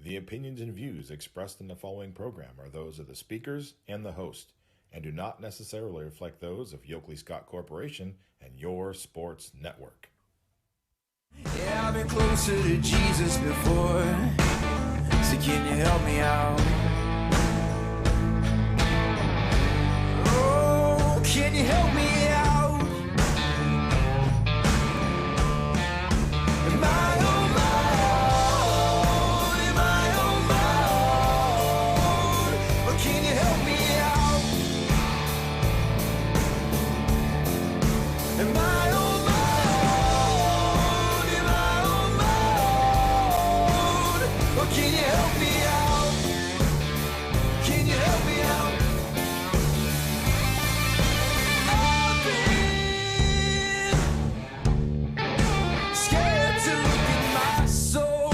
The opinions and views expressed in the following program are those of the speakers and the host, and do not necessarily reflect those of Yoakley Scott Corporation and Your Sports Network. Yeah, I've been closer to Jesus before, so can you help me out? Oh, can you help me out? Am I on my own? Am I on my own? Or can you help me out? Am I on my own? Am I on my own? Or can you help me out? Can you help me out? Scared to look in my soul.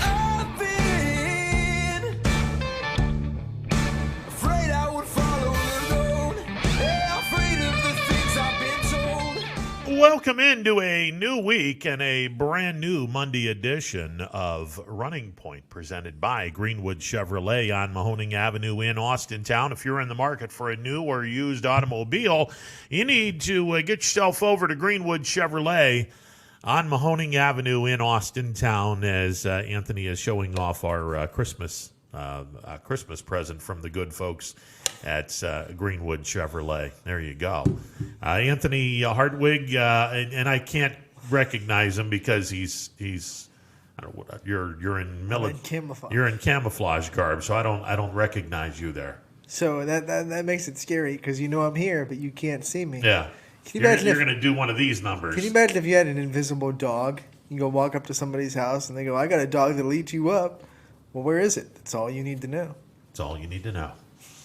I've been afraid I would follow the road. Yeah, afraid of the things I've been told. Welcome into a new week and a brand new Monday edition of Running Point, presented by Greenwood Chevrolet on Mahoning Avenue in Austintown. If you're in the market for a new or used automobile, you need to get yourself over to Greenwood Chevrolet on Mahoning Avenue in Austintown, as Anthony is showing off our Christmas present from the good folks at Greenwood Chevrolet. There you go. Anthony Hartwig, and I can't recognize him because he's I don't know what you're in camouflage. You're in camouflage garb, so I don't recognize you there. So that makes it scary because you know I'm here, but you can't see me. Yeah. Can you imagine you're going to do one of these numbers. Can you imagine if you had an invisible dog? You go walk up to somebody's house and they go, "I got a dog that'll eat you up." Well, where is it? That's all you need to know. That's all you need to know.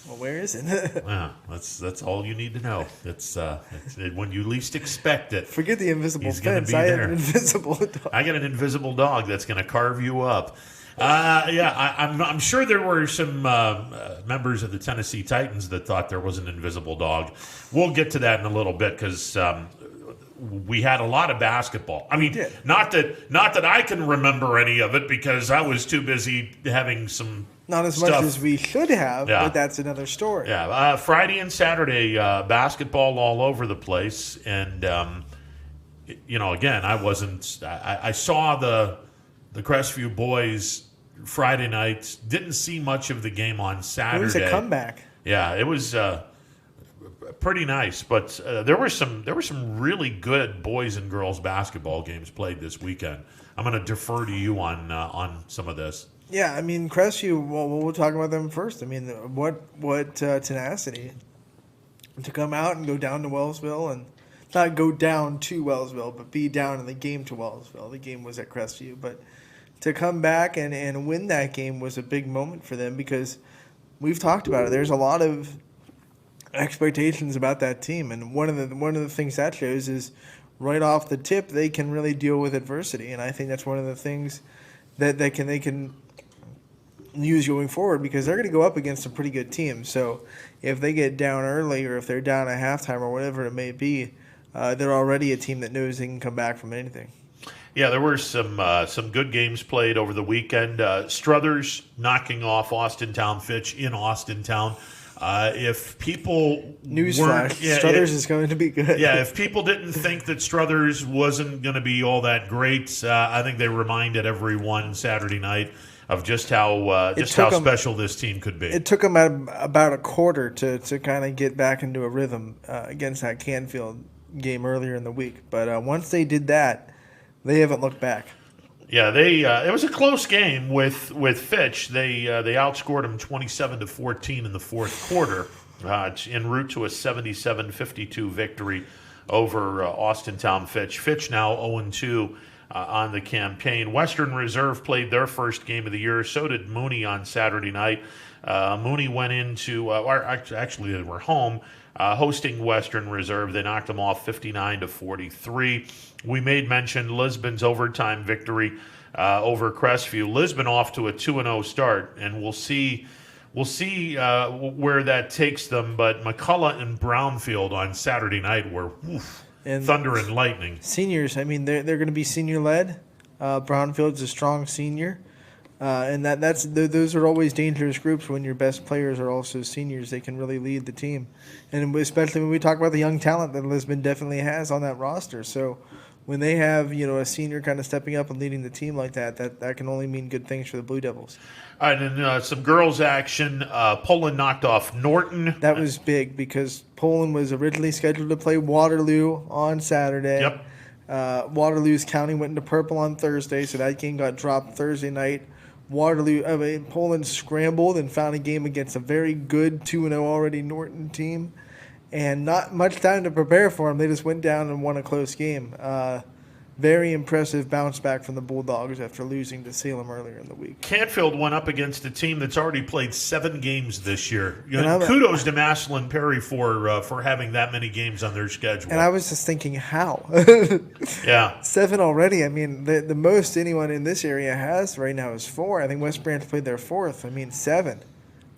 Well, where is it? Yeah, that's all you need to know. It's when you least expect it. Forget the invisible He's gonna fence. be I there. have an invisible dog. I got an invisible dog that's going to carve you up. I'm sure there were some members of the Tennessee Titans that thought there was an invisible dog. We'll get to that in a little bit because we had a lot of basketball. I mean, not that I can remember any of it because I was too busy having some Not as stuff. much as we should have, Yeah. but that's another story. Yeah, Friday and Saturday, basketball all over the place. And, again, I saw the Crestview boys Friday night. Didn't see much of the game on Saturday. It was a comeback. Yeah, it was pretty nice. But there were some really good boys and girls basketball games played this weekend. I'm going to defer to you on some of this. Yeah, I mean, Crestview, well, we'll talk about them first. I mean, what tenacity to come out and go down to Wellsville and not go down to Wellsville, but be down in the game to Wellsville. The game was at Crestview, but to come back and win that game was a big moment for them because we've talked about it. There's a lot of expectations about that team, and one of the things that shows is right off the tip they can really deal with adversity, and I think that's one of the things that they can use going forward because they're going to go up against some pretty good teams. So if they get down early or if they're down at halftime or whatever it may be, they're already a team that knows they can come back from anything. Yeah, there were some good games played over the weekend. Struthers knocking off Austintown Fitch in Austintown. If people Newsflash, Struthers is going to be good. Yeah, if people didn't think that Struthers wasn't going to be all that great, I think they reminded everyone Saturday night of just how special this team could be. It took them about a quarter to kind of get back into a rhythm against that Canfield game earlier in the week. But once they did that, they haven't looked back. Yeah, it was a close game with Fitch. They outscored them 27-14 in the fourth quarter, en route to a 77-52 victory over Austintown Fitch. Fitch now 0-2 on the campaign. Western Reserve played their first game of the year. So did Mooney on Saturday night. Mooney went into actually they were home hosting Western Reserve. They knocked them off 59-43. We made mention Lisbon's overtime victory over Crestview. Lisbon off to a 2-0 start, and we'll see where that takes them. But McCullough and Brownfield on Saturday night were And Thunder and Lightning. seniors, I mean, they're going to be senior led. Brownfield's a strong senior, and those are always dangerous groups when your best players are also seniors. They can really lead the team, and especially when we talk about the young talent that Lisbon definitely has on that roster. So when they have a senior kind of stepping up and leading the team like that can only mean good things for the Blue Devils. All right, and some girls action. Poland knocked off Norton. That was big because Poland was originally scheduled to play Waterloo on Saturday. Yep. Waterloo's county went into purple on Thursday, so that game got dropped Thursday night. Poland scrambled and found a game against a very good 2-0 already Norton team, and not much time to prepare for them. They just went down and won a close game. Very impressive bounce back from the Bulldogs after losing to Salem earlier in the week. Canfield went up against a team that's already played 7 games this year. And Kudos to Maslin Perry for having that many games on their schedule. And I was just thinking, how? Yeah. 7 already. I mean, the most anyone in this area has right now is 4. I think West Branch played their 4th. I mean, 7.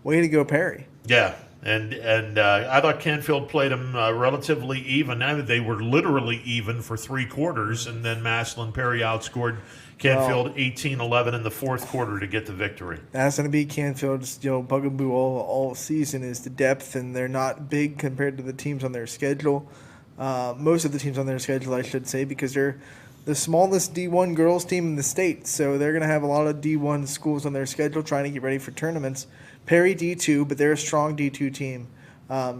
Way to go, Perry. Yeah. And I thought Canfield played them relatively even. They were literally even for 3 quarters, and then Maslin Perry outscored Canfield 18-11 in the 4th quarter to get the victory. That's going to be Canfield's bugaboo all season is the depth, and they're not big compared to the teams on their schedule. Most of the teams on their schedule, I should say, because they're the smallest D1 girls team in the state, so they're going to have a lot of D1 schools on their schedule trying to get ready for tournaments. Perry D2, but they're a strong D2 team.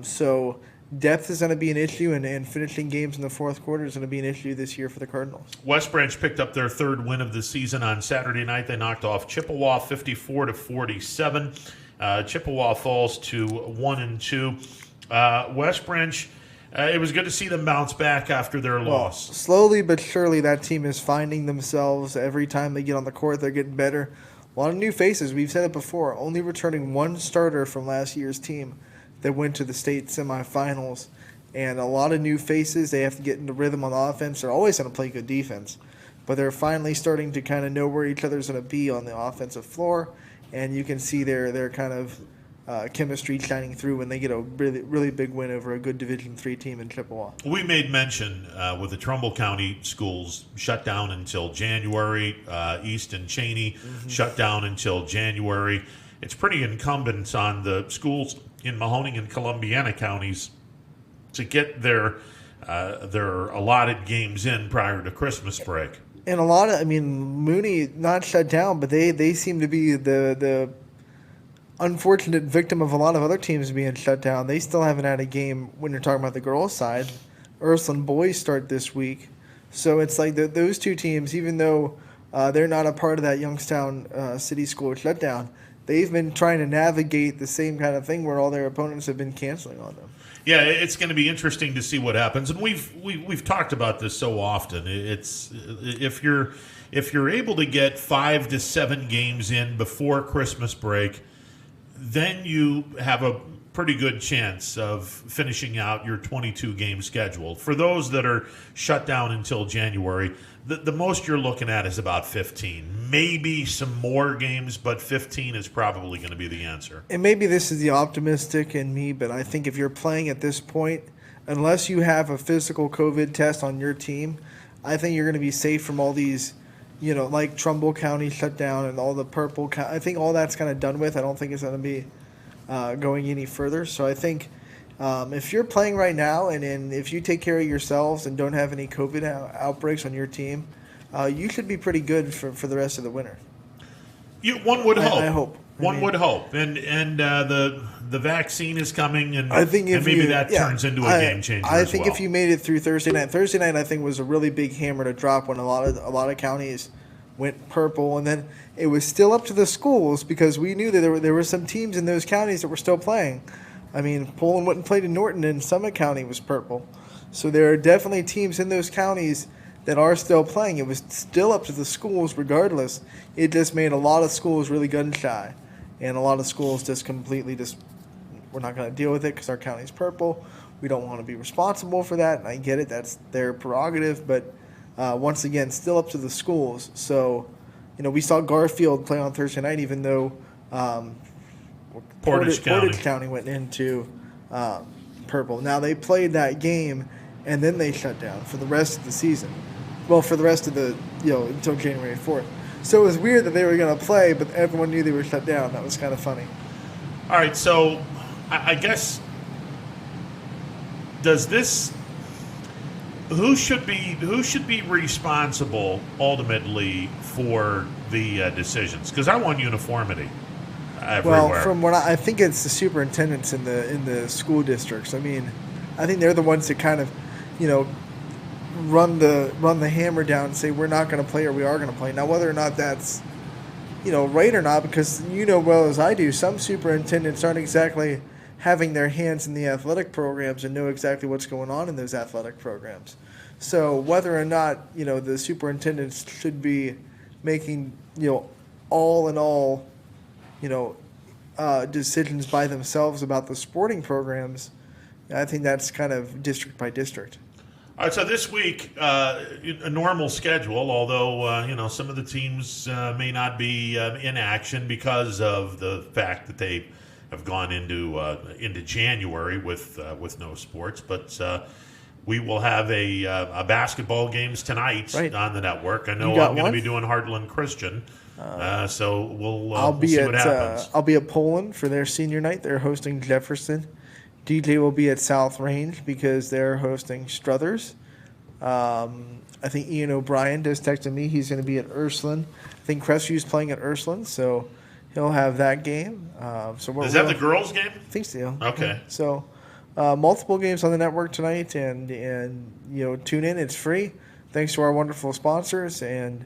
So depth is going to be an issue, and finishing games in the 4th quarter is going to be an issue this year for the Cardinals. West Branch picked up their 3rd win of the season on Saturday night. They knocked off Chippewa 54-47. Chippewa falls to 1-2. West Branch, it was good to see them bounce back after their loss. Slowly but surely, that team is finding themselves. Every time they get on the court, they're getting better. A lot of new faces. We've said it before. Only returning 1 starter from last year's team that went to the state semifinals. And a lot of new faces. They have to get into rhythm on offense. They're always going to play good defense. But they're finally starting to kind of know where each other's going to be on the offensive floor. And you can see their kind of chemistry shining through when they get a really, really big win over a good Division III team in Chippewa. We made mention with the Trumbull County schools shut down until January. East and Cheney shut down until January. It's pretty incumbent on the schools in Mahoning and Columbiana counties to get their allotted games in prior to Christmas break. And Mooney not shut down, but they seem to be the unfortunate victim of a lot of other teams being shut down. They still haven't had a game when you're talking about the girls' side. Ursuline boys start this week. So it's like those two teams, even though they're not a part of that Youngstown City School shutdown, they've been trying to navigate the same kind of thing where all their opponents have been canceling on them. Yeah, it's going to be interesting to see what happens, and we've talked about this so often. It's if you're able to get 5 to 7 games in before Christmas break, then you have a pretty good chance of finishing out your 22-game schedule. For those that are shut down until January, the most you're looking at is about 15. Maybe some more games, but 15 is probably going to be the answer. And maybe this is the optimistic in me, but I think if you're playing at this point, unless you have a physical COVID test on your team, I think you're going to be safe from all these, like Trumbull County shut down and all the purple. I think all that's kind of done with. I don't think it's going to be going any further. So I think if you're playing right now and if you take care of yourselves and don't have any COVID outbreaks on your team, you should be pretty good for the rest of the winter. One would hope. I hope. One would hope. And the vaccine is coming, and I think maybe that turns into a game changer. I think if you made it through Thursday night, I think was a really big hammer to drop when a lot of counties went purple, and then it was still up to the schools because we knew that there were some teams in those counties that were still playing. I mean, Poland went and played in Norton, and Summit County was purple. So there are definitely teams in those counties that are still playing. It was still up to the schools regardless. It just made a lot of schools really gun shy, and a lot of schools just completely we're not going to deal with it because our county's purple. We don't want to be responsible for that, and I get it. That's their prerogative, but once again, still up to the schools. So, we saw Garfield play on Thursday night, even though Portage County went into purple. Now, they played that game, and then they shut down for the rest of the season. Well, for the rest of the, until January 4th. So it was weird that they were going to play, but everyone knew they were shut down. That was kind of funny. All right, so I guess, does this, who should be responsible ultimately for the decisions? Because I want uniformity everywhere. Well, from what I think, it's the superintendents in the school districts. I mean, I think they're the ones that kind of, run the hammer down and say we're not going to play or we are going to play. Now, whether or not that's right or not, because well as I do, some superintendents aren't exactly having their hands in the athletic programs and know exactly what's going on in those athletic programs. So whether or not the superintendents should be making all in all decisions by themselves about the sporting programs, I think that's kind of district by district. All right, so this week, a normal schedule, although, some of the teams may not be in action because of the fact that they have gone into January with no sports. But we will have a basketball games tonight on the network. I know I'm going to be doing Heartland Christian, so we'll see what happens. I'll be at Poland for their senior night. They're hosting Jefferson. DJ will be at South Range because they're hosting Struthers. I think Ian O'Brien just texted me. He's going to be at Ursuline. I think Crestview's playing at Ursuline, so he'll have that game. Is that the girls' game? I think so. Okay. Yeah. So multiple games on the network tonight, and tune in. It's free. Thanks to our wonderful sponsors, and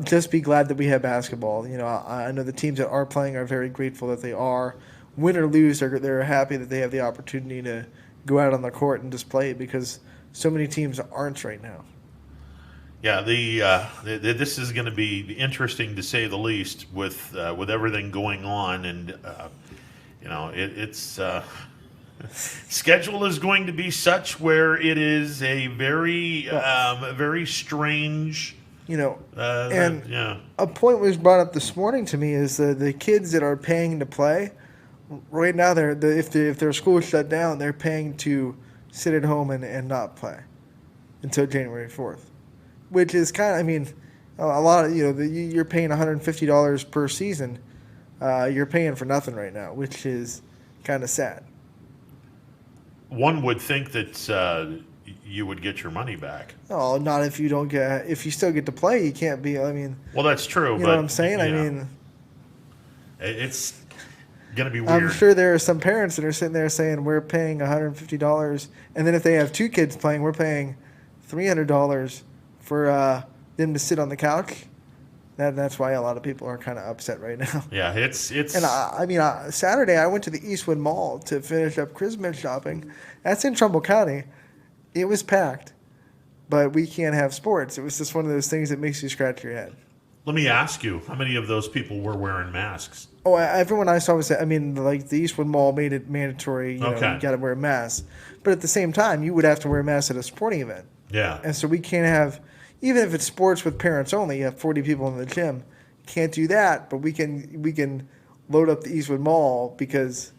just be glad that we have basketball. I know the teams that are playing are very grateful that they are. Win or lose, they're happy that they have the opportunity to go out on the court and just play, because so many teams aren't right now. Yeah, this is going to be interesting to say the least with everything going on, and it's schedule is going to be such where it is a very very strange. A point was brought up this morning to me is the kids that are paying to play. Right now, if their school is shut down, they're paying to sit at home and not play until January 4th, which is kind of, a lot of, you're paying $150 per season. You're paying for nothing right now, which is kind of sad. One would think that you would get your money back. Oh, not if you don't if you still get to play, you can't be, Well, that's true. You know what I'm saying? It's going to be weird. I'm sure there are some parents that are sitting there saying we're paying $150, and then if they have two kids playing, we're paying $300 for them to sit on the couch. That's why a lot of people are kind of upset right now. Yeah, it's. And Saturday I went to the Eastwood Mall to finish up Christmas shopping. That's in Trumbull County. It was packed, but we can't have sports. It was just one of those things that makes you scratch your head. Let me ask you, how many of those people were wearing masks? Oh, everyone I saw was, the Eastwood Mall made it mandatory, you got to wear a mask. But at the same time, you would have to wear a mask at a sporting event. Yeah. And so we can't have, even if it's sports with parents only, you have 40 people in the gym. Can't do that, but we can load up the Eastwood Mall because,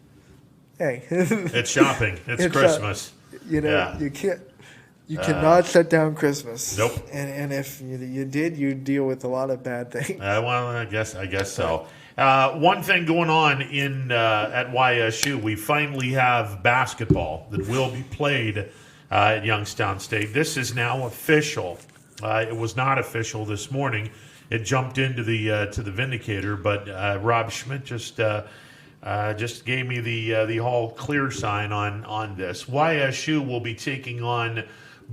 hey. It's shopping. It's Christmas. You cannot shut down Christmas. Nope. And if you did, you'd deal with a lot of bad things. Well, I guess so. One thing going on at YSU, we finally have basketball that will be played at Youngstown State. This is now official. It was not official this morning. It jumped into to the Vindicator, but Rob Schmidt just gave me the all clear sign on this. YSU will be taking on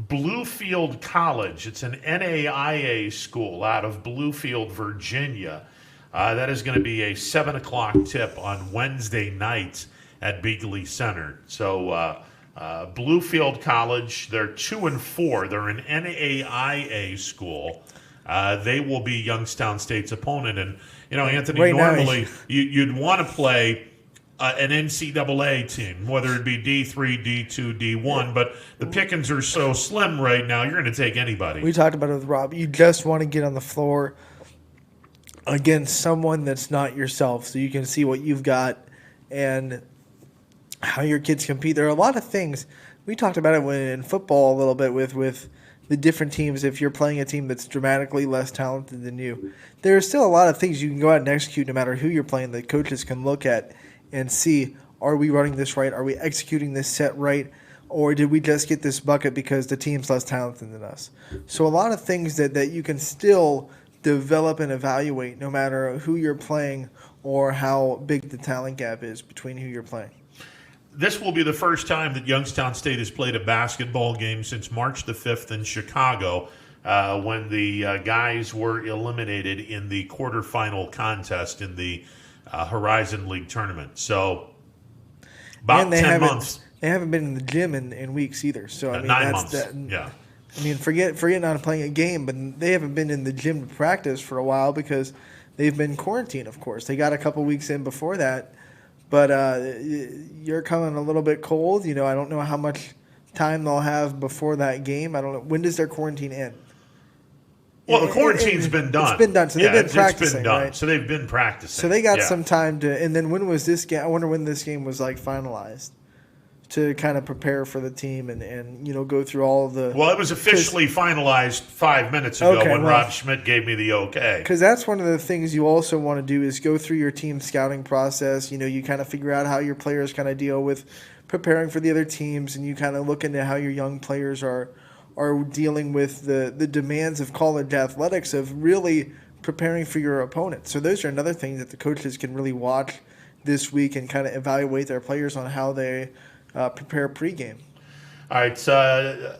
Bluefield College. It's an NAIA school out of Bluefield, Virginia. That is going to be a 7 o'clock tip on Wednesday night at Beagley Center. So Bluefield College, they're 2-4. They're an NAIA school. They will be Youngstown State's opponent. And, Anthony, right normally now, you'd want to play an NCAA team, whether it be D3, D2, D1, but the pickings are so slim right now, you're going to take anybody. We talked about it with Rob. You just want to get on the floor against someone that's not yourself so you can see what you've got and how your kids compete. There are a lot of things we talked about it in football a little bit with the different teams. If you're playing a team that's dramatically less talented than you, there are still a lot of things you can go out and execute no matter who you're playing that coaches can look at and see, are we running this right? Are we executing this set right? Or did we just get this bucket because the team's less talented than us? So a lot of things that you can still develop and evaluate no matter who you're playing or how big the talent gap is between who you're playing. This will be the first time that Youngstown State has played a basketball game since March the 5th in Chicago, when the guys were eliminated in the quarterfinal contest in the Horizon League tournament. So about 10 months. They haven't been in the gym in weeks either. So I mean, 9 months. Yeah. I mean, forget not playing a game, but they haven't been in the gym to practice for a while because they've been quarantined. Of course, they got a couple weeks in before that. But you're coming a little bit cold. You know, I don't know how much time they'll have before that game. I don't know. When does their quarantine end? Well, the quarantine's been done. It's been done. So they've been practicing, it's been done. right? So they've been practicing. So they got some time to. And then when was this game? I wonder when this game was like finalized to kind of prepare for the team and you know go through all of the. Well, it was officially finalized 5 minutes ago when Rob Schmidt gave me the okay. Because that's one of the things you also want to do is go through your team scouting process. You know, you kind of figure out how your players kind of deal with preparing for the other teams, and you kind of look into how your young players are dealing with the demands of college athletics of really preparing for your opponent. So those are another thing that the coaches can really watch this week and kind of evaluate their players on how they prepare pregame. All right,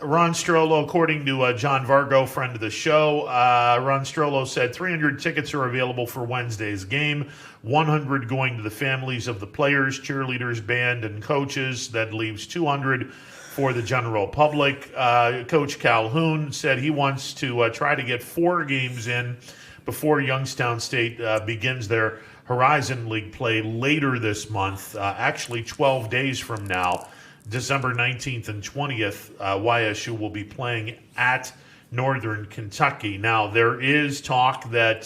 Ron Strollo, according to John Vargo, friend of the show, Ron Strollo said 300 tickets are available for Wednesday's game, 100 going to the families of the players, cheerleaders, band, and coaches. That leaves 200 for the general public. Coach Calhoun said he wants to try to get 4 games in before Youngstown State begins their Horizon League play later this month, actually 12 days from now. December 19th and 20th, YSU will be playing at Northern Kentucky. Now, there is talk that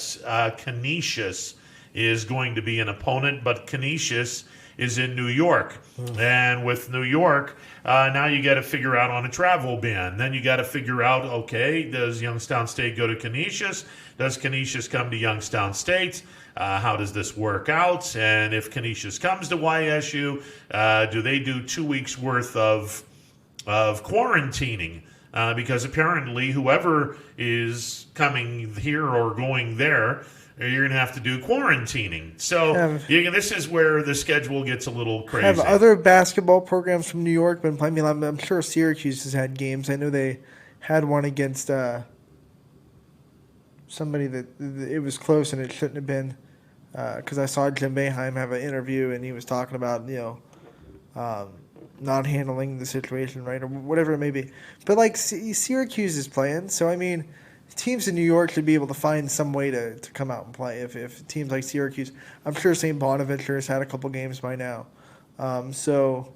Canisius is going to be an opponent, but Canisius is in New York. And with New York, now you got to figure out on a travel ban. Then you got to figure out, okay, does Youngstown State go to Canisius? Does Canisius come to Youngstown State? How does this work out? And if Canisius comes to YSU, do they do 2 weeks worth of quarantining? Because apparently whoever is coming here or going there, you're going to have to do quarantining. So this is where the schedule gets a little crazy. Have other basketball programs from New York been playing? I mean, I'm sure Syracuse has had games. I know they had one against somebody that it was close and it shouldn't have been, because I saw Jim Boeheim have an interview and he was talking about not handling the situation right or whatever it may be. But like Syracuse is playing, so I mean, teams in New York should be able to find some way to come out and play. If teams like Syracuse, I'm sure St. Bonaventure has had a couple games by now, so.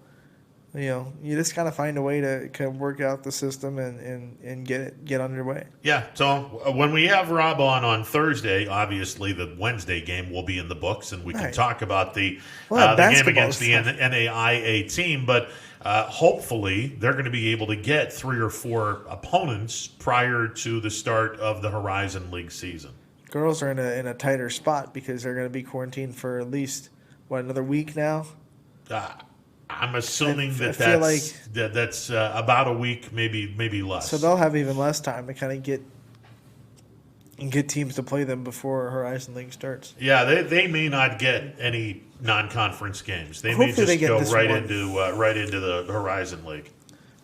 You just kind of find a way to kind of work out the system and get underway. Yeah, so when we have Rob on Thursday, obviously the Wednesday game will be in the books, and we can talk about the game against the NAIA team. But hopefully they're going to be able to get 3 or 4 opponents prior to the start of the Horizon League season. Girls are in a tighter spot because they're going to be quarantined for at least, another week now? I'm assuming that's about a week, maybe less. So they'll have even less time to kind of get teams to play them before Horizon League starts. Yeah, they may not get any non-conference games. They may just go right into the Horizon League.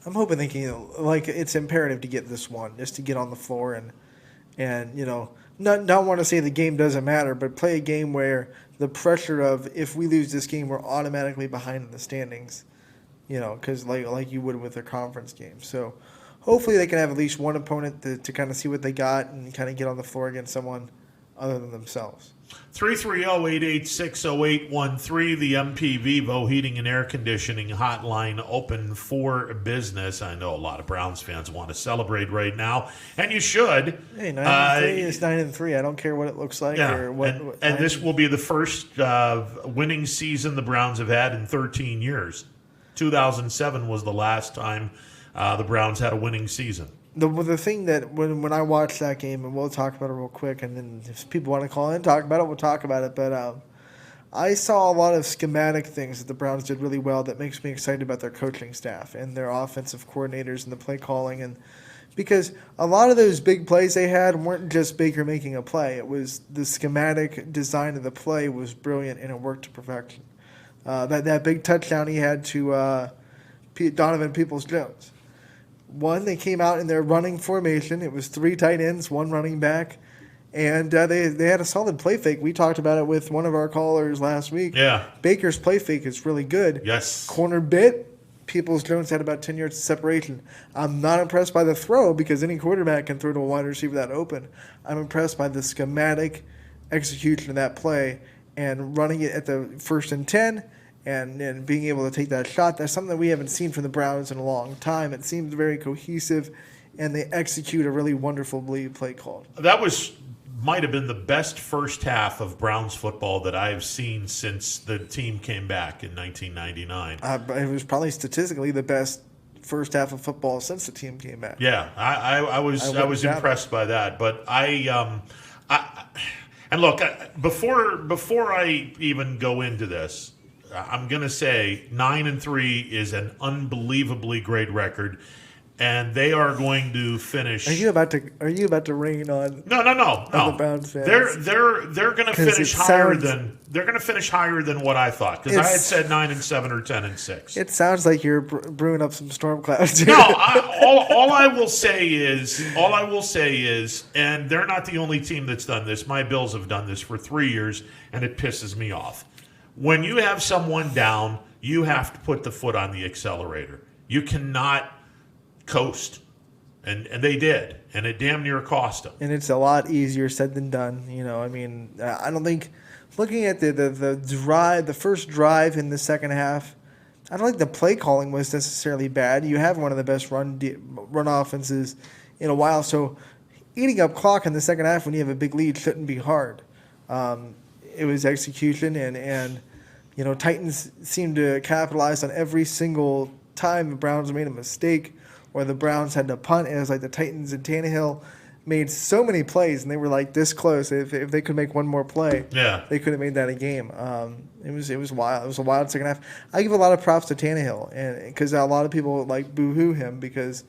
I'm hoping they can. It's imperative to get this one just to get on the floor and not want to say the game doesn't matter, but play a game where the pressure of if we lose this game, we're automatically behind in the standings, because like you would with a conference game. So hopefully they can have at least one opponent to kind of see what they got and kind of get on the floor against someone other than themselves. 330-886-0813, the MP Vivo Heating and Air Conditioning Hotline open for business. I know a lot of Browns fans want to celebrate right now, and you should. Hey, 9-3 is 9-3. I don't care what it looks like. Yeah, or what, and this will be the first winning season the Browns have had in 13 years. 2007 was the last time the Browns had a winning season. The thing that when I watched that game, and we'll talk about it real quick, and then if people want to call in and talk about it, we'll talk about it. But I saw a lot of schematic things that the Browns did really well that makes me excited about their coaching staff and their offensive coordinators and the play calling. And because a lot of those big plays they had weren't just Baker making a play. It was the schematic design of the play was brilliant, and it worked to perfection. That big touchdown he had to Donovan Peoples-Jones. One, they came out in their running formation. It was 3 tight ends, 1 running back, and they had a solid play fake. We talked about it with one of our callers last week. Yeah. Baker's play fake is really good. Yes. Corner bit, Peoples-Jones had about 10 yards of separation. I'm not impressed by the throw because any quarterback can throw to a wide receiver that open. I'm impressed by the schematic execution of that play and running it at the 1st and 10 and being able to take that shot. That's something that we haven't seen from the Browns in a long time. It seems very cohesive, and they execute a really wonderful play call. That might have been the best first half of Browns football that I've seen since the team came back in 1999. It was probably statistically the best first half of football since the team came back. Yeah, I was impressed by that. But and look, before I even go into this, I'm going to say 9-3 is an unbelievably great record, and they are going to finish. Are you about to rain on? No. The Browns fans? They're going to finish higher than what I thought, because I had said 9-7 or 10-6. It sounds like you're brewing up some storm clouds. No, all I will say is, and they're not the only team that's done this. My Bills have done this for 3 years, and it pisses me off. When you have someone down, you have to put the foot on the accelerator. You cannot coast. And they did. And it damn near cost them. And it's a lot easier said than done. I don't think, looking at the first drive in the second half, I don't think the play calling was necessarily bad. You have one of the best run offenses in a while. So eating up clock in the second half when you have a big lead shouldn't be hard. It was execution, and Titans seemed to capitalize on every single time the Browns made a mistake or the Browns had to punt. It was like the Titans and Tannehill made so many plays, and they were like this close. If they could make one more play, they could have made that a game. It was wild. It was a wild second half. I give a lot of props to Tannehill, and because a lot of people boo-hoo him because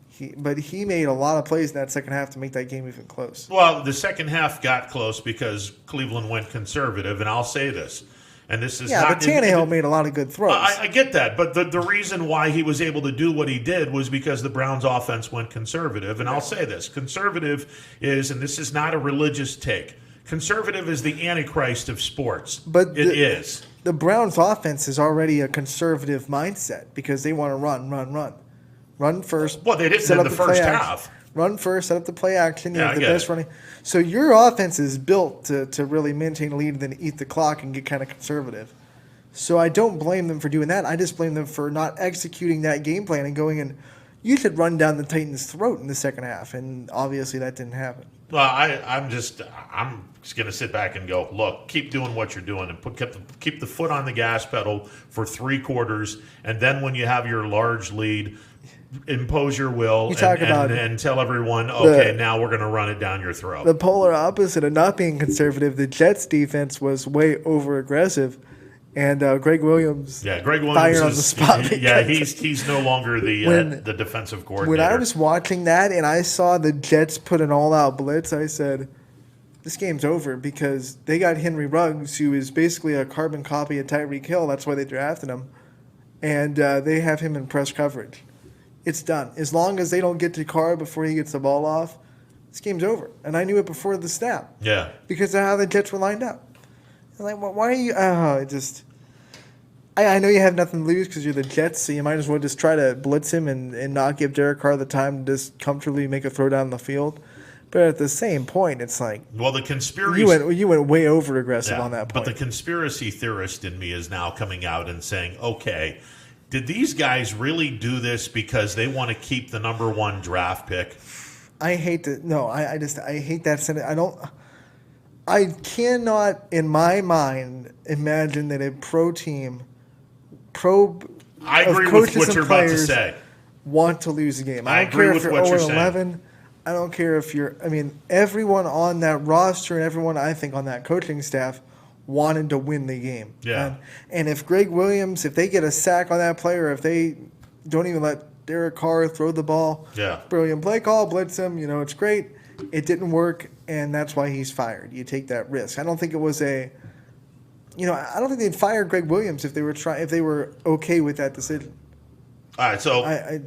he made a lot of plays in that second half to make that game even close. Well, the second half got close because Cleveland went conservative, and I'll say this. And this is but Tannehill made a lot of good throws. I get that, but the reason why he was able to do what he did was because the Browns' offense went conservative. And I'll say this. Conservative is, and this is not a religious take, conservative is the antichrist of sports. But it is. The Browns' offense is already a conservative mindset because they want to run. Run first. Well, they didn't in the first half. Run first, set up the play action. You have the best running. running. So your offense is built to really maintain a lead and then eat the clock and get kind of conservative. So I don't blame them for doing that. I just blame them for not executing that game plan and going and you should run down the Titans' throat in the second half. And obviously that didn't happen. Well, I'm just going to sit back and go, look, keep doing what you're doing and keep the foot on the gas pedal for 3 quarters. And then when you have your large lead, impose your will and tell everyone, okay, now we're going to run it down your throat. The polar opposite of not being conservative, the Jets' defense was way over-aggressive, and Greg Williams fired on the spot. He's no longer the defensive coordinator. When I was watching that and I saw the Jets put an all-out blitz, I said, this game's over because they got Henry Ruggs, who is basically a carbon copy of Tyreek Hill. That's why they drafted him. And they have him in press coverage. It's done. As long as they don't get to Carr before he gets the ball off, this game's over. And I knew it before the snap. Yeah. Because of how the Jets were lined up. I'm like, why are you? I know you have nothing to lose because you're the Jets, so you might as well just try to blitz him and not give Derek Carr the time to just comfortably make a throw down the field. But at the same point, it's like, well, the conspiracy you went way over aggressive on that point. But the conspiracy theorist in me is now coming out and saying, okay, did these guys really do this because they want to keep the number 1 draft pick? I hate that. No, I hate that sentence. I cannot, in my mind, imagine that a pro I agree with coaches what and you're about to players say. want to lose a game. I I don't agree care with if what you're you're 0-11. I don't care if you're. I mean, everyone on that roster and everyone I think on that coaching staff wanted to win the game. Yeah. And if Greg Williams, if they get a sack on that player, if they don't even let Derek Carr throw the ball, Yeah. brilliant play call, blitz him. It's great. It didn't work, and that's why he's fired. You take that risk. I don't think it was I don't think they'd fire Greg Williams if they were okay with that decision. All right, so I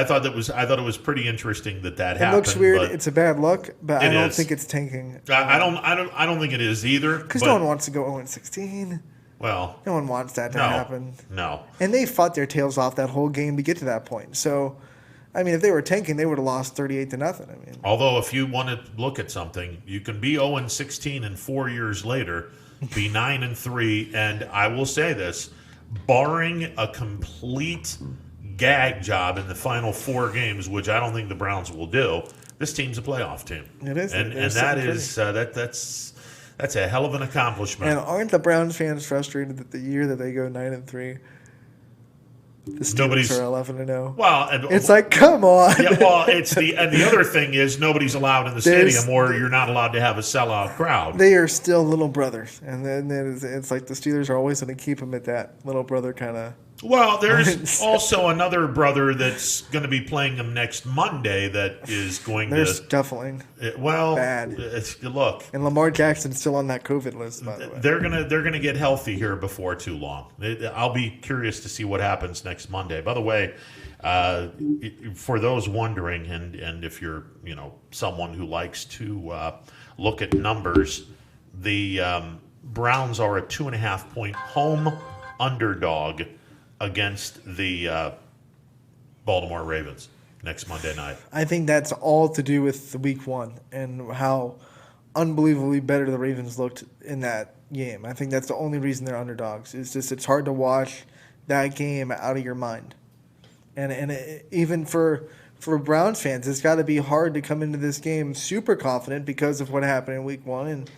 thought it was pretty interesting that it happened. looks weird. But It's a bad look, but I It don't is. think it's tanking. I don't think it is either. Because but- no one wants to go 0-16. Well, No one wants that to no, happen. no. And they fought their tails off that whole game to get to that point. So, I mean, if they were tanking, they would have lost 38-0. I mean, Although, if you want to look at something, you can be 0-16 and 4 years later be 9-3, and I will say this: barring a complete gag job in the final 4 games, which I don't think the Browns will do, this team's a playoff team. It is. and They're that sitting is that's a hell of an accomplishment. and aren't the Browns fans frustrated that the year that they go 9-3, the Steelers Nobody's- are 11-0? Well, and It's like, come on. yeah, well, the other thing is nobody's allowed in the There's- stadium, or you're not allowed to have a sellout crowd. They are still little brothers, and then it's like the Steelers are always going to keep them at that little brother kind of. Well, there's also another brother that's going to be playing them next Monday that is going They're to. scuffling, Well, bad. Look, and Lamar Jackson's still on that COVID list, by the way. they're gonna get healthy here before too long. I'll be curious to see what happens next Monday. By the way, for those wondering, and if you're someone who likes to look at numbers, the Browns are a 2.5-point home underdog against the Baltimore Ravens next Monday night. I think that's all to do with the week 1 and how unbelievably better the Ravens looked in that game. I think that's the only reason they're underdogs. It's hard to watch that game out of your mind, even for Browns fans, it's got to be hard to come into this game super confident because of what happened in week 1 and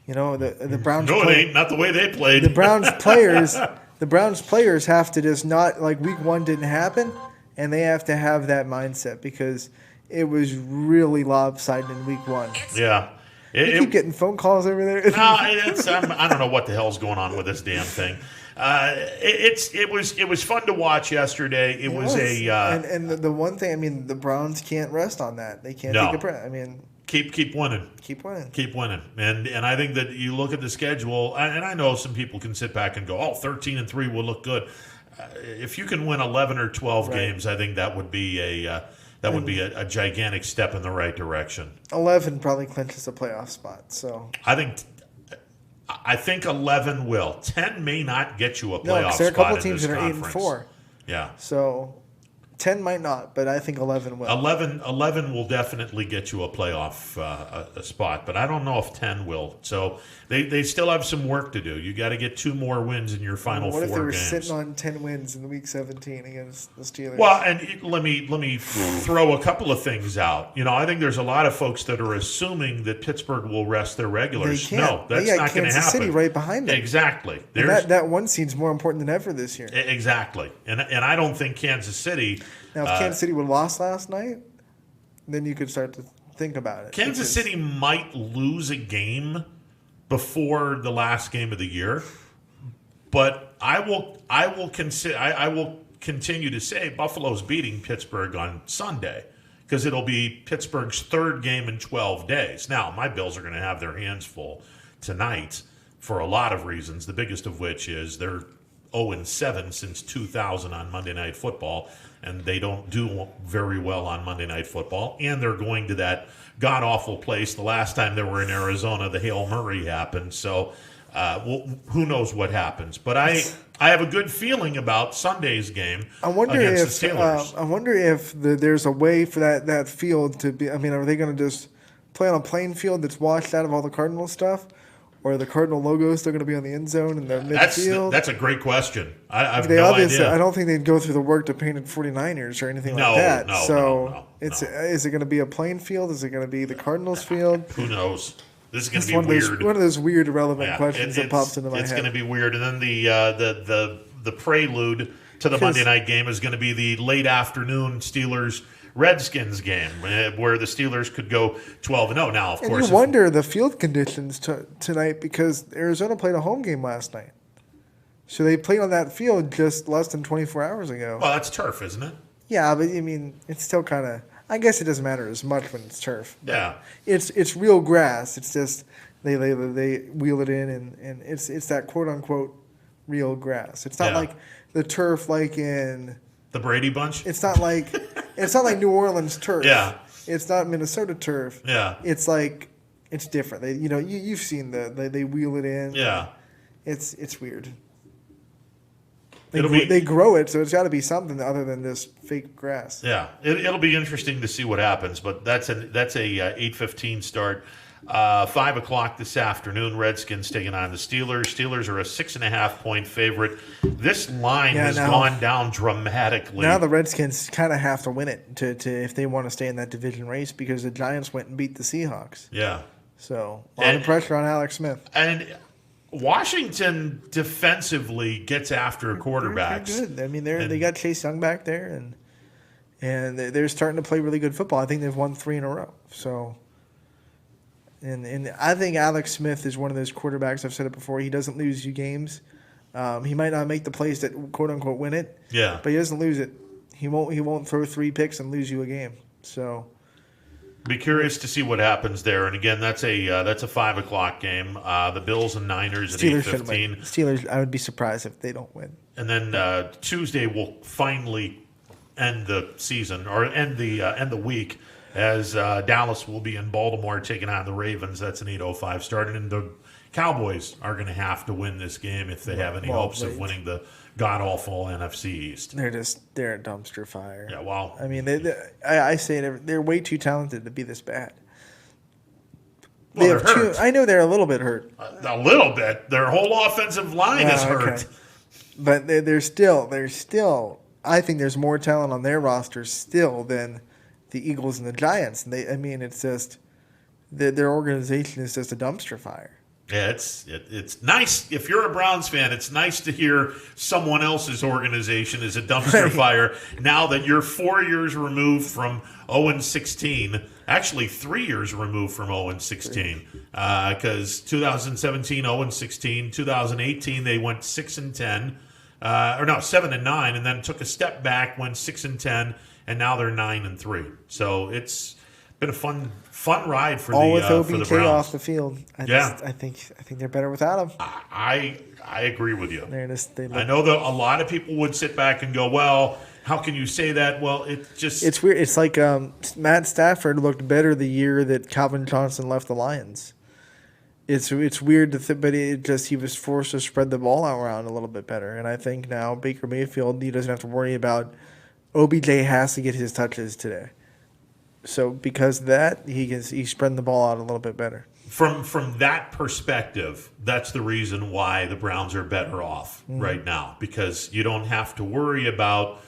the Browns. No, it ain't. Not the way they played. The Browns players. The Browns players have to just not, like, week 1 didn't happen, and they have to have that mindset because it was really lopsided in week 1. Yeah. You keep getting phone calls over there. No, I don't know what the hell's going on with this damn thing. It was fun to watch yesterday. It was and the one thing, I mean, the Browns can't rest on that. They can't take a breath. I mean, keep winning. keep winning. Keep winning. And I think that you look at the schedule, and I know some people can sit back and go, 13-3 will look good. If you can win 11 or 12 games, I think that would be a gigantic step in the right direction. 11 probably clinches a playoff spot. So I think 11 will. 10 may not get you a no, playoff because there are a spot couple in teams this that are conference. 8-4. Yeah. So 10 might not, but I think 11 will. 11 will definitely get you a playoff a spot, but I don't know if 10 will. So they still have some work to do. You got to get 2 more wins in your final 4 What games. if they were sitting on 10 wins in week 17 against the Steelers? Well, and let me throw a couple of things out. I think there's a lot of folks that are assuming that Pittsburgh will rest their regulars. They can't. No, that's They got not going to Kansas happen. City right behind them. Exactly. And that one seed's more important than ever this year. Exactly. And I don't think Kansas City. Now, if Kansas City would have lost last night, then you could start to think about it. Kansas City might lose a game before the last game of the year, but I will continue to say Buffalo's beating Pittsburgh on Sunday because it'll be Pittsburgh's 3rd game in 12 days. Now, my Bills are going to have their hands full tonight for a lot of reasons, the biggest of which is they're 0-7 since 2000 on Monday Night Football, and they don't do very well on Monday Night Football, and they're going to that god-awful place. The last time they were in Arizona, the Hail Murray happened, so who knows what happens. But I have a good feeling about Sunday's game against the Steelers. I wonder if there's a way for that field to be. I mean, are they going to just play on a plain field that's washed out of all the Cardinal stuff? Or are the Cardinal logos still going to be on the end zone and the midfield? That's a great question. I have they no obviously, idea. I don't think they'd go through the work to paint it 49ers or anything No, like that. no, so no. Is it going to be a plain field? Is it going to be the Cardinals field? Who knows? This is going It's to be weird. one of those weird, irrelevant questions that pops into my head. It's going to be weird. And then the the prelude to the Monday night game is going to be the late afternoon Steelers-Redskins game, where the Steelers could go 12-0. Now, of course, you wonder the field conditions tonight because Arizona played a home game last night. So they played on that field just less than 24 hours ago. Well, that's turf, isn't it? Yeah, but I mean, it's still kind of. I guess it doesn't matter as much when it's turf. Yeah. It's real grass. It's just they wheel it in and it's that quote unquote real grass. It's not like the turf like in the Brady Bunch. It's not like New Orleans turf. Yeah. It's not Minnesota turf. Yeah. It's like it's different. You've seen they wheel it in. Yeah. It's weird. They grow it, so it's got to be something other than this fake grass. Yeah, it'll be interesting to see what happens, but that's a 8:15 start. 5 o'clock this afternoon, Redskins taking on the Steelers. Steelers are a 6.5-point favorite. This line has gone down dramatically. Now the Redskins kind of have to win it to if they want to stay in that division race because the Giants went and beat the Seahawks. Yeah. So a lot of pressure on Alex Smith. And Washington defensively gets after quarterbacks. They're good. I mean, they got Chase Young back there, and they're starting to play really good football. I think they've won 3 in a row. So, and I think Alex Smith is one of those quarterbacks. I've said it before. He doesn't lose you games. He might not make the plays that quote unquote win it. Yeah. But he doesn't lose it. He won't throw 3 picks and lose you a game. So. Be curious to see what happens there. And again, that's a 5 o'clock game. The Bills and Niners at 8:15. Steelers, I would be surprised if they don't win. And then Tuesday will finally end the season or end the week as Dallas will be in Baltimore taking on the Ravens. That's an 8:05 start, and the Cowboys are going to have to win this game if they have any hopes of winning the god-awful NFC East. They're a dumpster fire. Yeah, well. I mean, I say they're way too talented to be this bad. Well, they're hurt. I know they're a little bit hurt. A little bit. Their whole offensive line is hurt. But they're still. I think there's more talent on their roster still than the Eagles and the Giants. And it's just their organization is just a dumpster fire. Yeah, it's nice. If you're a Browns fan, it's nice to hear someone else's organization is a dumpster fire now that you're 4 years removed from 0-16. Actually, 3 years removed from 0-16. Because 2017, 0-16. 2018, they went 6-10. 7-9, and then took a step back, went 6-10, and now they're 9-3. So it's been a fun ride for all the with for the OBJ Browns. off the field. I think they're better without him. I agree with you. I know that a lot of people would sit back and go, "Well, how can you say that?" Well, it's weird. It's like Matt Stafford looked better the year that Calvin Johnson left the Lions. It's weird to think, but he was forced to spread the ball around a little bit better. And I think now Baker Mayfield, he doesn't have to worry about OBJ has to get his touches today. So because of that, he's spreading the ball out a little bit better. From that perspective, that's the reason why the Browns are better off right now, because you don't have to worry about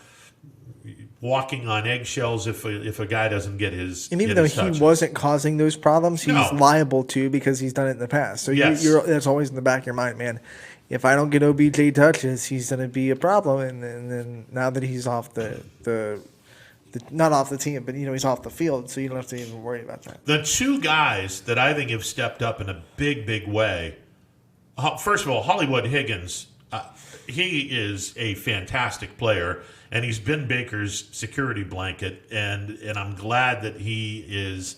walking on eggshells if a guy doesn't get his. And even though he wasn't causing those problems, he's liable to because he's done it in the past. So that's always in the back of your mind, man. If I don't get OBJ touches, he's going to be a problem. And then now that he's off not off the team, but he's off the field, so you don't have to even worry about that. The 2 guys that I think have stepped up in a big, big way. First of all, Hollywood Higgins. He is a fantastic player, and he's been Baker's security blanket, and I'm glad that he is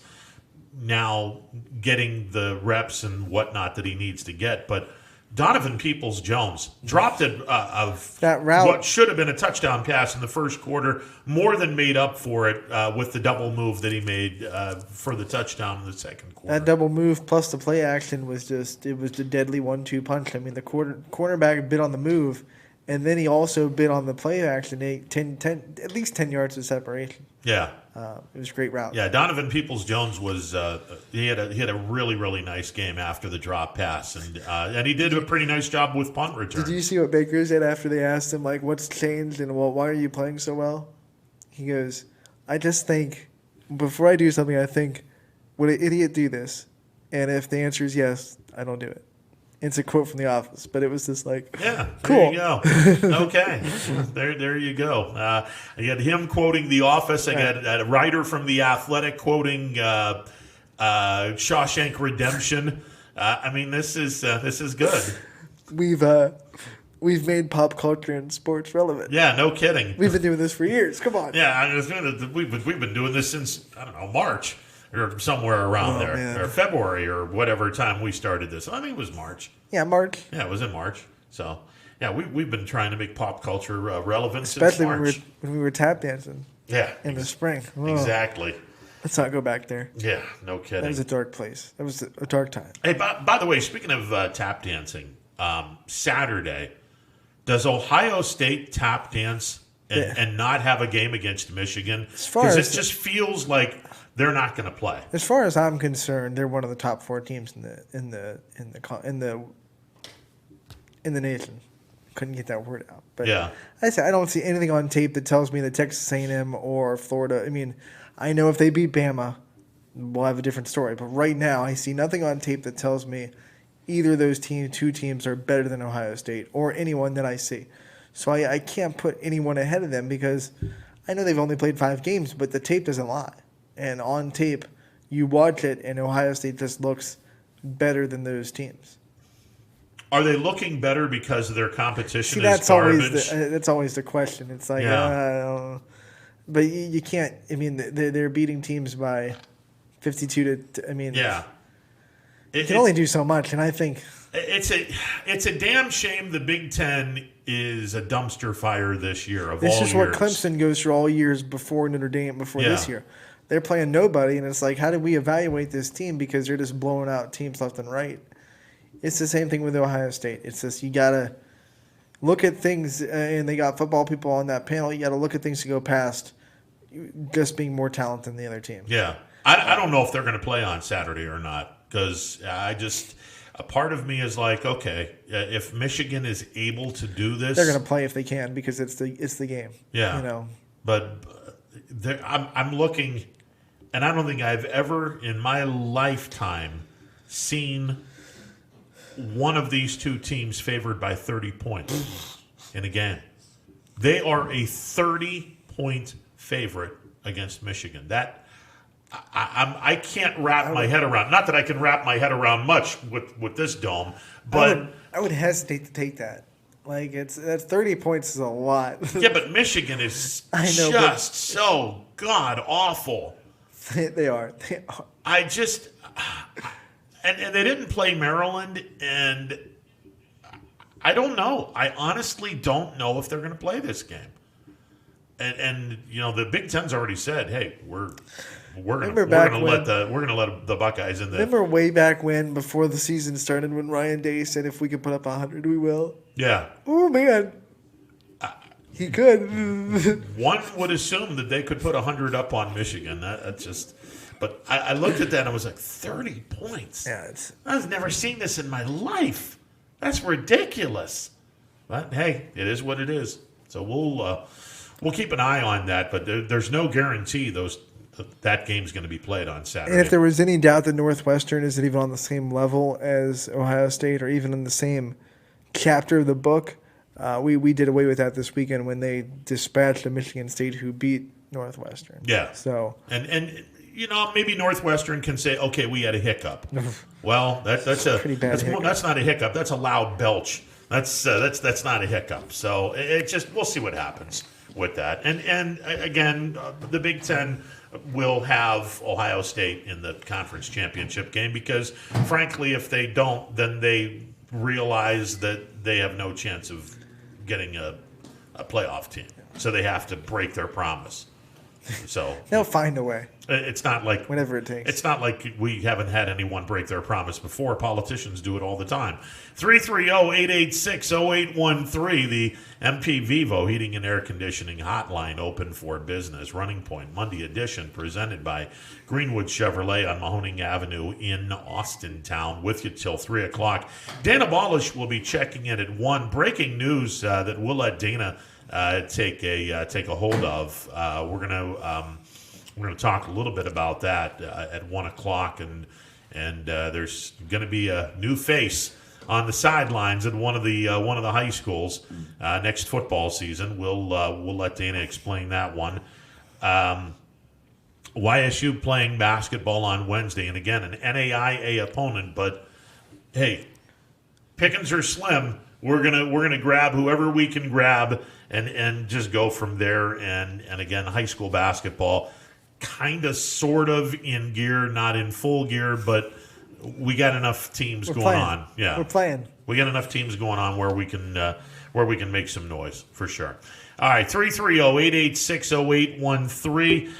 now getting the reps and whatnot that he needs to get. But Donovan Peoples-Jones dropped that route. What should have been a touchdown pass in the first quarter, more than made up for it with the double move that he made for the touchdown in the second quarter. That double move plus the play action was the deadly 1-2 punch. I mean, the cornerback bit on the move, and then he also bit on the play action, at least 10 yards of separation. Yeah. It was a great route. Yeah, Donovan Peoples-Jones was he had a really, really nice game after the drop pass, and he did a pretty nice job with punt return. Did you see what Baker said after they asked him, like, what's changed and why are you playing so well? He goes, I just think, before I do something, I think, would an idiot do this? And if the answer is yes, I don't do it. It's a quote from The Office, but it was just like, Yeah, cool. there you go. Okay, there you go. I got him quoting The Office. I got a writer from The Athletic quoting Shawshank Redemption. I mean, this is good. We've made pop culture and sports relevant. Yeah, no kidding. We've been doing this for years. Come on. Yeah, we've been doing this since, I don't know, March or somewhere around there, man. or February or whatever time we started this. I think it was March. Yeah, March. Yeah, it was in March. So, yeah, we've been trying to make pop culture relevant Especially since March. when we were tap dancing Yeah, in the spring. Oh, exactly. Let's not go back there. Yeah, no kidding. That was a dark place. That was a dark time. Hey, by the way, speaking of tap dancing, Saturday, does Ohio State tap dance and not have a game against Michigan? Because it just feels like they're not going to play. As far as I'm concerned, they're one of the top 4 teams in the nation. Couldn't get that word out, but Yeah. I don't see anything on tape that tells me that Texas A&M or Florida. I mean, I know if they beat Bama, we'll have a different story. But right now, I see nothing on tape that tells me either of those two teams are better than Ohio State or anyone that I see. So I can't put anyone ahead of them because I know they've only played 5 games, but the tape doesn't lie. And on tape, you watch it, and Ohio State just looks better than those teams. Are they looking better because their competition See, is garbage? That's always the question. It's like, Yeah. I don't know. But you can't. I mean, they're beating teams by 52 to. I mean, Yeah. You can only do so much, and I think it's a damn shame the Big Ten is a dumpster fire this year of this all is years. what Clemson goes through all years before Notre Dame, before this year. They're playing nobody, and it's like, how do we evaluate this team because they're just blowing out teams left and right? It's the same thing with Ohio State. It's just you gotta look at things, and they got football people on that panel. You got to look at things to go past just being more talented than the other team. Yeah. I don't know if they're going to play on Saturday or not because a part of me is like, okay, if Michigan is able to do this, they're going to play if they can because it's the game. Yeah. You know. But I'm looking, and I don't think I've ever in my lifetime seen one of these two teams favored by 30 points in a game. They are a 30-point favorite against Michigan. That I can't wrap my head around. Not that I can wrap my head around much with this dome, but I would hesitate to take that. Like that's 30 points is a lot. yeah, but Michigan is know, just so god awful. They are. I just and they didn't play Maryland, and I don't know. I honestly don't know if they're going to play this game. And you know the Big Ten's already said, hey, we're gonna let the Buckeyes in there. Remember way back when, before the season started, when Ryan Day said, "If we can put up 100, we will." Yeah. Oh man, he could. One would assume that they could put 100 up on Michigan. That's just. But I looked at that and I was like, 30 points. Yeah, I've never seen this in my life. That's ridiculous. But hey, it is what it is. So we'll keep an eye on that. But there's no guarantee that game's going to be played on Saturday. And if there was any doubt that Northwestern isn't even on the same level as Ohio State or even in the same chapter of the book, we did away with that this weekend when they dispatched a Michigan State who beat Northwestern. Yeah. So and you know, maybe Northwestern can say, okay, we had a hiccup. Well, that's a pretty bad hiccup. That's not a hiccup. That's a loud belch. That's not a hiccup. So we'll see what happens with that. And again, the Big Ten will have Ohio State in the conference championship game because, frankly, if they don't, then they realize that they have no chance of getting a playoff team. So they have to break their promise. So they'll find a way. It's not like whatever it takes. It's not like we haven't had anyone break their promise before. Politicians do it all the time. 330-886-0813, the MP Vivo Heating and Air Conditioning Hotline, open for business. Running Point Monday edition, presented by Greenwood Chevrolet on Mahoning Avenue in Austintown. With you till 3 o'clock. Dana Balish will be checking in at 1. Breaking news that we'll let Dana take a hold of. We're gonna talk a little bit about that at 1 o'clock, and there's going to be a new face on the sidelines at one of the high schools next football season. We'll let Dana explain that one. YSU playing basketball on Wednesday, and again an NAIA opponent. But hey, pickings are slim. We're gonna grab whoever we can grab and just go from there. And again, high school basketball, kind of sort of in gear, not in full gear, but we got enough teams going on. Yeah, we're playing. We got enough teams going on where we can make some noise for sure. All right, 330-886-0813.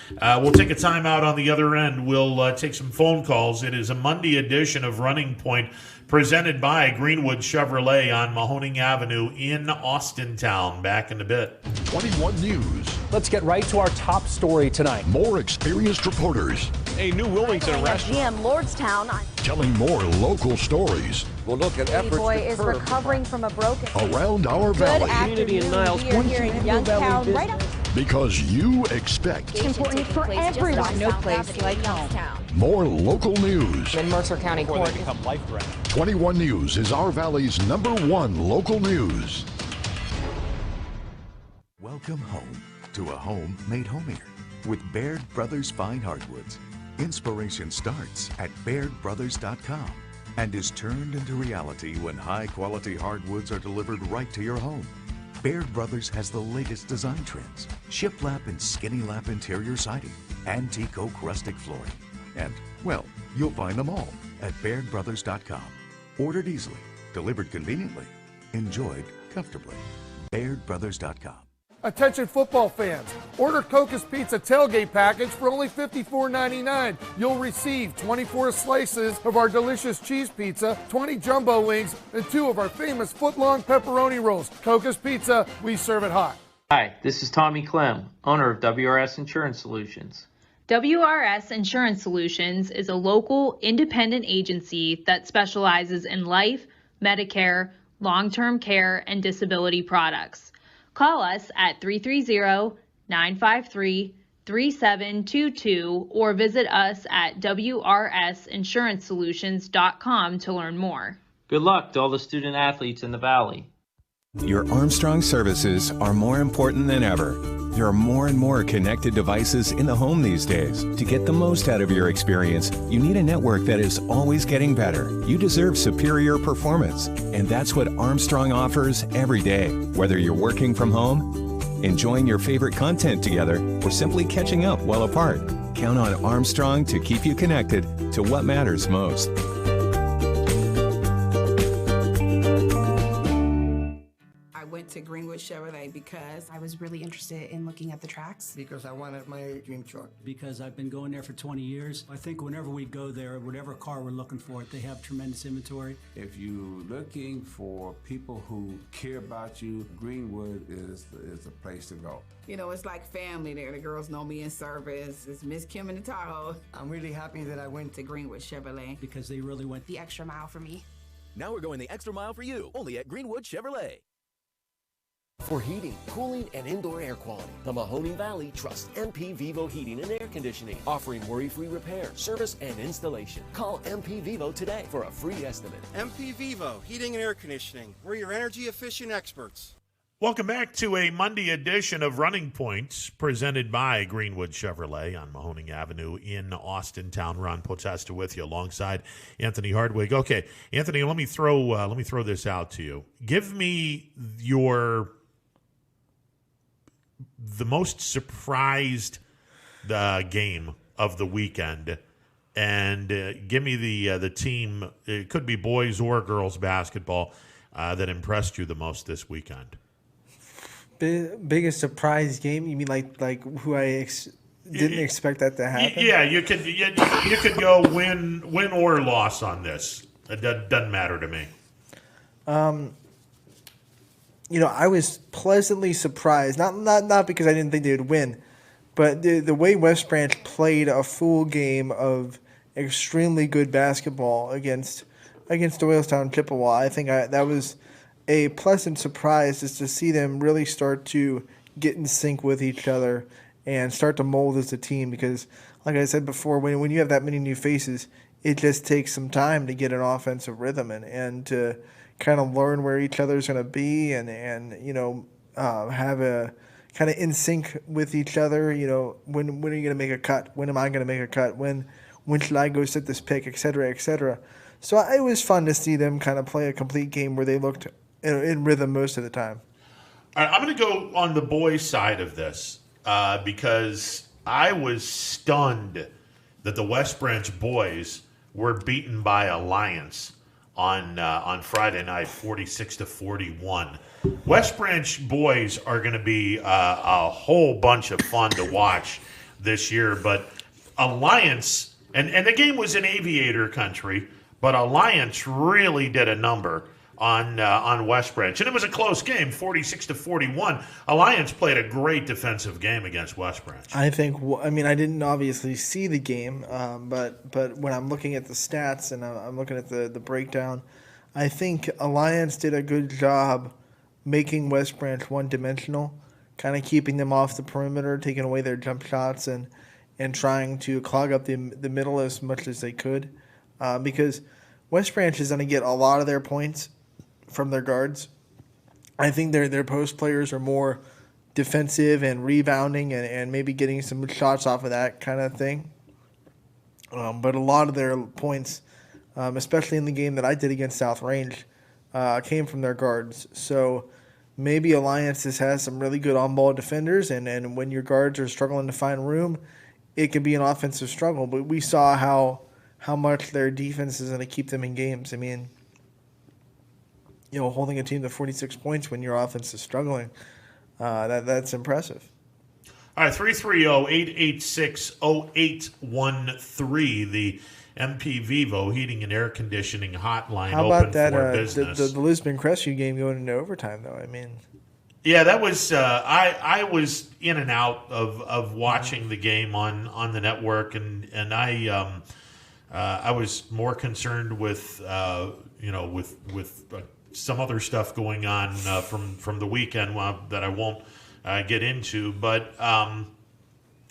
We'll take a timeout on the other end. We'll take some phone calls. It is a Monday edition of Running Point presented by Greenwood Chevrolet on Mahoning Avenue in Austintown. Back in a bit. 21 News. Let's get right to our top story tonight. More experienced reporters. A new Wilmington restaurant. GM Lordstown. Telling more local stories. We'll look at efforts Boy to is curb recovering from a broken around our Good valley. community in Niles. We are here in Youngstown, right up. Because you expect It's important for everyone. No place like home. more local news. In Mercer County Before Court. they become life threatening. 21 News is our valley's #1 local news. Welcome home to a home made homier with Baird Brothers Fine Hardwoods. Inspiration starts at BairdBrothers.com and is turned into reality when high-quality hardwoods are delivered right to your home. Baird Brothers has the latest design trends, shiplap and skinny lap interior siding, antique oak rustic flooring, and, well, you'll find them all at BairdBrothers.com. Ordered easily, delivered conveniently, enjoyed comfortably. BairdBrothers.com. Attention football fans, order Coca's Pizza tailgate package for only $54.99. You'll receive 24 slices of our delicious cheese pizza, 20 jumbo wings, and 2 of our famous foot-long pepperoni rolls. Coca's Pizza, we serve it hot. Hi, this is Tommy Clem, owner of WRS Insurance Solutions. WRS Insurance Solutions is a local independent agency that specializes in life, Medicare, long-term care, and disability products. Call us at 330-953-3722 or visit us at wrsinsurancesolutions.com to learn more. Good luck to all the student athletes in the Valley. Your Armstrong services are more important than ever. There are more and more connected devices in the home these days. To get the most out of your experience, you need a network that is always getting better. You deserve superior performance, and that's what Armstrong offers every day. Whether you're working from home, enjoying your favorite content together, or simply catching up while apart, count on Armstrong to keep you connected to what matters most. I went to Greenwood Chevrolet because I was really interested in looking at the tracks. Because I wanted my dream truck. Because I've been going there for 20 years. I think whenever we go there, whatever car we're looking for, they have tremendous inventory. If you're looking for people who care about you, Greenwood is the place to go. You know, it's like family there. The girls know me in service. It's Miss Kim in the Tahoe. I'm really happy that I went to Greenwood Chevrolet. Because they really went the extra mile for me. Now we're going the extra mile for you, only at Greenwood Chevrolet. For heating, cooling, and indoor air quality, the Mahoning Valley trusts MP Vivo Heating and Air Conditioning, offering worry-free repair, service, and installation. Call MP Vivo today for a free estimate. MP Vivo Heating and Air Conditioning. We're your energy-efficient experts. Welcome back to a Monday edition of Running Points presented by Greenwood Chevrolet on Mahoning Avenue in Austintown. Ron Potesta with you alongside Anthony Hardwig. Okay, Anthony, let me throw this out to you. Give me the most surprised game of the weekend, and give me the team. It could be boys or girls basketball that impressed you the most this weekend. Biggest surprise game? You mean like who I didn't expect that to happen? Yeah, you could go win or loss on this. It doesn't matter to me. I was pleasantly surprised. Not because I didn't think they would win, but the way West Branch played a full game of extremely good basketball against Doylestown Chippewa. I think that was a pleasant surprise, just to see them really start to get in sync with each other and start to mold as a team. Because, like I said before, when you have that many new faces, it just takes some time to get an offensive rhythm and to kind of learn where each other's going to be and have a kind of in sync with each other. When are you going to make a cut? When am I going to make a cut? When should I go set this pick, et cetera, et cetera. So it was fun to see them kind of play a complete game where they looked in rhythm most of the time. All right, I'm going to go on the boys' side of this because I was stunned that the West Branch boys were beaten by Alliance on Friday night, 46-41. West Branch boys are going to be a whole bunch of fun to watch this year, but Alliance, and the game was in Aviator country, but Alliance really did a number on West Branch. And it was a close game, 46-41. Alliance played a great defensive game against West Branch. I didn't obviously see the game, but when I'm looking at the stats and I'm looking at the breakdown, I think Alliance did a good job making West Branch one-dimensional, kind of keeping them off the perimeter, taking away their jump shots, and trying to clog up the middle as much as they could. Because West Branch is going to get a lot of their points from their guards. I think their post players are more defensive and rebounding and maybe getting some shots off of that kind of thing. But a lot of their points, especially in the game that I did against South Range, came from their guards. So maybe Alliance has some really good on-ball defenders, and when your guards are struggling to find room, it can be an offensive struggle. But we saw how much their defense is going to keep them in games. I mean, holding a team to 46 points when your offense is struggling, that's impressive. All right, 330-886-0813, the MP Vivo Heating and Air Conditioning Hotline. How about open that? For business. The Lisbon Crestview game going into overtime, though. I mean, yeah, that was. I was in and out of watching the game on the network, and I was more concerned with some other stuff going on from the weekend that I won't get into. But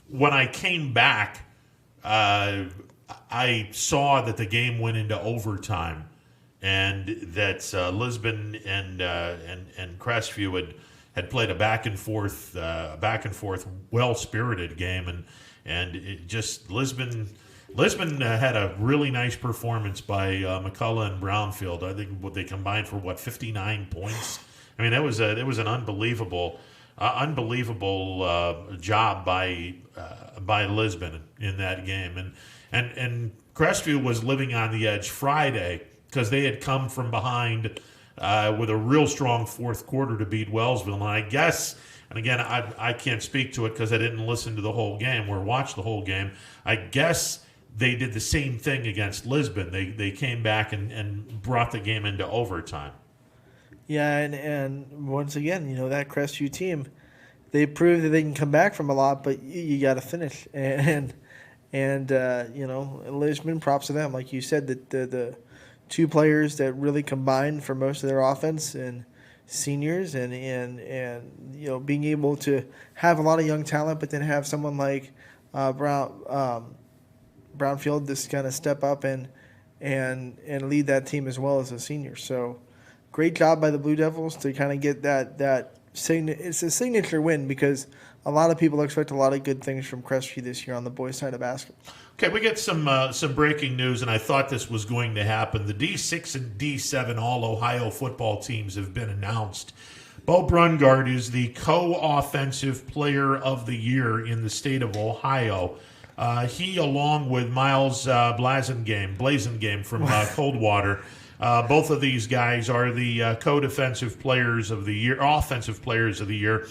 when I came back, I saw that the game went into overtime, and that Lisbon and Crestview had played a back and forth, well-spirited game, and it just Lisbon had a really nice performance by McCullough and Brownfield. I think what they combined for 59 points. I mean, it was an unbelievable job by Lisbon in that game, and Crestview was living on the edge Friday because they had come from behind with a real strong fourth quarter to beat Wellsville, and I guess. And again, I can't speak to it because I didn't listen to the whole game or watch the whole game. I guess they did the same thing against Lisbon. They came back and brought the game into overtime. Yeah, and once again, that Crestview team, they proved that they can come back from a lot, but you got to finish. And Lisbon, props to them. Like you said, the two players that really combined for most of their offense and seniors and being able to have a lot of young talent, but then have someone like Brownfield just kind of step up and lead that team as well as a senior. So great job by the Blue Devils to kind of get that it's a signature win because a lot of people expect a lot of good things from Crestview this year on the boys' side of basketball. Okay, we get some breaking news, and I thought this was going to happen. The D6 and D7 All-Ohio football teams have been announced. Bo Brungard is the co-offensive player of the year in the state of Ohio. He, along with Miles Blazengame from Coldwater, both of these guys are the co-defensive players of the year, offensive players of the year.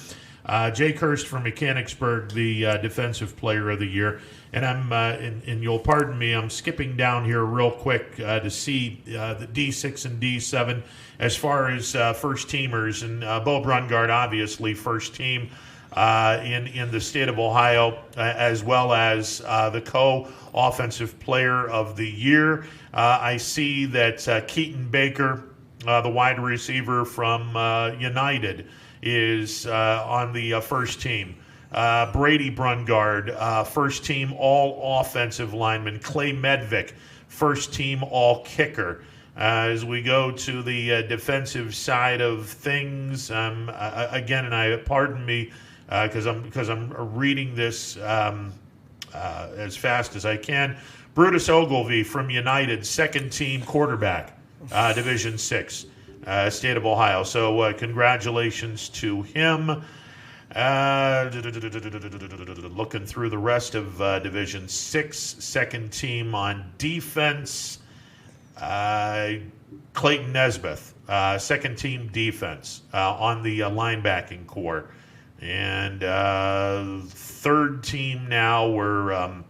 Jake Hurst from Mechanicsburg, the defensive player of the year. And and you'll pardon me, I'm skipping down here real quick to see the D6 and D7 as far as first teamers. And Bo Brungard, obviously, first team in the state of Ohio, as well as the co-offensive player of the year. I see that Keaton Baker, the wide receiver from United, is on the first team. Brady Brungard, first team all offensive lineman. Clay Medvick first team all kicker. As we go to the defensive side of things, again, and pardon me because I'm reading this as fast as I can. Brutus Ogilvie from United, second team quarterback, Division 6, state of Ohio. So congratulations to him. Looking through the rest of Division 6, second team on defense, Clayton Nesbeth, second team defense on the linebacking core. And third team now, we're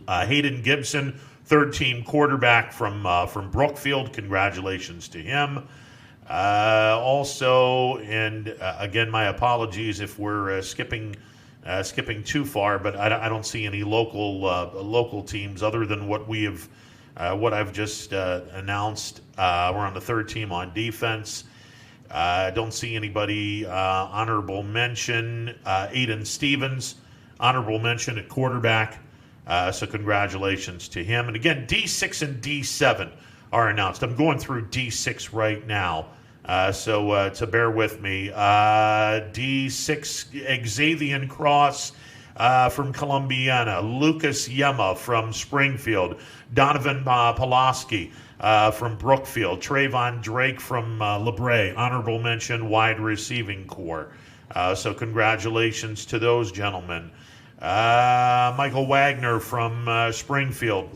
Hayden Gibson, third team quarterback from Brookfield. Congratulations to him. Also, and again, my apologies if we're skipping too far, but I don't see any local teams other than what we have, what I've just announced. We're on the third team on defense. I don't see anybody. Honorable mention, Aiden Stevens, honorable mention at quarterback. So congratulations to him. And again, D6 and D7 are announced. I'm going through D6 right now. So bear with me. D6, Xavier Cross from Columbiana. Lucas Yema from Springfield. Donovan Pulaski from Brookfield. Trayvon Drake from LeBray. Honorable mention, wide receiving core. So congratulations to those gentlemen. Michael Wagner from Springfield.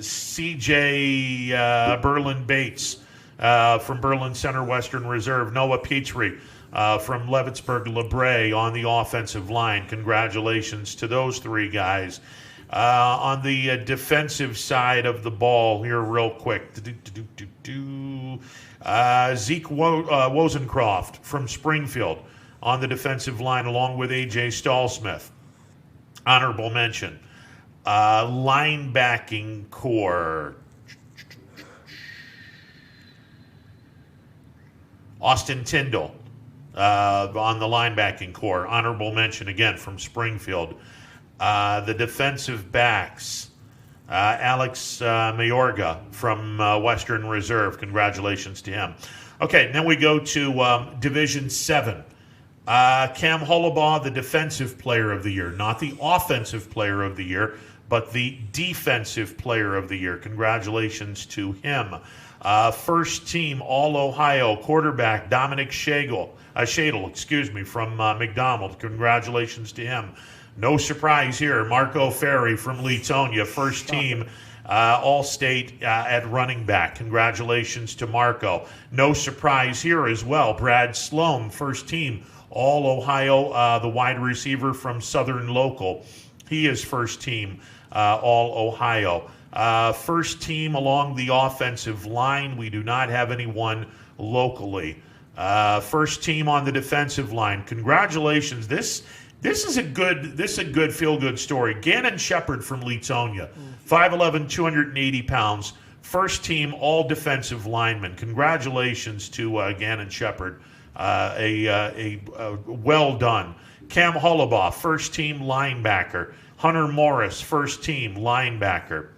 C.J. Berlin Bates from Berlin Center Western Reserve. Noah Petrie from Leavittsburg LeBray on the offensive line. Congratulations to those three guys. On the defensive side of the ball here real quick. Zeke Wozencroft from Springfield on the defensive line along with A.J. Stallsmith. Honorable mention. Linebacking core. Austin Tyndall on the linebacking core. Honorable mention again from Springfield. The defensive backs. Alex Mayorga from Western Reserve. Congratulations to him. Okay, then we go to Division 7. Cam Hullabaugh, the defensive player of the year. Not the offensive player of the year, but the defensive player of the year. Congratulations to him. First team All-Ohio quarterback Dominic Shadle, from McDonald. Congratulations to him. No surprise here. Marco Ferry from Leetonia, first team All-State at running back. Congratulations to Marco. No surprise here as well. Brad Sloan, first team All-Ohio, the wide receiver from Southern Local. He is first team All-Ohio. First team along the offensive line. We do not have anyone locally. First team on the defensive line. Congratulations. This is a good feel-good story. Gannon Shepard from Leetonia, 5'11", 280 pounds. First team all defensive lineman. Congratulations to Gannon Shepard. Well done. Cam Hullabaugh, first team linebacker. Hunter Morris, first team linebacker.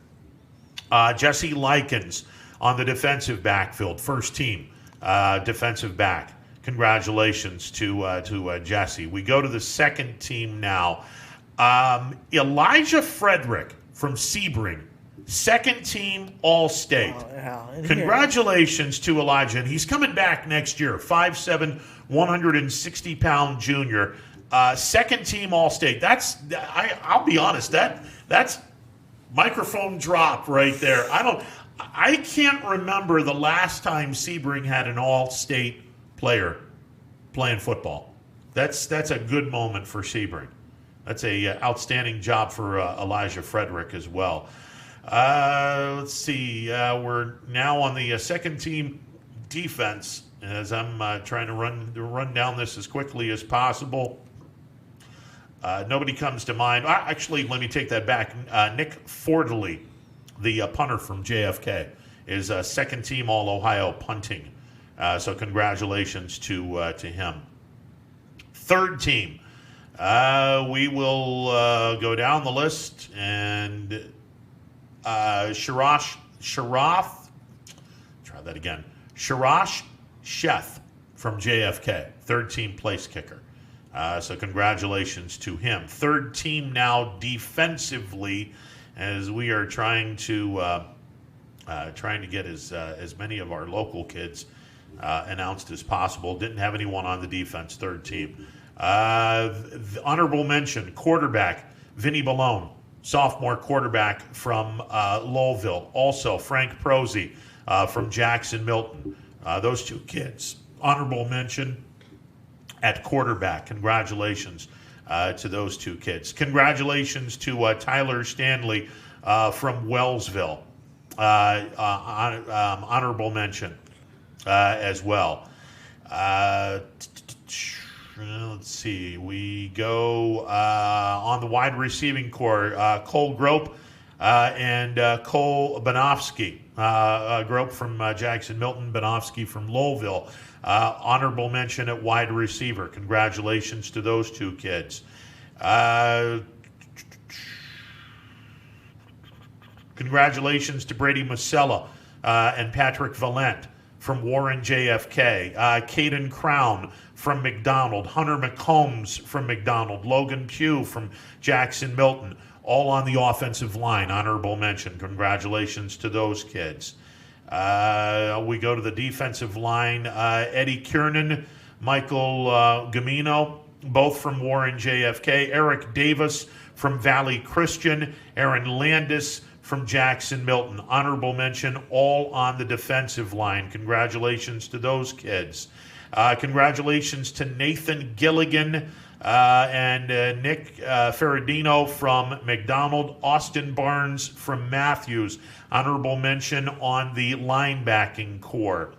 Jesse Likens on the defensive backfield, first team defensive back. Congratulations to Jesse. We go to the second team now. Elijah Frederick from Sebring, second team All-State. Congratulations to Elijah, and he's coming back next year. 5'7", 160-pound junior. Second team All-State. I'll be honest, that's microphone drop right there. I can't remember the last time Sebring had an All-State player playing football. That's a good moment for Sebring. That's a outstanding job for Elijah Frederick as well. Let's see. We're now on the second team defense. As I'm trying to run down this as quickly as possible. Nobody comes to mind. Actually, let me take that back. Nick Fordley, the punter from JFK, is second team All-Ohio punting. So congratulations to him. Third team. We will go down the list, and Sharash Sheth from JFK, third team place kicker. So congratulations to him. Third team now defensively, as we are trying to get as many of our local kids announced as possible. Didn't have anyone on the defense, third team. The honorable mention, quarterback, Vinny Ballone, sophomore quarterback from Lowellville. Also, Frank Prosey from Jackson Milton. Those two kids. Honorable mention at quarterback. Congratulations to those two kids. Congratulations to Tyler Stanley from Wellsville. Honorable mention as well. Let's see. We go on the wide receiving core. Cole Grope and Cole Banofsky. Grope from Jackson Milton, Banofsky from Lowellville. Honorable mention at wide receiver. Congratulations to those two kids. Congratulations to Brady Masella and Patrick Valent from Warren JFK. Caden Crown from McDonald. Hunter McCombs from McDonald. Logan Pugh from Jackson Milton. All on the offensive line. Honorable mention. Congratulations to those kids. We go to the defensive line. Eddie Kiernan, Michael Gamino, both from Warren JFK. Eric Davis from Valley Christian. Aaron Landis from Jackson Milton. Honorable mention, all on the defensive line. Congratulations to those kids. Congratulations to Nathan Gilligan and Nick Ferradino from McDonald. Austin Barnes from Matthews. Honorable mention on the linebacking core.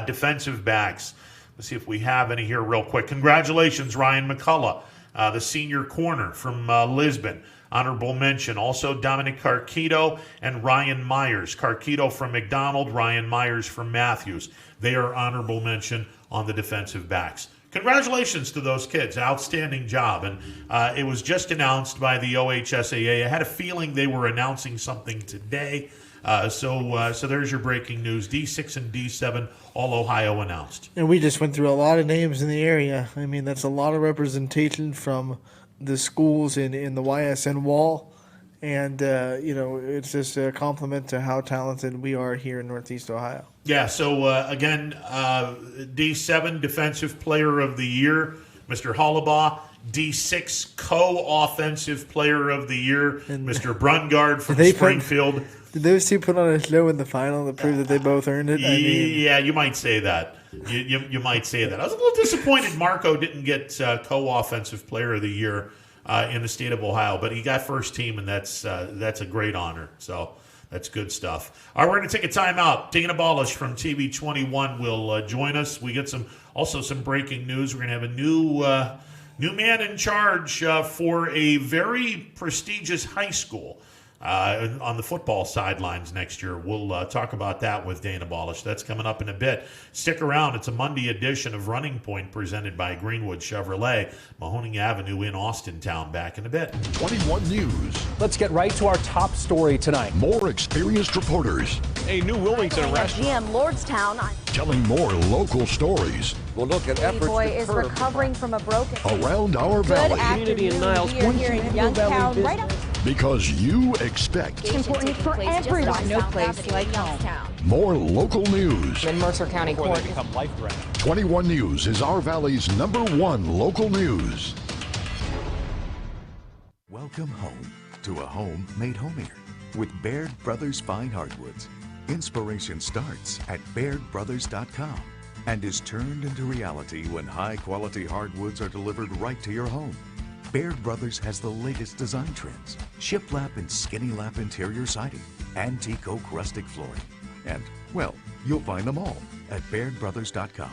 Defensive backs. Let's see if we have any here real quick. Congratulations, Ryan McCullough, the senior corner from Lisbon. Honorable mention. Also, Dominic Carquito and Ryan Myers. Carquito from McDonald, Ryan Myers from Matthews. They are honorable mention on the defensive backs. Congratulations to those kids. Outstanding job. And it was just announced by the OHSAA. I had a feeling they were announcing something today. So there's your breaking news. D6 and D7, all Ohio announced. And we just went through a lot of names in the area. I mean, that's a lot of representation from the schools in the YSN wall. And, it's just a compliment to how talented we are here in Northeast Ohio. Yeah, so again, D7 Defensive Player of the Year, Mr. Hollabaugh. D6 Co-Offensive Player of the Year, Mr. Brungard from Springfield. Did those two put on a show in the final that proved that they both earned it? Yeah, you might say that. You might say that. I was a little disappointed Marco didn't get Co-Offensive Player of the Year in the state of Ohio, but he got first team, and that's a great honor. So that's good stuff. All right, we're going to take a timeout. Dana Balish from TV 21 will join us. We get some breaking news. We're going to have a new man in charge for a very prestigious high school on the football sidelines next year. We'll talk about that with Dana Balish. That's coming up in a bit. Stick around. It's a Monday edition of Running Point presented by Greenwood Chevrolet, Mahoning Avenue in Austintown. Back in a bit. 21 News. Let's get right to our top story tonight. More experienced reporters. A new Wilmington restaurant. GM Lordstown. Telling more local stories. We'll look at efforts boy is recovering from a broken around our valley. Community in Niles. We are here in Youngtown, right up. Because you expect. It's important for everyone. No place like home. More local news. In Mercer County Court. Become life-threatening. 21 News is our valley's #1 local news. Welcome home to a home made homier with Baird Brothers Fine Hardwoods. Inspiration starts at BairdBrothers.com and is turned into reality when high-quality hardwoods are delivered right to your home. Baird Brothers has the latest design trends, shiplap and skinny lap interior siding, antique oak rustic flooring, and, well, you'll find them all at BairdBrothers.com.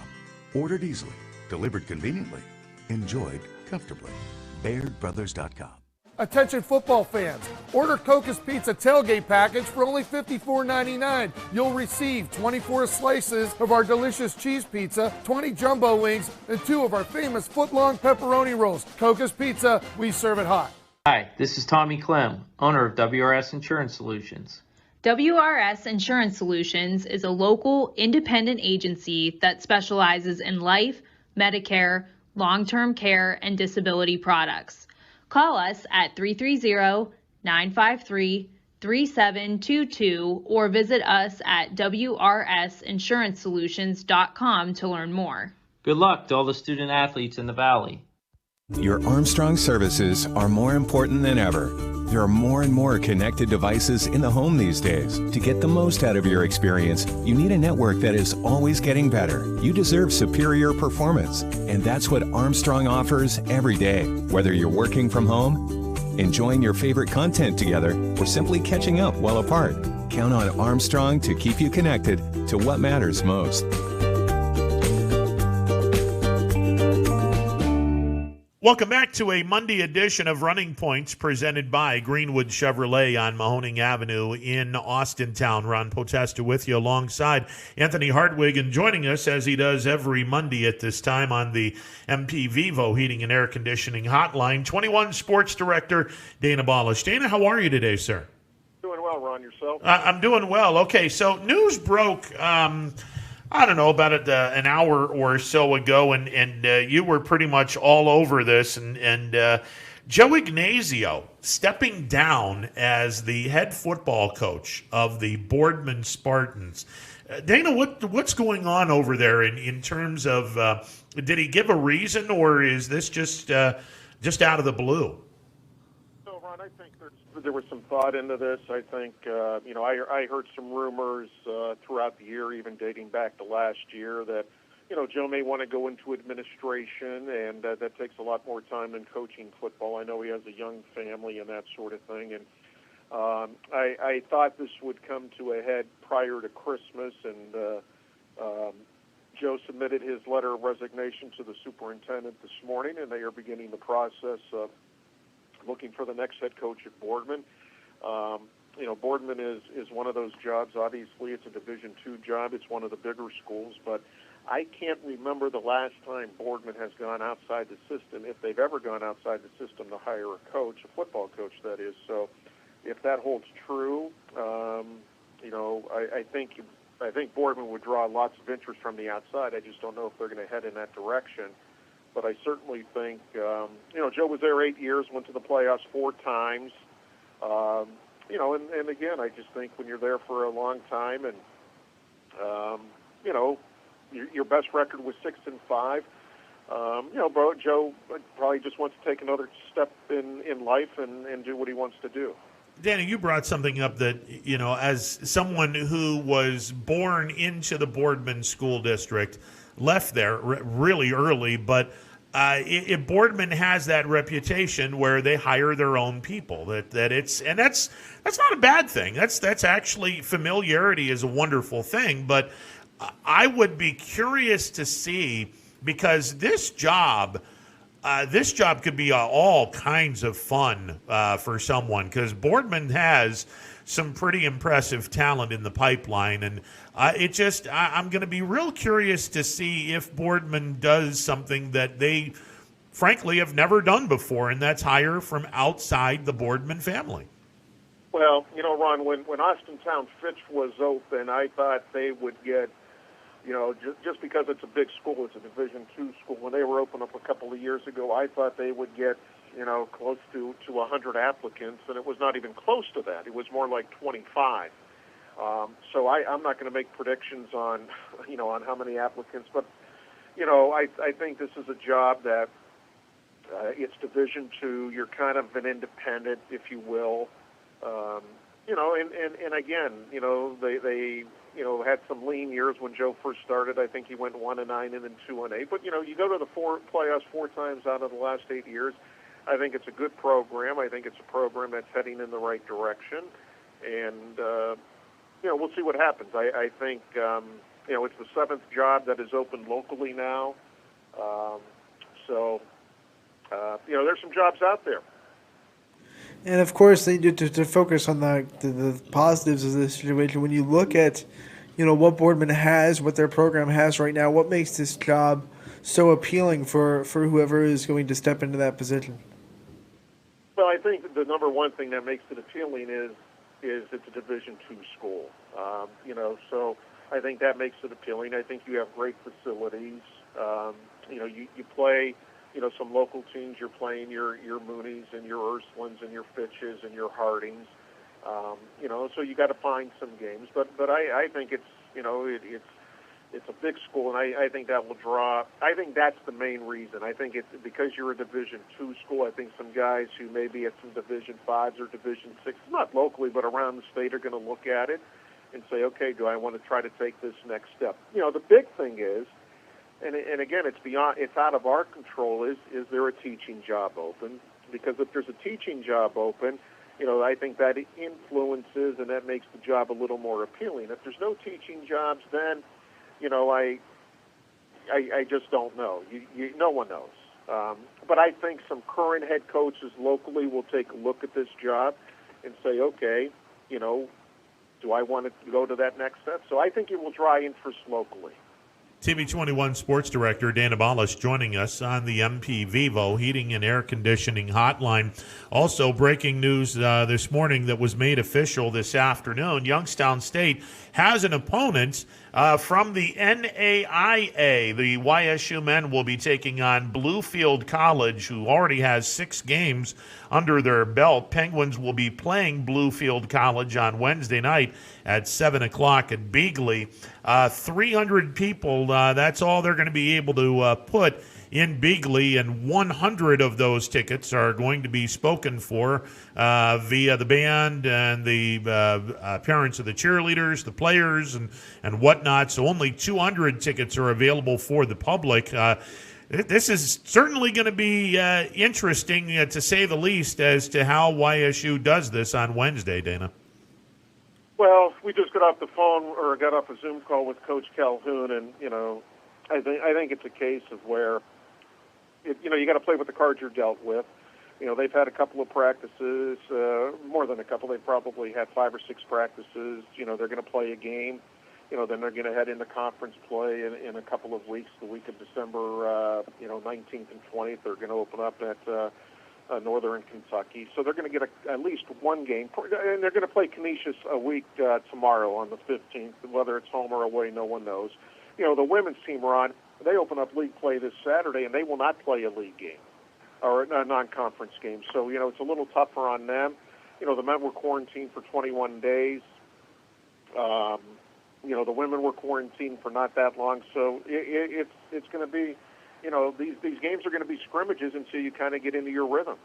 Ordered easily, delivered conveniently, enjoyed comfortably. BairdBrothers.com. Attention football fans, order Coca's Pizza tailgate package for only $54.99. You'll receive 24 slices of our delicious cheese pizza, 20 jumbo wings, and 2 of our famous foot-long pepperoni rolls. Coca's Pizza, we serve it hot. Hi, this is Tommy Clem, owner of WRS Insurance Solutions. WRS Insurance Solutions is a local independent agency that specializes in life, Medicare, long-term care, and disability products. Call us at 330-953-3722 or visit us at wrsinsurancesolutions.com to learn more. Good luck to all the student athletes in the Valley. Your Armstrong services are more important than ever. There are more and more connected devices in the home these days. To get the most out of your experience, you need a network that is always getting better. You deserve superior performance, and that's what Armstrong offers every day. Whether you're working from home, enjoying your favorite content together, or simply catching up while apart, count on Armstrong to keep you connected to what matters most. Welcome back to a Monday edition of Running Points presented by Greenwood Chevrolet on Mahoning Avenue in Austintown. Ron Potesta with you alongside Anthony Hartwig, and joining us as he does every Monday at this time on the MP Vivo Heating and Air Conditioning Hotline, 21 Sports Director Dana Balish. Dana, how are you today, sir? Doing well, Ron. Yourself? I'm doing well. Okay, so news broke I don't know, about an hour or so ago, and you were pretty much all over this, and Joe Ignazio stepping down as the head football coach of the Boardman Spartans. Dana, what's going on over there in terms of, did he give a reason, or is this just out of the blue? No, Ron, I think there was some thought into this. I think, I heard some rumors throughout the year, even dating back to last year, that, Joe may want to go into administration, and that takes a lot more time than coaching football. I know he has a young family and that sort of thing, and I thought this would come to a head prior to Christmas, and Joe submitted his letter of resignation to the superintendent this morning, and they are beginning the process of looking for the next head coach at Boardman. Boardman is one of those jobs. Obviously, it's a Division II job. It's one of the bigger schools, but I can't remember the last time Boardman has gone outside the system, if they've ever gone outside the system to hire a coach, a football coach, that is. So if that holds true, I think Boardman would draw lots of interest from the outside. I just don't know if they're going to head in that direction. But I certainly think, Joe was there 8 years, went to the playoffs 4 times. And again, I just think when you're there for a long time and, your best record was 6-5, Joe probably just wants to take another step in life and do what he wants to do. Danny, you brought something up that, as someone who was born into the Boardman School District, left there really early, but Boardman has that reputation where they hire their own people. That's not a bad thing. That's actually, familiarity is a wonderful thing. But I would be curious to see, because this job could be all kinds of fun for someone, because Boardman has some pretty impressive talent in the pipeline, and I'm going to be real curious to see if Boardman does something that they, frankly, have never done before, and that's hire from outside the Boardman family. Well, Ron, when Austintown Fitch was open, I thought they would get, just because it's a big school, it's a Division II school. When they were open up a couple of years ago, I thought they would get, close to 100 applicants, and it was not even close to that. It was more like 25. So I'm not going to make predictions on, on how many applicants, but, I think this is a job that it's Division II. You're kind of an independent, if you will. And again, they had some lean years when Joe first started. I think he went 1-9 and then 2-8. But, you go to the playoffs 4 times out of the last 8 years. I think it's a good program. I think it's a program that's heading in the right direction. And, we'll see what happens. I think, it's the 7th job that is open locally now. There's some jobs out there. And of course, they to focus on the positives of this situation. When you look at, what Boardman has, what their program has right now, what makes this job so appealing for whoever is going to step into that position? Well, I think the number one thing that makes it appealing is it's a Division II school. So I think that makes it appealing. I think you have great facilities. You play, some local teams. You're playing your Moonies and your Ursulines and your Fitches and your Hardings. So you got to find some games. But I think it's it's a big school, and I think that will draw. I think that's the main reason. I think it's because you're a Division II school. I think some guys who may be at some Division Fives or Division Six, not locally but around the state, are going to look at it and say, okay, do I want to try to take this next step? The big thing is, and again, it's out of our control. Is there a teaching job open? Because if there's a teaching job open, I think that influences and that makes the job a little more appealing. If there's no teaching jobs, then I just don't know. No one knows. But I think some current head coaches locally will take a look at this job and say, okay, do I want to go to that next step? So I think it will draw interest locally. TV21 Sports Director Dana Ballas joining us on the MP Vivo Heating and Air Conditioning Hotline. Also, breaking news this morning that was made official this afternoon. Youngstown State has an opponent from the NAIA. The YSU men will be taking on Bluefield College, who already has 6 games under their belt. Penguins will be playing Bluefield College on Wednesday night at 7 o'clock at Beagley. 300 people, that's all they're going to be able to put in Beagley, and 100 of those tickets are going to be spoken for via the band and the parents of the cheerleaders, the players, and whatnot. So only 200 tickets are available for the public. This is certainly going to be interesting, to say the least, as to how YSU does this on Wednesday, Dana. Well, we just got off a Zoom call with Coach Calhoun, and I think it's a case of where you got to play with the cards you're dealt with. They've had a couple of practices, more than a couple. They probably had 5 or 6 practices. They're going to play a game. Then they're going to head into conference play in a couple of weeks. The week of December, 19th and 20th, they're going to open up at Northern Kentucky. So they're going to get at least one game, and they're going to play Canisius a week tomorrow on the 15th. Whether it's home or away, no one knows. The women's team, Ron, they open up league play this Saturday, and they will not play a league game or a non-conference game. So, it's a little tougher on them. The men were quarantined for 21 days. The women were quarantined for not that long. So it's going to be, these games are going to be scrimmages until you kind of get into your rhythm.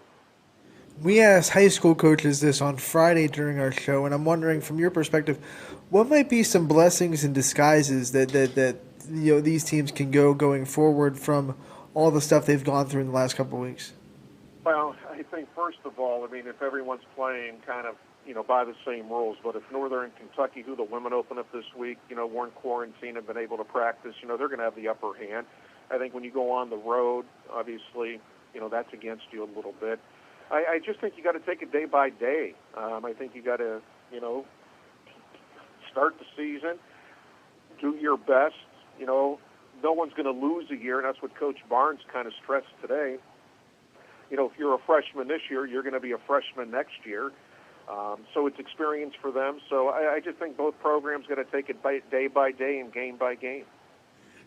We asked high school coaches this on Friday during our show, and I'm wondering, from your perspective, what might be some blessings and disguises that these teams can going forward from all the stuff they've gone through in the last couple of weeks? Well, I think first of all, if everyone's playing kind of by the same rules, but if Northern Kentucky, who the women open up this week, weren't quarantined and been able to practice, they're going to have the upper hand. I think when you go on the road, obviously, that's against you a little bit. I just think you got to take it day by day. I think you got to, start the season, do your best. No one's going to lose a year, and that's what Coach Barnes kind of stressed today. If you're a freshman this year, you're going to be a freshman next year. So it's experience for them. So I just think both programs got to take it day by day and game by game.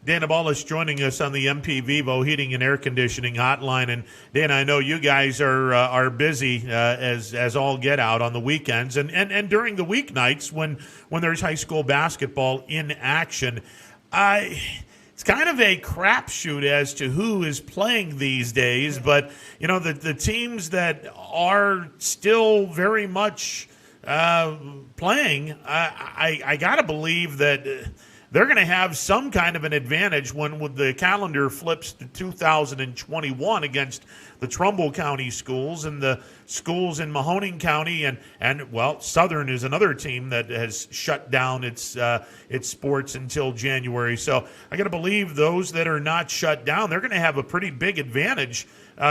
Dana Ballas joining us on the MP Vivo Heating and Air Conditioning Hotline. And Dana, I know you guys are busy as all get out on the weekends and during the weeknights when there's high school basketball in action. It's kind of a crapshoot as to who is playing these days, but the teams that are still very much playing, I gotta believe that they're going to have some kind of an advantage when the calendar flips to 2021 against the Trumbull County schools and the schools in Mahoning County and Southern is another team that has shut down its sports until January. So I got to believe those that are not shut down, they're going to have a pretty big advantage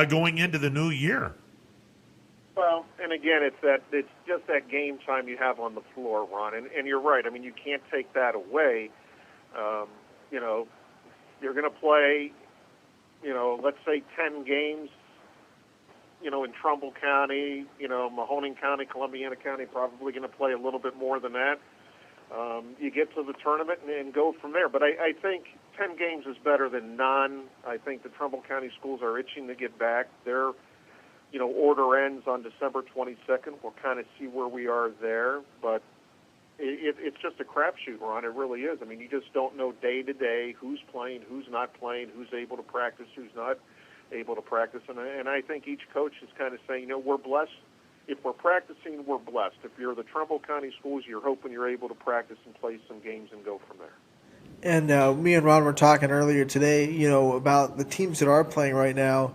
going into the new year. Well, and again, it's just that game time you have on the floor, Ron, and you're right. You can't take that away. You're going to play, let's say 10 games in Trumbull County, Mahoning County, Columbiana County, probably going to play a little bit more than that. You get to the tournament and go from there. But I think 10 games is better than none. I think the Trumbull County schools are itching to get back. Their, order ends on December 22nd. We'll kind of see where we are there. But it's just a crapshoot, Ron. It really is. I mean, you just don't know day to day who's playing, who's not playing, who's able to practice, who's not able to practice. And I think each coach is kind of saying, we're blessed. If we're practicing, we're blessed. If you're the Trumbull County schools, you're hoping you're able to practice and play some games and go from there. And me and Ron were talking earlier today, about the teams that are playing right now.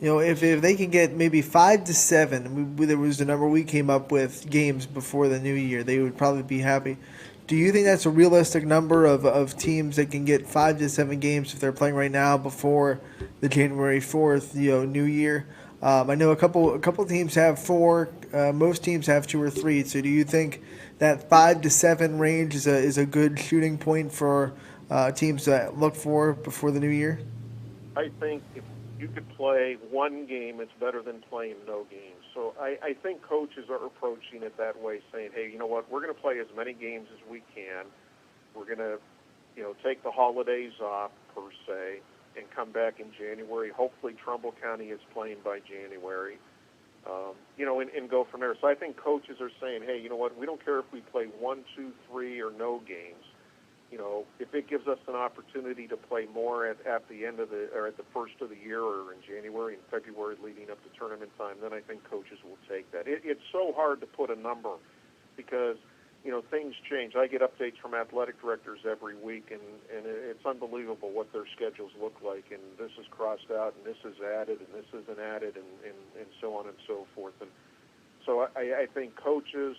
If they can get maybe 5 to 7, there was the number we came up with, games before the new year, they would probably be happy. Do you think that's a realistic number of teams that can get 5 to 7 games if they're playing right now before the January 4th, new year? I know a couple teams have 4. Most teams have 2 or 3. So do you think that 5 to 7 range is a good shooting point for teams to look for before the new year? I think if you could play one game, it's better than playing no games. So I think coaches are approaching it that way, saying, hey, you know what, we're going to play as many games as we can. We're going to, take the holidays off, per se, and come back in January. Hopefully Trumbull County is playing by January, and go from there. So I think coaches are saying, hey, you know what, we don't care if we play 1, 2, 3, or no games. If it gives us an opportunity to play more at the end of or at the first of the year, or in January and February leading up to tournament time, then I think coaches will take that. It's so hard to put a number because, things change. I get updates from athletic directors every week, and it's unbelievable what their schedules look like, and this is crossed out, and this is added, and this isn't added, and so on and so forth. And so I think coaches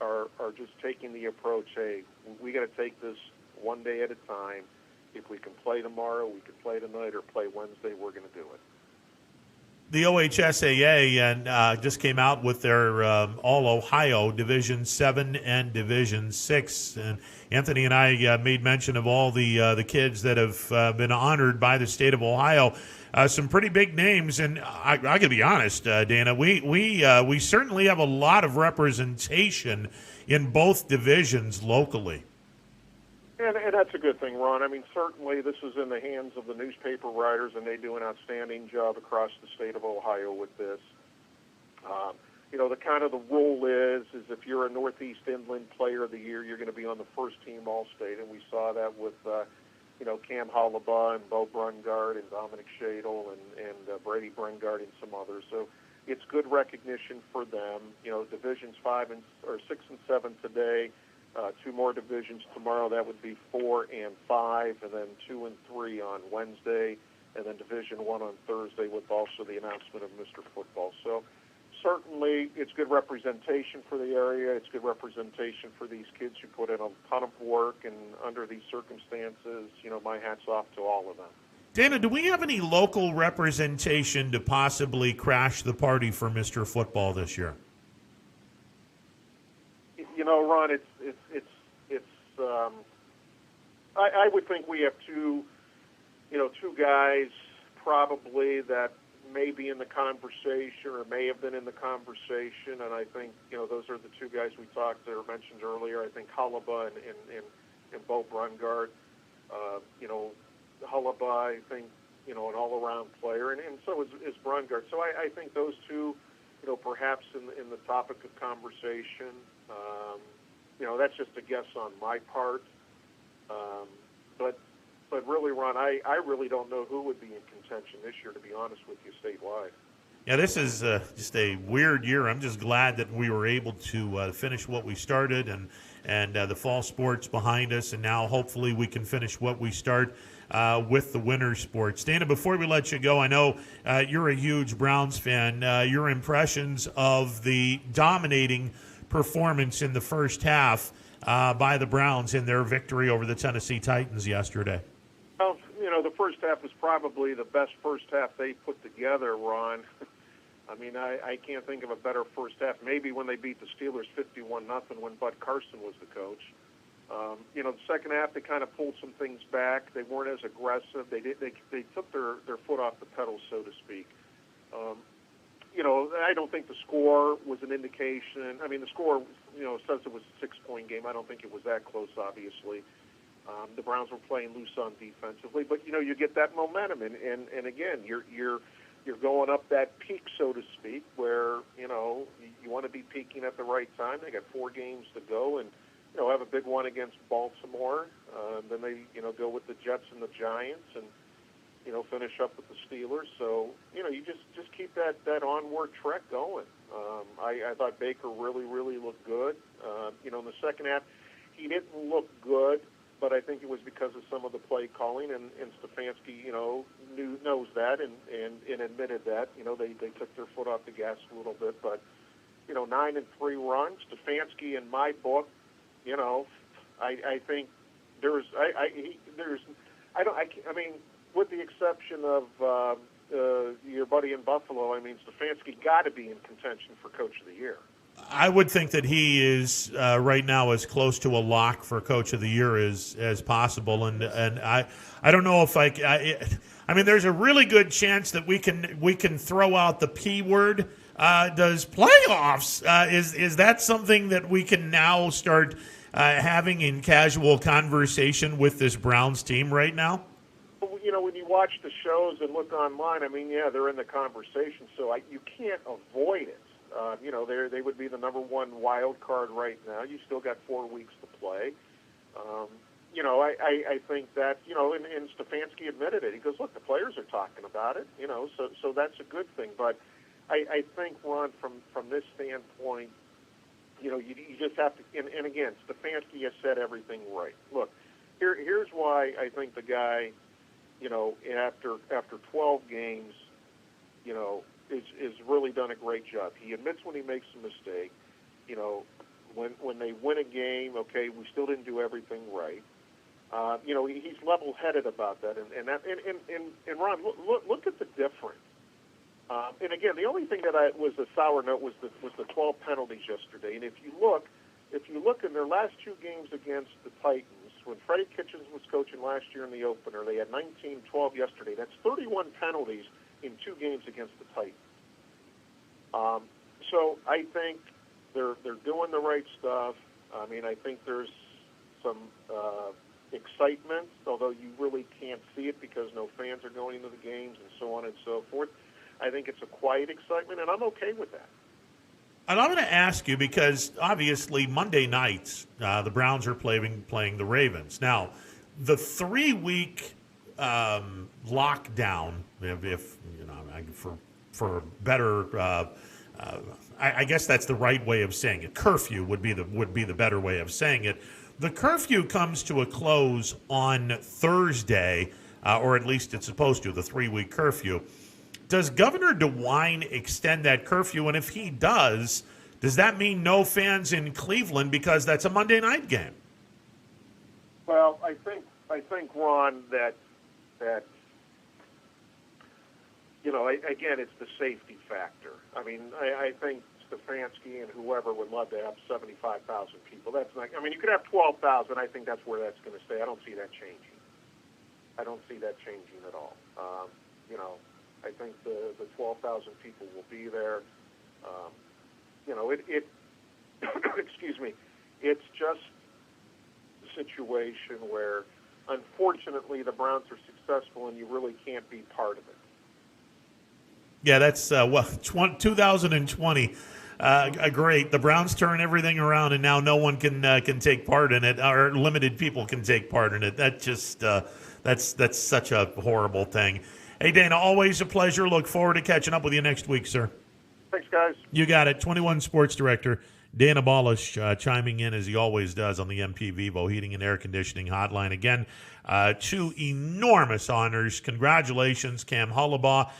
are just taking the approach, hey, we got to take this one day at a time. If we can play tomorrow, we can play tonight, or play Wednesday, we're going to do it. The OHSAA just came out with their All-Ohio Division 7 and Division 6. And Anthony and I made mention of all the kids that have been honored by the state of Ohio. Some pretty big names, and I got to be honest, Dana, we certainly have a lot of representation in both divisions locally. And that's a good thing, Ron. I mean, certainly this is in the hands of the newspaper writers, and they do an outstanding job across the state of Ohio with this. The kind of the rule is if you're a Northeast Inland Player of the Year, you're going to be on the first team All-State, and we saw that with, Cam Hollabaugh and Bo Brungard and Dominic Shadle and Brady Brungard and some others. So it's good recognition for them. Divisions 6 and 7 today. 2 more divisions tomorrow. That would be 4 and 5, and then 2 and 3 on Wednesday, and then Division 1 on Thursday, with also the announcement of Mr. Football. So certainly it's good representation for the area. It's good representation for these kids who put in a ton of work, and under these circumstances, my hat's off to all of them. Dana, do we have any local representation to possibly crash the party for Mr. Football this year? Ron, I would think we have two guys probably that may be in the conversation or may have been in the conversation, and I think, those are the 2 guys we talked or mentioned earlier. I think Hollabaugh and Bo Brungard. Hollabaugh, I think, an all-around player, and so is Brungard. So I think those 2, perhaps in the topic of conversation. That's just a guess on my part. But really, Ron, I really don't know who would be in contention this year, to be honest with you, statewide. Yeah, this is just a weird year. I'm just glad that we were able to finish what we started, and the fall sports behind us, and now hopefully we can finish what we start with the winter sports. Dana, before we let you go, I know you're a huge Browns fan. Your impressions of the dominating performance in the first half by the Browns in their victory over the Tennessee Titans yesterday? Well, the first half was probably the best first half they put together, Ron. I mean, I can't think of a better first half. Maybe when they beat the Steelers 51-0 when Bud Carson was the coach. The second half they kind of pulled some things back. They weren't as aggressive. They took their foot off the pedal, so to speak. I don't think the score was an indication. I mean, the score, says it was a 6-point game. I don't think it was that close, obviously. The Browns were playing loose on defensively, but you get that momentum, and again, you're going up that peak, so to speak, where you want to be peaking at the right time. They got 4 games to go, and have a big one against Baltimore. Then they go with the Jets and the Giants, and finish up with the Steelers. So you just keep that onward trek going. I thought Baker really looked good. In the second half, he didn't look good, but I think it was because of some of the play calling, and Stefanski, knows that and admitted that. They took their foot off the gas a little bit, but 9 and 3 runs. Stefanski, in my book, I think I mean, with the exception of your buddy in Buffalo, I mean, Stefanski got to be in contention for Coach of the Year. I would think that he is right now as close to a lock for Coach of the Year as possible, and I don't know if I mean, there's a really good chance that we can throw out the P word. Does playoffs? Is that something that we can now start having in casual conversation with this Browns team right now? When you watch the shows and look online, I mean, yeah, they're in the conversation, so you can't avoid it. They would be the number 1 wild card right now. You still got 4 weeks to play. I think that, and Stefanski admitted it. He goes, look, the players are talking about it, so that's a good thing. But I think, Ron, from this standpoint, you just have to, and again, Stefanski has said everything right. Look, here's why I think the guy, after 12 games, is really done a great job. He admits when he makes a mistake. When they win a game, okay, we still didn't do everything right. He's level-headed about that, and Ron, look at the difference. And again, the only thing that was a sour note was the 12 penalties yesterday. And if you look in their last 2 games against the Titans, when Freddie Kitchens was coaching last year in the opener, they had 19-12 yesterday. That's 31 penalties in 2 games against the Titans. So I think they're doing the right stuff. I mean, I think there's some excitement, although you really can't see it because no fans are going into the games and so on and so forth. I think it's a quiet excitement, and I'm okay with that. And I'm going to ask you because obviously Monday nights the Browns are playing the Ravens. Now, the 3-week lockdown, if for better, I guess that's the right way of saying it. Curfew would be the better way of saying it. The curfew comes to a close on Thursday, or at least it's supposed to. The 3-week curfew. Does Governor DeWine extend that curfew? And if he does that mean no fans in Cleveland because that's a Monday night game? Well, I think Ron, that again, it's the safety factor. I mean, I think Stefanski and whoever would love to have 75,000 people. That's not. I mean, you could have 12,000. I think that's where that's going to stay. I don't see that changing. I don't see that changing at all. I think the 12,000 people will be there. Excuse me. It's just a situation where, unfortunately, the Browns are successful, and you really can't be part of it. Yeah, that's 2020. Great. The Browns turn everything around, and now no one can take part in it, or limited people can take part in it. That just that's such a horrible thing. Hey, Dana, always a pleasure. Look forward to catching up with you next week, sir. Thanks, guys. You got it. 21 Sports Director Dana Balish chiming in as he always does on the MP Vivo Heating and Air Conditioning Hotline. Again, 2 enormous honors. Congratulations, Cam Hullabaugh.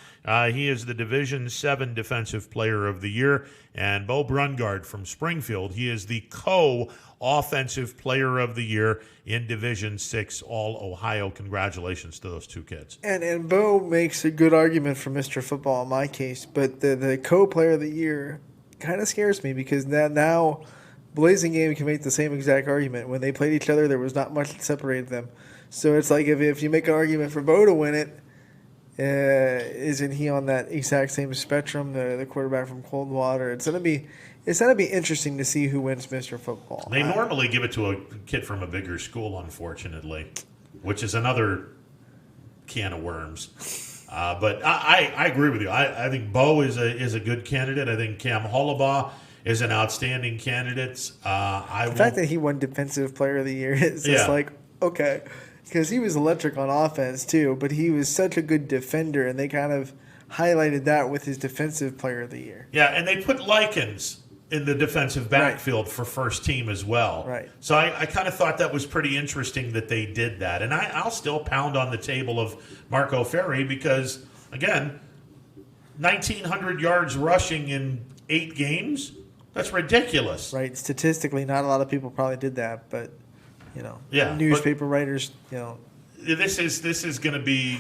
He is the Division 7 Defensive Player of the Year. And Bo Brungard from Springfield, he is the co-Offensive Player of the Year in Division 6 All-Ohio. Congratulations to those 2 kids. And Bo makes a good argument for Mr. Football in my case, but the co-Player of the Year kind of scares me because now Blazing Game can make the same exact argument. When they played each other, there was not much that separated them. So it's like if you make an argument for Bo to win it, Isn't he on that exact same spectrum? The quarterback from Coldwater. It's gonna be interesting to see who wins Mr. Football. They normally give it to a kid from a bigger school, unfortunately, which is another can of worms. But I agree with you. I think Bo is a good candidate. I think Cam Hollabaugh is an outstanding candidate. The fact that he won Defensive Player of the Year is just like, okay, because he was electric on offense too, but he was such a good defender, and they kind of highlighted that with his Defensive Player of the Year. Yeah, and they put Likens in the defensive backfield for first team as well. Right. So I kind of thought that was pretty interesting that they did that. And I'll still pound on the table of Marco Ferri because, again, 1,900 yards rushing in 8 games? That's ridiculous. Right. Statistically, not a lot of people probably did that, but, newspaper writers, This is going to be,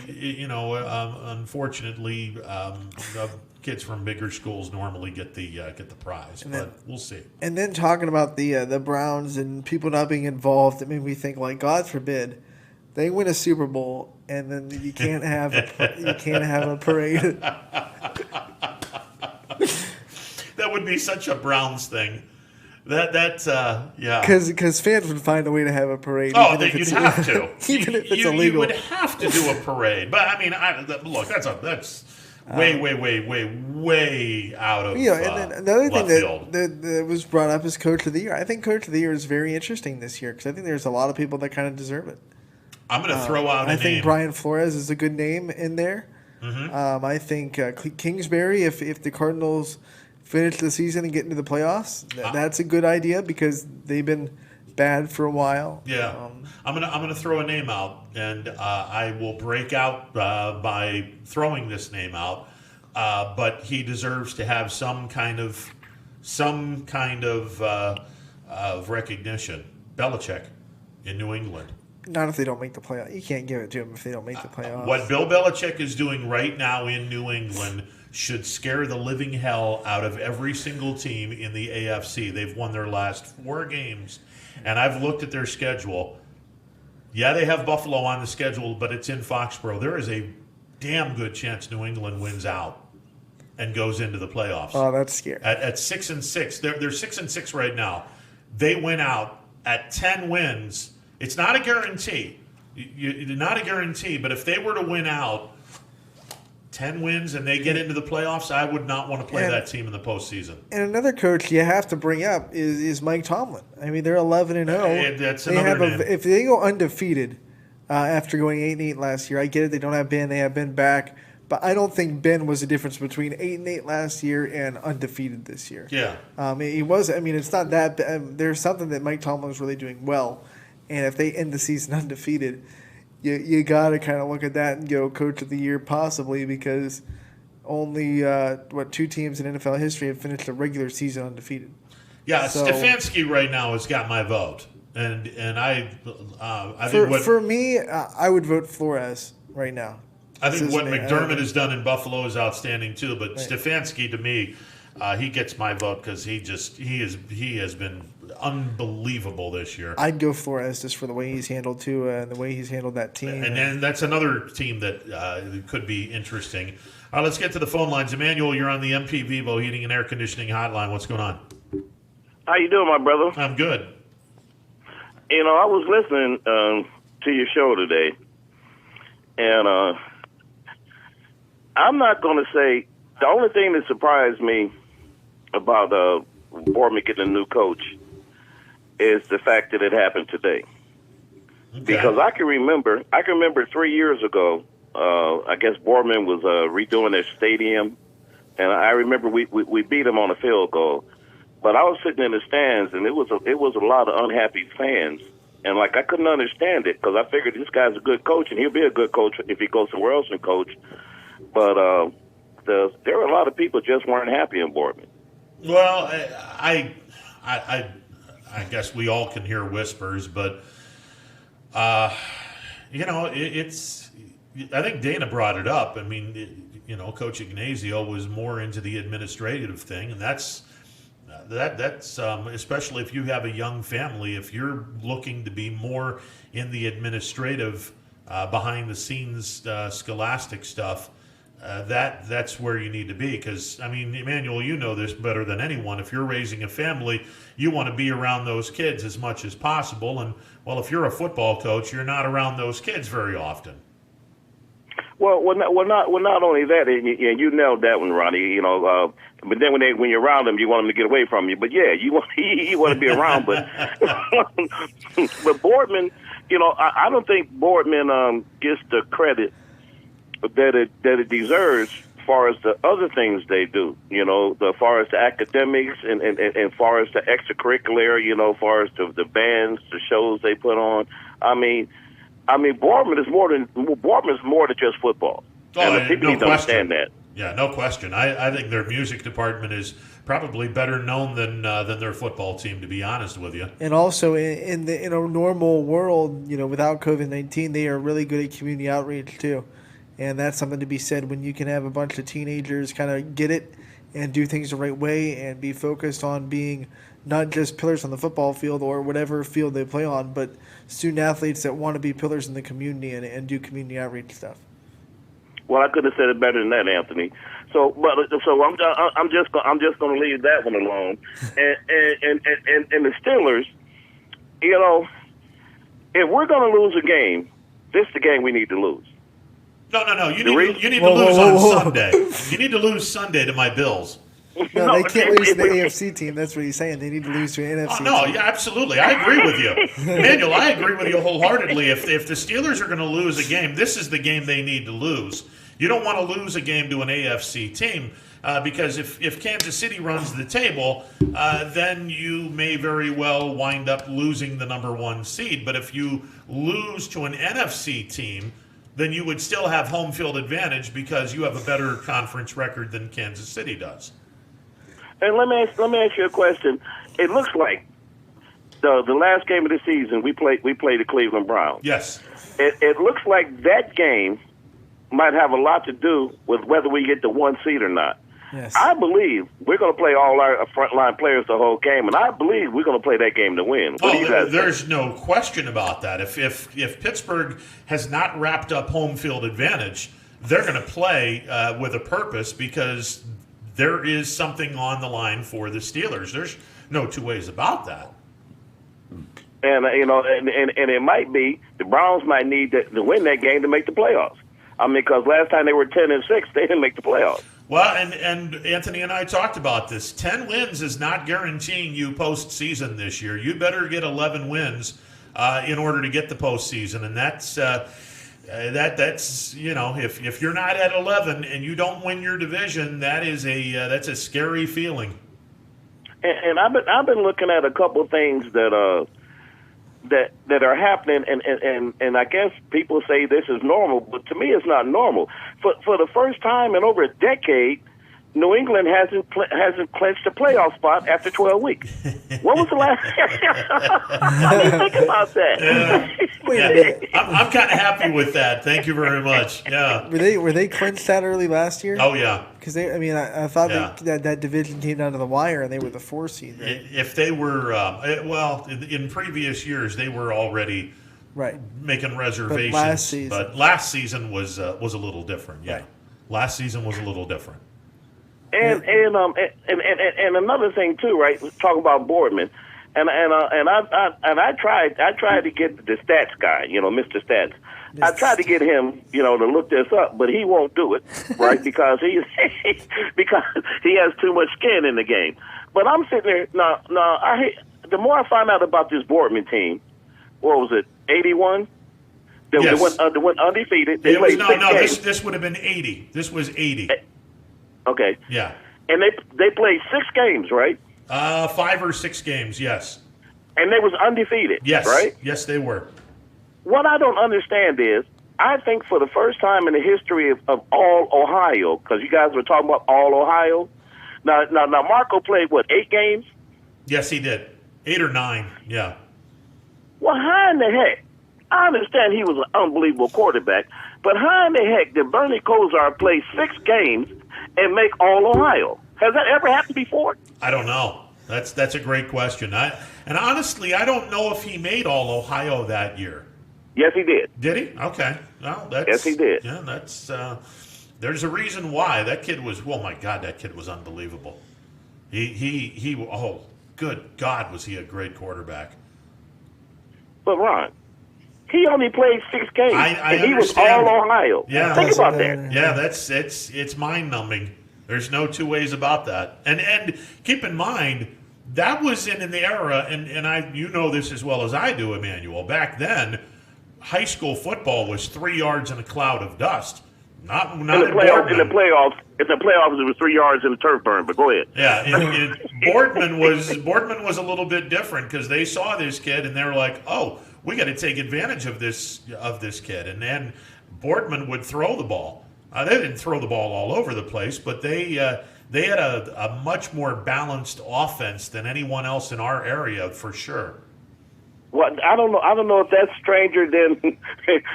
unfortunately, kids from bigger schools normally get the prize, but we'll see. And then talking about the Browns and people not being involved, it made me think, like, God forbid, they win a Super Bowl and then you can't have a parade. That would be such a Browns thing. Because fans would find a way to have a parade. Oh, you'd have to. Even if it's illegal. You would have to do a parade. But, I mean, look, that's way out of and then another thing that was brought up is Coach of the Year. I think Coach of the Year is very interesting this year because I think there's a lot of people that kind of deserve it. I'm going to throw out a name. I think Brian Flores is a good name in there. Mm-hmm. I think Kingsbury, if the Cardinals finish the season and get into the playoffs, that's a good idea because they've been bad for a while. Yeah, I'm gonna throw a name out, and I will break out by throwing this name out. But he deserves to have some kind of recognition. Belichick in New England. Not if they don't make the playoffs. You can't give it to them if they don't make the playoffs. What Bill Belichick is doing right now in New England should scare the living hell out of every single team in the AFC. They've won their last 4 games, and I've looked at their schedule. Yeah, they have Buffalo on the schedule, but it's in Foxborough. There is a damn good chance New England wins out and goes into the playoffs. Oh, that's scary. At 6-6, they're 6-6 right now. They win out at 10 wins. It's not a guarantee. Not a guarantee, but if they were to win out 10 wins and they get into the playoffs, I would not want to play that team in the postseason. And another coach you have to bring up is Mike Tomlin. I mean, they're 11-0. That's another name. If they go undefeated after going 8-8 last year, I get it. They don't have Ben. They have Ben back. But I don't think Ben was the difference between 8-8 last year and undefeated this year. Yeah. He was. I mean, it's not that bad. There's something that Mike Tomlin was really doing well. And if they end the season undefeated, you got to kind of look at that and go Coach of the Year possibly because only, 2 teams in NFL history have finished a regular season undefeated. Yeah, so, Stefanski right now has got my vote. And I think for me, I would vote Flores right now. I think what McDermott has done in Buffalo is outstanding too. But Stefanski, to me, he gets my vote because he has been unbelievable this year. I'd go Flores just for the way he's handled too, and the way he's handled that team. And then that's another team that could be interesting. All right, let's get to the phone lines. Emmanuel, you're on the MP Vivo Heating and Air Conditioning Hotline. What's going on? How you doing, my brother? I'm good. I was listening to your show today, and I'm not going to say the only thing that surprised me about Bournemouth getting a new coach is the fact that it happened today. Okay. Because I can remember 3 years ago, I guess Bournemouth was redoing their stadium, and I remember we beat them on a field goal. But I was sitting in the stands, and it was a lot of unhappy fans, and I couldn't understand it because I figured this guy's a good coach, and he'll be a good coach if he goes somewhere else and coach. But there were a lot of people just weren't happy in Bournemouth. Well, I guess we all can hear whispers, but it's. I think Dana brought it up. I mean, Coach Ignazio was more into the administrative thing, and that's especially if you have a young family. If you're looking to be more in the administrative behind the scenes scholastic stuff, that's where you need to be. Because, I mean, Emmanuel, you know this better than anyone. If you're raising a family, you want to be around those kids as much as possible. And, well, if you're a football coach, you're not around those kids very often. Well, not only that, and you nailed that one, Ronnie. But then when you're around them, you want them to get away from you. But yeah, you want to be around. But but Boardman, I don't think Boardman gets the credit that it deserves, as far as the other things they do. As far as the academics and far as the extracurricular. As far as the bands, the shows they put on. I mean, Boardman is more than just football. And people need to understand that. Yeah, no question. I think their music department is probably better known than their football team, to be honest with you. And also in a normal world, without COVID-19, they are really good at community outreach too, and that's something to be said when you can have a bunch of teenagers kind of get it and do things the right way and be focused on being not just pillars on the football field or whatever field they play on, but student athletes that want to be pillars in the community and do community outreach stuff. Well, I could have said it better than that, Anthony. So I'm just going to leave that one alone. And the Steelers, if we're going to lose a game, this is the game we need to lose. No. You need to lose on Sunday. You need to lose Sunday to my Bills. No, they can't lose to the AFC team. That's what he's saying. They need to lose to an NFC team. Yeah, absolutely. I agree with you. Emmanuel, I agree with you wholeheartedly. If the Steelers are going to lose a game, this is the game they need to lose. You don't want to lose a game to an AFC team because if Kansas City runs the table, then you may very well wind up losing the number 1 seed. But if you lose to an NFC team, then you would still have home field advantage because you have a better conference record than Kansas City does. And let me ask you a question. It looks like the last game of the season we played the Cleveland Browns. Yes. It looks like that game might have a lot to do with whether we get the 1 seed or not. Yes. I believe we're going to play all our frontline players the whole game, and I believe we're going to play that game to win. What do you guys think? There's no question about that. If Pittsburgh has not wrapped up home field advantage, they're going to play with a purpose because there is something on the line for the Steelers. There's no two ways about that. And and it might be the Browns might need to win that game to make the playoffs. I mean, because last time they were 10-6, they didn't make the playoffs. Well, and Anthony and I talked about this. 10 wins is not guaranteeing you postseason this year. You better get 11 wins in order to get the postseason, and that's if you're not at 11 and you don't win your division, that's a scary feeling. And I've been looking at a couple of things that are happening, and I guess people say this is normal, but to me it's not normal. For the first time in over a decade, New England hasn't clinched a playoff spot after 12 weeks. When was the last? What do you think about that? Wait a minute. I'm kind of happy with that. Thank you very much. Yeah. Were they clinched that early last year? Oh yeah. Because I thought that division came down to the wire and they were the 4 seed. Right? If they were in previous years they were already making reservations. But last season was a little different. Yeah. Right. Last season was a little different. And another thing too, right? Talking about Boardman, and I tried to get the stats guy, Mr. Stats. I tried to get him, to look this up, but he won't do it, right? because he has too much skin in the game. But I'm sitting there now. The more I find out about this Boardman team, what was it? 81. They went undefeated. They played 6 games. This would have been 80. This was 80. Okay. Yeah. And they played 6 games, right? 5 or 6 games, yes. And they was undefeated, yes, right? Yes, they were. What I don't understand is, I think for the first time in the history of all Ohio, because you guys were talking about all Ohio. Now Marco played, 8 games? Yes, he did. 8 or 9, yeah. Well, how in the heck? I understand he was an unbelievable quarterback, but how in the heck did Bernie Kosar play 6 games and make all Ohio? Has that ever happened before? I don't know. That's a great question. And honestly, I don't know if he made all Ohio that year. Yes, he did. Did he? Okay. Well, that's, yes, he did. Yeah, that's. There's a reason why that kid was. Oh my God, that kid was unbelievable. He. Oh, good God, was he a great quarterback? But Ron, he only played 6 games, and he was understand. all Ohio. Yeah, think about that. Yeah, it's mind numbing. There's no two ways about that. And keep in mind that was in an era, and you know this as well as I do, Emmanuel. Back then, high school football was 3 yards in a cloud of dust. Not in the playoffs. In the playoffs, it was 3 yards in the turf burn. But go ahead. Yeah, Boardman was a little bit different because they saw this kid and they were like, "Oh, we got to take advantage of this kid." And then Boardman would throw the ball. They didn't throw the ball all over the place, but they had a much more balanced offense than anyone else in our area for sure. Well, I don't know if that's stranger than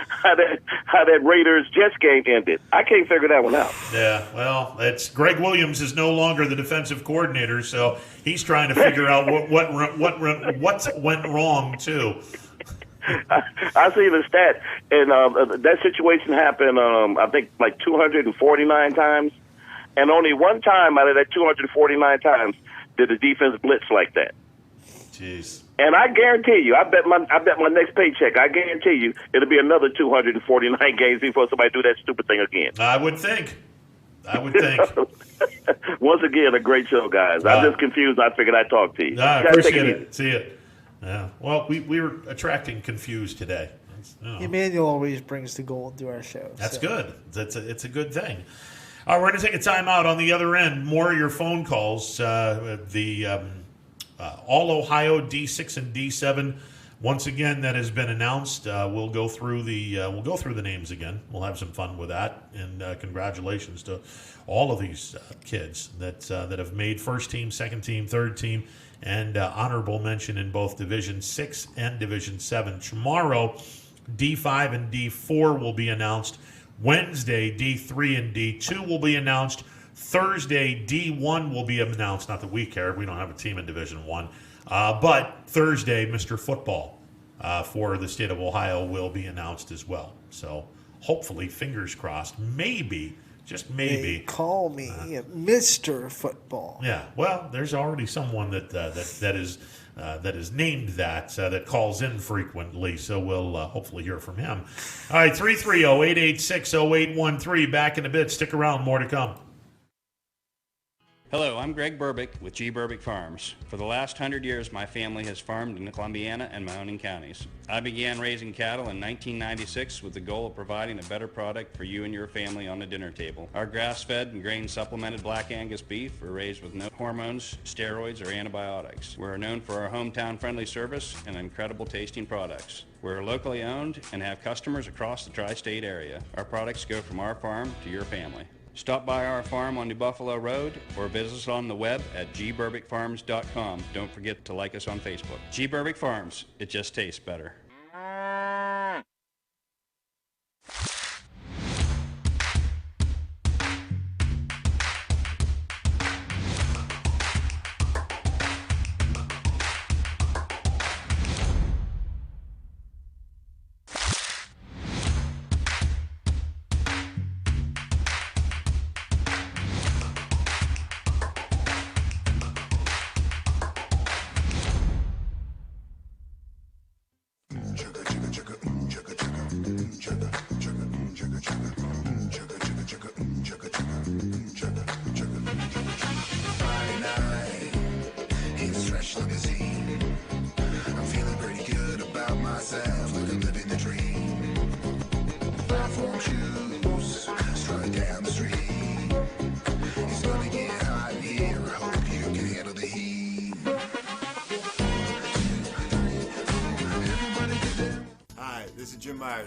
how that Raiders Jets game ended. I can't figure that one out. Yeah, well, it's Greg Williams is no longer the defensive coordinator, so he's trying to figure out what went wrong too. I see the stat, and that situation happened. I think like 249 times, and only one time out of that 249 times did the defense blitz like that. Jeez. And I guarantee you, I bet my next paycheck, I guarantee you, it'll be another 249 games before somebody do that stupid thing again. I would think. Once again, a great show, guys. I'm just confused. I figured I'd talk to you. I appreciate it. See it. Yeah. Well, we were attracting confused today. Emmanuel always brings the gold to our show. That's good. It's a good thing. All right, we're going to take a time out. On the other end, more of your phone calls. All Ohio D6 and D7. Once again, that has been announced. We'll go through the names again. We'll have some fun with that. And congratulations to all of these kids that have made first team, second team, third team, and honorable mention in both Division 6 and Division 7. Tomorrow, D5 and D4 will be announced. Wednesday, D3 and D2 will be announced. Thursday, D1 will be announced. Not that we care. We don't have a team in Division 1. But Thursday, Mr. Football for the state of Ohio will be announced as well. So hopefully, fingers crossed, maybe, just maybe. They call me Mr. Football. Yeah, well, there's already someone that is named that calls in frequently, so we'll hopefully hear from him. All right, 330-886-0813. Back in a bit. Stick around. More to come. Hello, I'm Greg Burbick with G. Burbick Farms. For the last 100 years, my family has farmed in Columbiana and Mahoning counties. I began raising cattle in 1996 with the goal of providing a better product for you and your family on the dinner table. Our grass-fed and grain-supplemented Black Angus beef are raised with no hormones, steroids, or antibiotics. We're known for our hometown-friendly service and incredible tasting products. We're locally owned and have customers across the tri-state area. Our products go from our farm to your family. Stop by our farm on New Buffalo Road or visit us on the web at gburbickfarms.com. Don't forget to like us on Facebook. G. Burbick Farms, it just tastes better.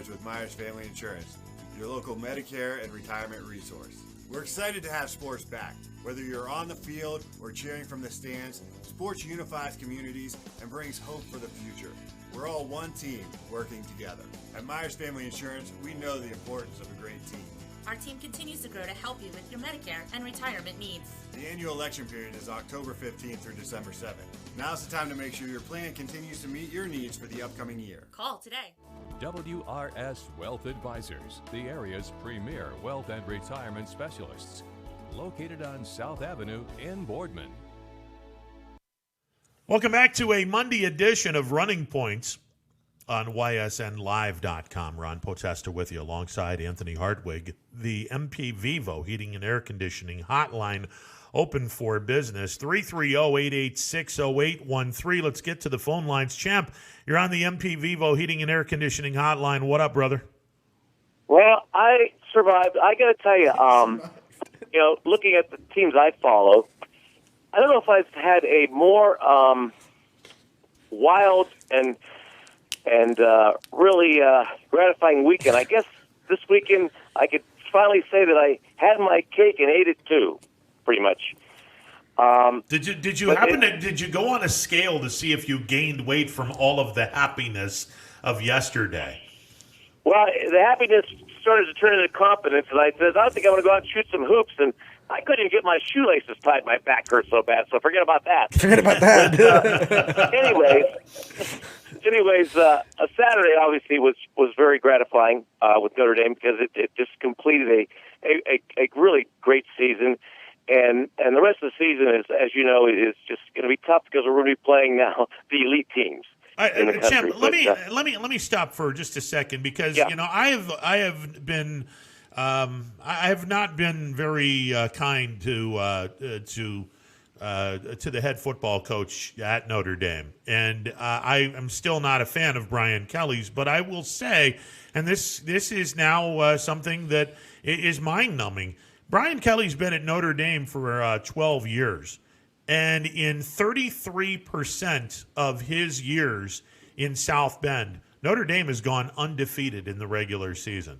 With Myers Family Insurance, your local Medicare and retirement resource. We're excited to have sports back. Whether you're on the field or cheering from the stands, sports unifies communities and brings hope for the future. We're all one team working together. At Myers Family Insurance, we know the importance of a great team. Our team continues to grow to help you with your Medicare and retirement needs. The annual election period is October 15th through December 7th. Now's the time to make sure your plan continues to meet your needs for the upcoming year. Call today. WRS Wealth Advisors, the area's premier wealth and retirement specialists. Located on South Avenue in Boardman. Welcome back to a Monday edition of Running Points on ysnlive.com. Ron Potesta with you alongside Anthony Hartwig. The MP Vivo Heating and Air Conditioning Hotline open for business. 330-886-0813. Let's get to the phone lines. Champ, you're on the MP Vivo Heating and Air Conditioning Hotline. What up, brother? Well, I survived. I got to tell you, looking at the teams I follow, I don't know if I've had a more wild and really gratifying weekend. I guess this weekend I could finally say that I had my cake and ate it too, pretty much. Did you go on a scale to see if you gained weight from all of the happiness of yesterday? Well, the happiness started to turn into confidence, and I said, I think I'm going to go out and shoot some hoops, and I couldn't even get my shoelaces tied. My back hurt so bad, so forget about that. Forget about that. Anyways, a Saturday obviously was very gratifying with Notre Dame because it just completed a really great season, and the rest of the season is, as you know, is just going to be tough because we're going to be playing now the elite teams. Champ, let me stop for just a second because I have not been very kind to the head football coach at Notre Dame, and I am still not a fan of Brian Kelly's. But I will say, and this is now something that is mind-numbing. Brian Kelly's been at Notre Dame for 12 years. And in 33% of his years in South Bend, Notre Dame has gone undefeated in the regular season.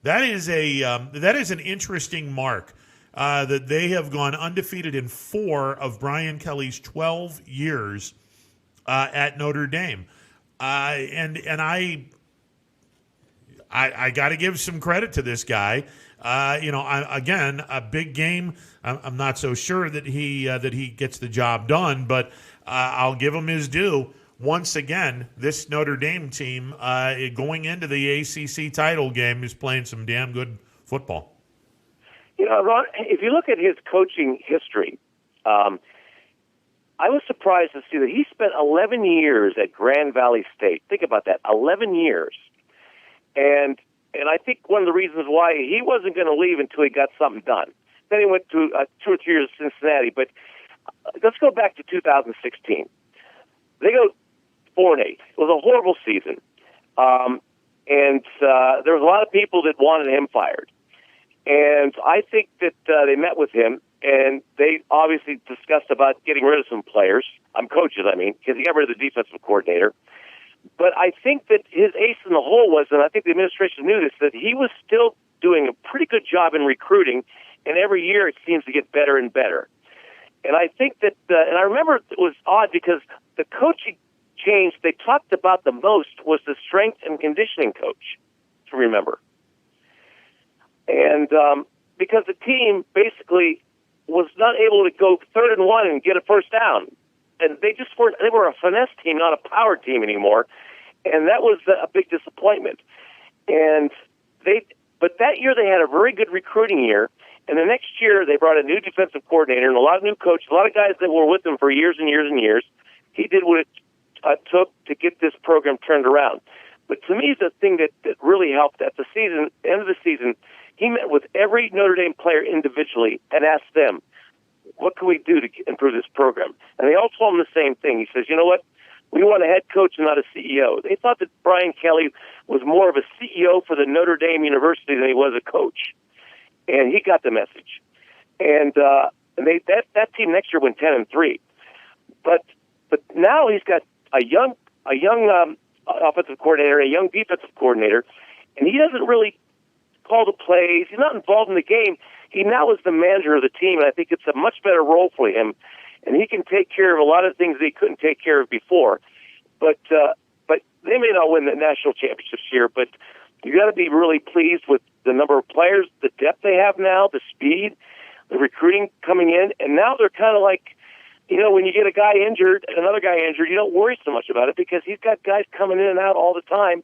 That is an interesting mark that they have gone undefeated in 4 of Brian Kelly's 12 years at Notre Dame, and I got to give some credit to this guy. Again, a big game. I'm not so sure that he gets the job done, but I'll give him his due. Once again, this Notre Dame team going into the ACC title game is playing some damn good football. Ron, if you look at his coaching history, I was surprised to see that he spent 11 years at Grand Valley State. Think about that, 11 years. And I think one of the reasons why he wasn't going to leave until he got something done. Then he went to 2 or 3 years at Cincinnati. But let's go back to 2016. They go 4-8. It was a horrible season. And there was a lot of people that wanted him fired. And I think that they met with him, and they obviously discussed about getting rid of some players. Coaches, because he got rid of the defensive coordinator. But I think that his ace in the hole was, and I think the administration knew this, that he was still doing a pretty good job in recruiting, and every year it seems to get better and better. And I think that, and I remember it was odd because the coaching change they talked about the most was the strength and conditioning coach, to remember. And because the team basically was not able to go 3rd and 1 and get a first down. And they were a finesse team, not a power team anymore. And that was a big disappointment. But that year they had a very good recruiting year. And the next year they brought a new defensive coordinator and a lot of new coaches, a lot of guys that were with them for years and years and years. He did what it took to get this program turned around. But to me, the thing that really helped at the end of the season, he met with every Notre Dame player individually and asked them, what can we do to improve this program? And they all told him the same thing. He says, you know what? We want a head coach and not a CEO. They thought that Brian Kelly was more of a CEO for the Notre Dame University than he was a coach. And he got the message. And that team next year went 10-3. But now he's got a young offensive coordinator, a young defensive coordinator, and he doesn't really call the plays. He's not involved in the game. He now is the manager of the team, and I think it's a much better role for him. And he can take care of a lot of things that he couldn't take care of before. But they may not win the national championship this year, but you got to be really pleased with the number of players, the depth they have now, the speed, the recruiting coming in, and now they're kind of like, when you get a guy injured and another guy injured, you don't worry so much about it because he's got guys coming in and out all the time.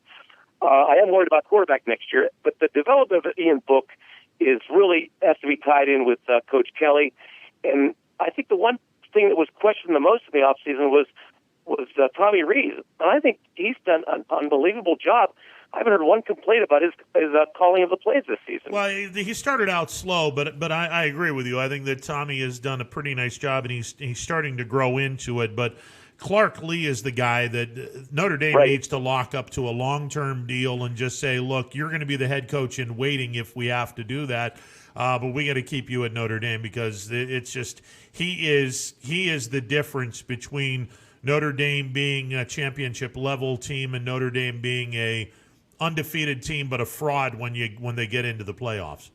I am worried about quarterback next year, but the development of Ian Book is really has to be tied in with Coach Kelly. And I think the one thing that was questioned the most in the offseason was Tommy Rees. And I think he's done an unbelievable job. I haven't heard one complaint about his calling of the plays this season. Well, he started out slow, but I agree with you. I think that Tommy has done a pretty nice job, and he's starting to grow into it. But Clark Lee is the guy that Notre Dame needs to lock up to a long-term deal and just say, look, you're going to be the head coach in waiting if we have to do that. But we got to keep you at Notre Dame because it's just he is the difference between Notre Dame being a championship level team and Notre Dame being a undefeated team but a fraud when they get into the playoffs.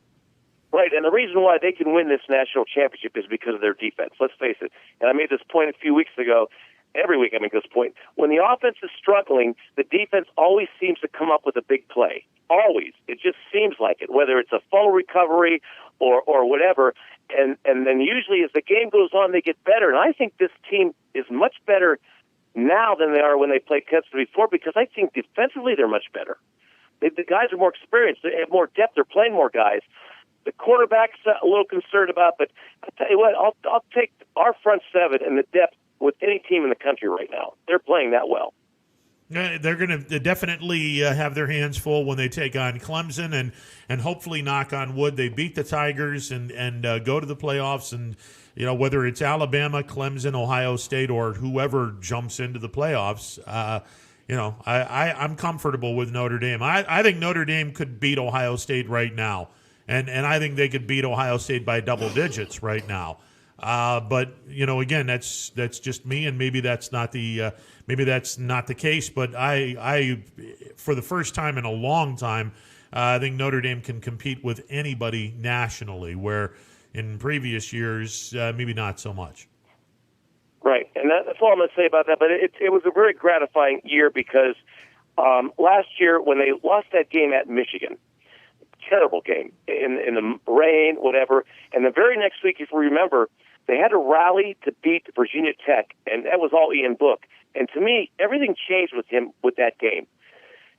Right, and the reason why they can win this national championship is because of their defense. Let's face it. And I made this point a few weeks ago. Every week I make this point. When the offense is struggling, the defense always seems to come up with a big play. Always. It just seems like it, whether it's a full recovery or whatever. And then usually as the game goes on, they get better. And I think this team is much better now than they are when they played Kansas before because I think defensively they're much better. The guys are more experienced. They have more depth. They're playing more guys. The quarterback's a little concerned about, but I'll tell you what, I'll take our front seven and the depth with any team in the country right now. They're playing that well. They're going to definitely have their hands full when they take on Clemson and hopefully, knock on wood, they beat the Tigers and go to the playoffs. And, whether it's Alabama, Clemson, Ohio State, or whoever jumps into the playoffs, I'm comfortable with Notre Dame. I think Notre Dame could beat Ohio State right now. And I think they could beat Ohio State by double digits right now. But again, that's just me, and maybe that's not the case. But I for the first time in a long time, I think Notre Dame can compete with anybody nationally, where in previous years maybe not so much. Right, and that's all I'm going to say about that. But it was a very gratifying year because last year when they lost that game at Michigan. Terrible game in the rain, whatever. And the very next week, if you remember, they had to rally to beat Virginia Tech, and that was all Ian Book. And to me, everything changed with him with that game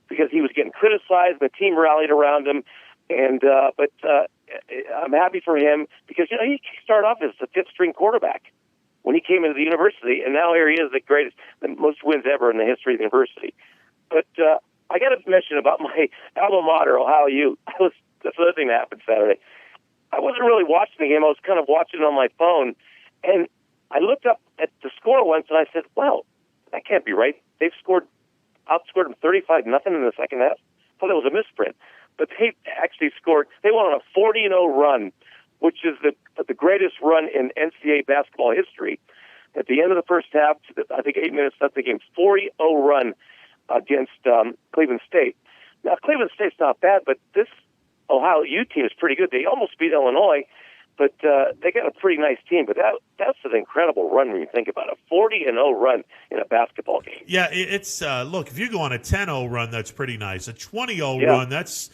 because he was getting criticized. The team rallied around him, and but I'm happy for him because he started off as the fifth-string quarterback when he came into the university, and now here he is, the most wins ever in the history of the university. But I got to mention about my alma mater, Ohio U. That's the other thing that happened Saturday. I wasn't really watching the game. I was kind of watching it on my phone. And I looked up at the score once, and I said, well, that can't be right. They've outscored them 35-0 in the second half. I thought that was a misprint. But they actually scored. They went on a 40-0 run, which is the greatest run in NCAA basketball history. At the end of the first half, I think 8 minutes left, the game 40-0 run against Cleveland State. Now, Cleveland State's not bad, but this Ohio U team is pretty good. They almost beat Illinois, but they got a pretty nice team. But that's an incredible run when you think about it. 40-0 run in a basketball game. Yeah, it's look, if you go on a 10-0 run, that's pretty nice. A 20-0 run, that's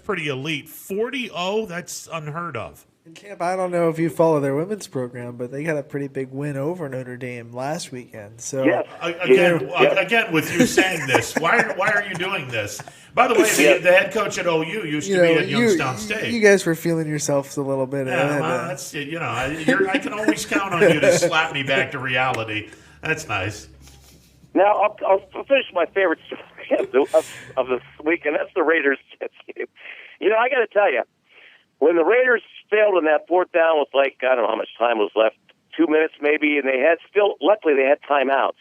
pretty elite. 40-0, that's unheard of. Camp, I don't know if you follow their women's program, but they got a pretty big win over Notre Dame last weekend. So again, with you saying this, why are you doing this? By the way, the head coach at OU used to be at Youngstown State. You guys were feeling yourselves a little bit. That's I can always count on you to slap me back to reality. That's nice. Now I'll finish my favorite story of this week, and that's the Raiders Jets game. I got to tell you, when the Raiders failed in that fourth down with I don't know how much time was left, 2 minutes maybe, and luckily they had timeouts.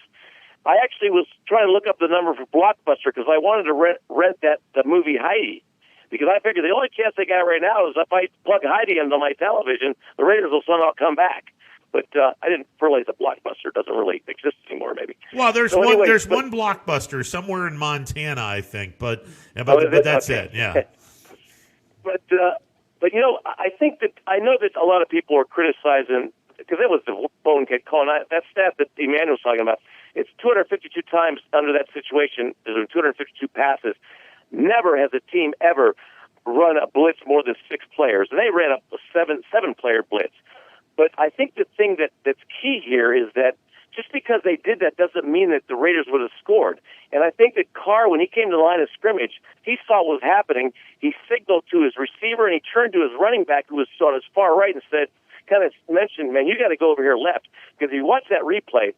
I actually was trying to look up the number for Blockbuster because I wanted to rent the movie Heidi, because I figured the only chance they got right now is if I plug Heidi into my television, the Raiders will somehow come back. But I didn't realize that Blockbuster doesn't really exist anymore, maybe. Well, there's one Blockbuster somewhere in Montana, I think, but that's it, yeah. But I know that a lot of people are criticizing, because it was the bonehead call. That stat that Emmanuel was talking about, it's 252 times under that situation. There's 252 passes. Never has a team ever run a blitz more than 6 players, and they ran a seven-player blitz. But I think the thing that's key here is that just because they did that doesn't mean that the Raiders would have scored. And I think that Carr, when he came to the line of scrimmage, he saw what was happening. He signaled to his receiver, and he turned to his running back, who was on his far right, and said, kind of mentioned, man, you got to go over here left. Because if you watch that replay,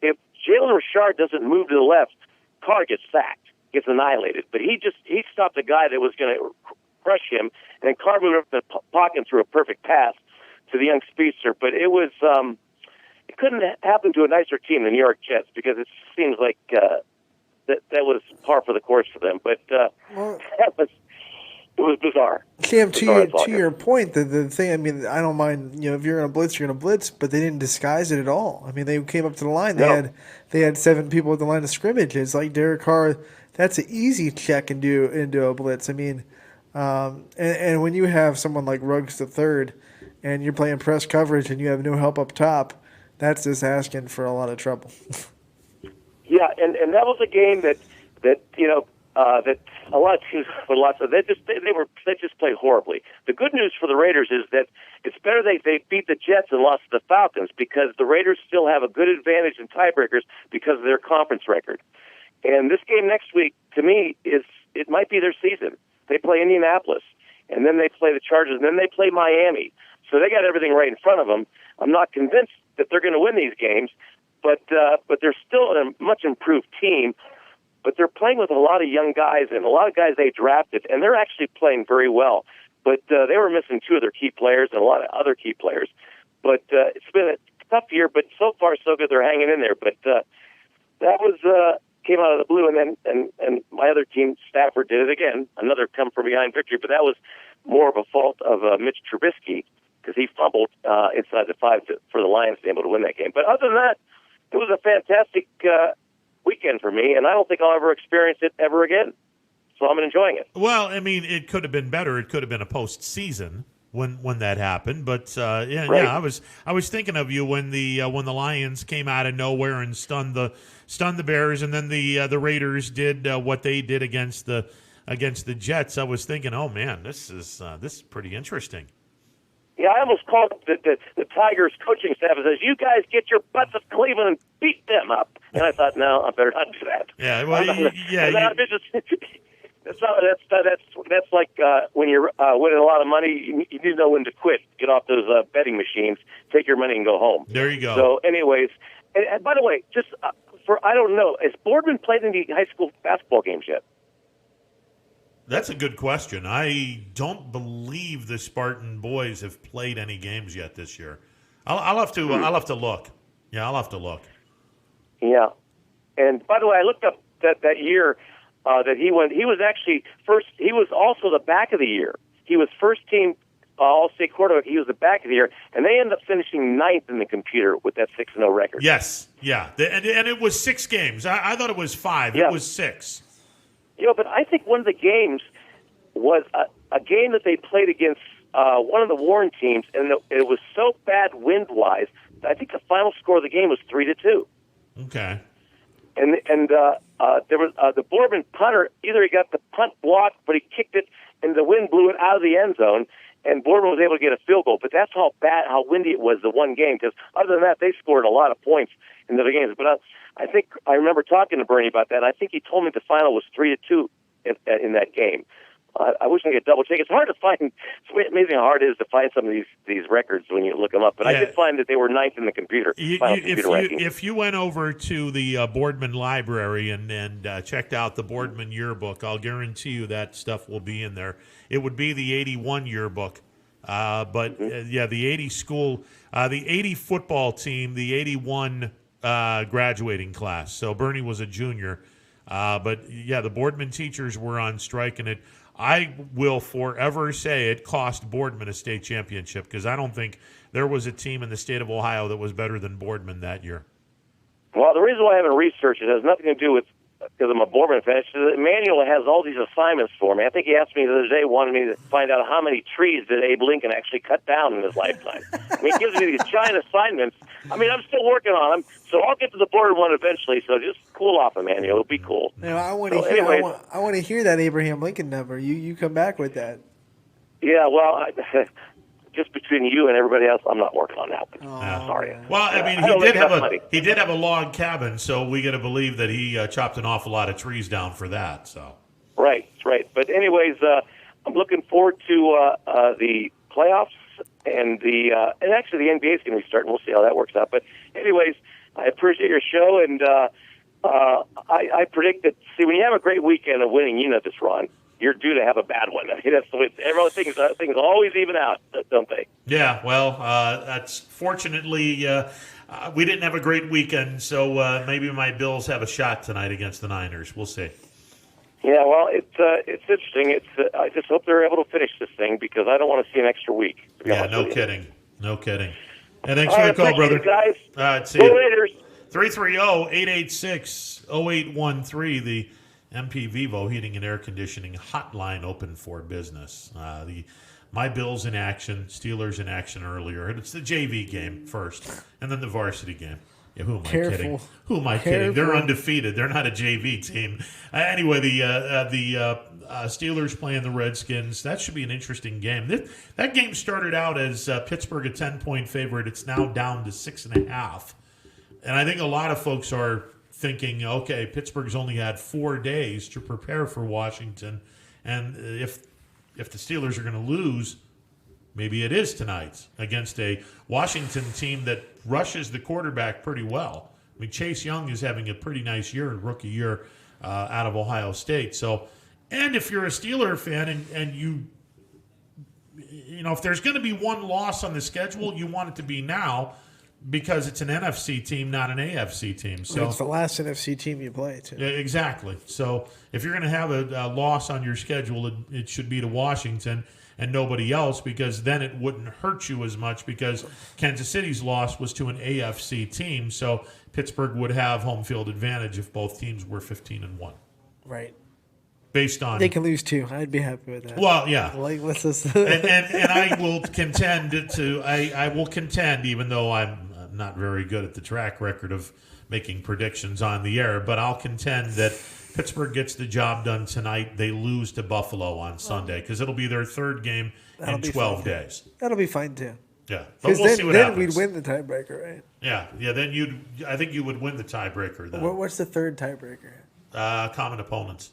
if Jalen Richard doesn't move to the left, Carr gets sacked, gets annihilated. But he stopped a guy that was going to crush him, and then Carr moved up the pocket and threw a perfect pass to the young speedster. But it was it couldn't happen to a nicer team than the New York Jets, because it seems like that was par for the course for them. But it was bizarre. Cam, to your point, the thing, I mean, I don't mind, if you're going to blitz, you're going to blitz, but they didn't disguise it at all. I mean, they came up to the line. They had 7 people at the line of scrimmage. It's like Derek Carr, that's an easy check into a blitz. I mean, and when you have someone like Ruggs III and you're playing press coverage and you have no help up top, that's just asking for a lot of trouble. Yeah, and that was a game that that a lot of teams with lots of they just played horribly. The good news for the Raiders is that it's better they beat the Jets and lost to the Falcons, because the Raiders still have a good advantage in tiebreakers because of their conference record. And this game next week, to me, it might be their season. They play Indianapolis, and then they play the Chargers, and then they play Miami. So they got everything right in front of them. I'm not convinced that they're going to win these games, but they're still a much improved team. But they're playing with a lot of young guys and a lot of guys they drafted, and they're actually playing very well. But they were missing 2 of their key players and a lot of other key players. But it's been a tough year, but so far so good. They're hanging in there. But that was came out of the blue, and my other team, Stafford, did it again. Another come from behind victory, but that was more of a fault of Mitch Trubisky, because he fumbled inside the 5 for the Lions to be able to win that game. But other than that, it was a fantastic weekend for me, and I don't think I'll ever experience it ever again. So I'm enjoying it. Well, I mean, it could have been better. It could have been a postseason when that happened. But Right. I was thinking of you when the Lions came out of nowhere and stunned the Bears, and then the Raiders did what they did against the Jets. I was thinking, oh man, this is pretty interesting. Yeah, I almost called the Tigers coaching staff and says, "You guys get your butts to Cleveland and beat them up." And I thought, no, I better not do that. Yeah, well, that's like when you're winning a lot of money, you need to know when to quit. Get off those betting machines, take your money, and go home. There you go. So, anyways, and by the way, just I don't know, has Boardman played any high school basketball games yet? That's a good question. I don't believe the Spartan boys have played any games yet this year. I'll have to look. Yeah, I'll have to look. Yeah, and by the way, I looked up that year that he went. He was actually first. He was also the back of the year. He was first team All-State quarterback. He was the back of the year, and they ended up finishing 9th in the computer with that 6-0 record. Yes, yeah, and it was 6 games. I thought it was 5. Yeah. It was 6. But I think one of the games was a game that they played against one of the Warren teams, and it was so bad wind-wise. I think the final score of the game was 3-2. Okay. And there was the Boardman punter. Either he got the punt blocked, but he kicked it, and the wind blew it out of the end zone, and Boardman was able to get a field goal. But that's how windy it was the one game. Because other than that, they scored a lot of points in the other games. But I think I remember talking to Bernie about that. I think he told me the final was 3-2 in that game. I wish I could double check. It's hard to find. It's amazing how hard it is to find some of these records when you look them up. But I did find that they were 9th in the computer. If you went over to the Boardman library and checked out the Boardman yearbook, I'll guarantee you that stuff will be in there. It would be the 81 yearbook. The 80 school, the 80 football team, the 81 graduating class. So Bernie was a junior. The Boardman teachers were on strike, and I will forever say it cost Boardman a state championship, because I don't think there was a team in the state of Ohio that was better than Boardman that year. Well, the reason why I haven't researched it has nothing to do with because I'm a Boardman fan. Emmanuel has all these assignments for me. I think he asked me the other day, wanted me to find out how many trees did Abe Lincoln actually cut down in his lifetime. I mean, he gives me these giant assignments. I mean, I'm still working on them, so I'll get to the Boardman one eventually. So just cool off, Emmanuel. It'll be cool. I want to hear that Abraham Lincoln number. You come back with that. Yeah, well, just between you and everybody else, I'm not working on that one. Sorry. Well, I mean, he did have a log cabin, so we got to believe that he chopped an awful lot of trees down for that. So. Right. But anyways, I'm looking forward to the playoffs and actually the NBA is going to be starting. We'll see how that works out. But anyways, I appreciate your show, and I predict that. See, when you have a great weekend of winning, you know this, Ron. You're due to have a bad one. I mean, that's the way things always even out, don't they? Yeah, well, that's fortunately we didn't have a great weekend, so maybe my Bills have a shot tonight against the Niners. We'll see. Yeah, well, it's interesting. I just hope they're able to finish this thing because I don't want to see an extra week. Yeah, no kidding. And thanks for the call, brother. Guys. All right, see you later. 330-886-0813, the MP Vivo Heating and Air Conditioning hotline open for business. My Bills in action, Steelers in action earlier. It's the JV game first, and then the varsity game. Yeah, who am I kidding? Who am I kidding? They're undefeated. They're not a JV team. Anyway, the Steelers playing the Redskins. That should be an interesting game. That game started out as Pittsburgh a 10-point favorite. It's now down to 6.5. And I think a lot of folks are thinking, okay, Pittsburgh's only had 4 days to prepare for Washington, and if the Steelers are going to lose, maybe it is tonight against a Washington team that rushes the quarterback pretty well. I mean, Chase Young is having a pretty nice year, rookie year out of Ohio State. So, and if you're a Steeler fan and you know, if there's going to be one loss on the schedule, you want it to be now because it's an NFC team, not an AFC team. So it's the last NFC team you play, too. Exactly. So if you're going to have a loss on your schedule, it should be to Washington and nobody else, because then it wouldn't hurt you as much because Kansas City's loss was to an AFC team. So Pittsburgh would have home field advantage if both teams were 15-1. Right. Based on they can lose too. I'd be happy with that. Well, yeah. Like let's just and I will contend I will contend, even though I'm not very good at the track record of making predictions on the air, but I'll contend that Pittsburgh gets the job done tonight. They lose to Buffalo on Sunday because it'll be their third game in 12 days. That'll be fine too. Yeah, but we'll see what happens. Then we'd win the tiebreaker, right? Yeah. Then I think you would win the tiebreaker. Then what's the third tiebreaker? Common opponents.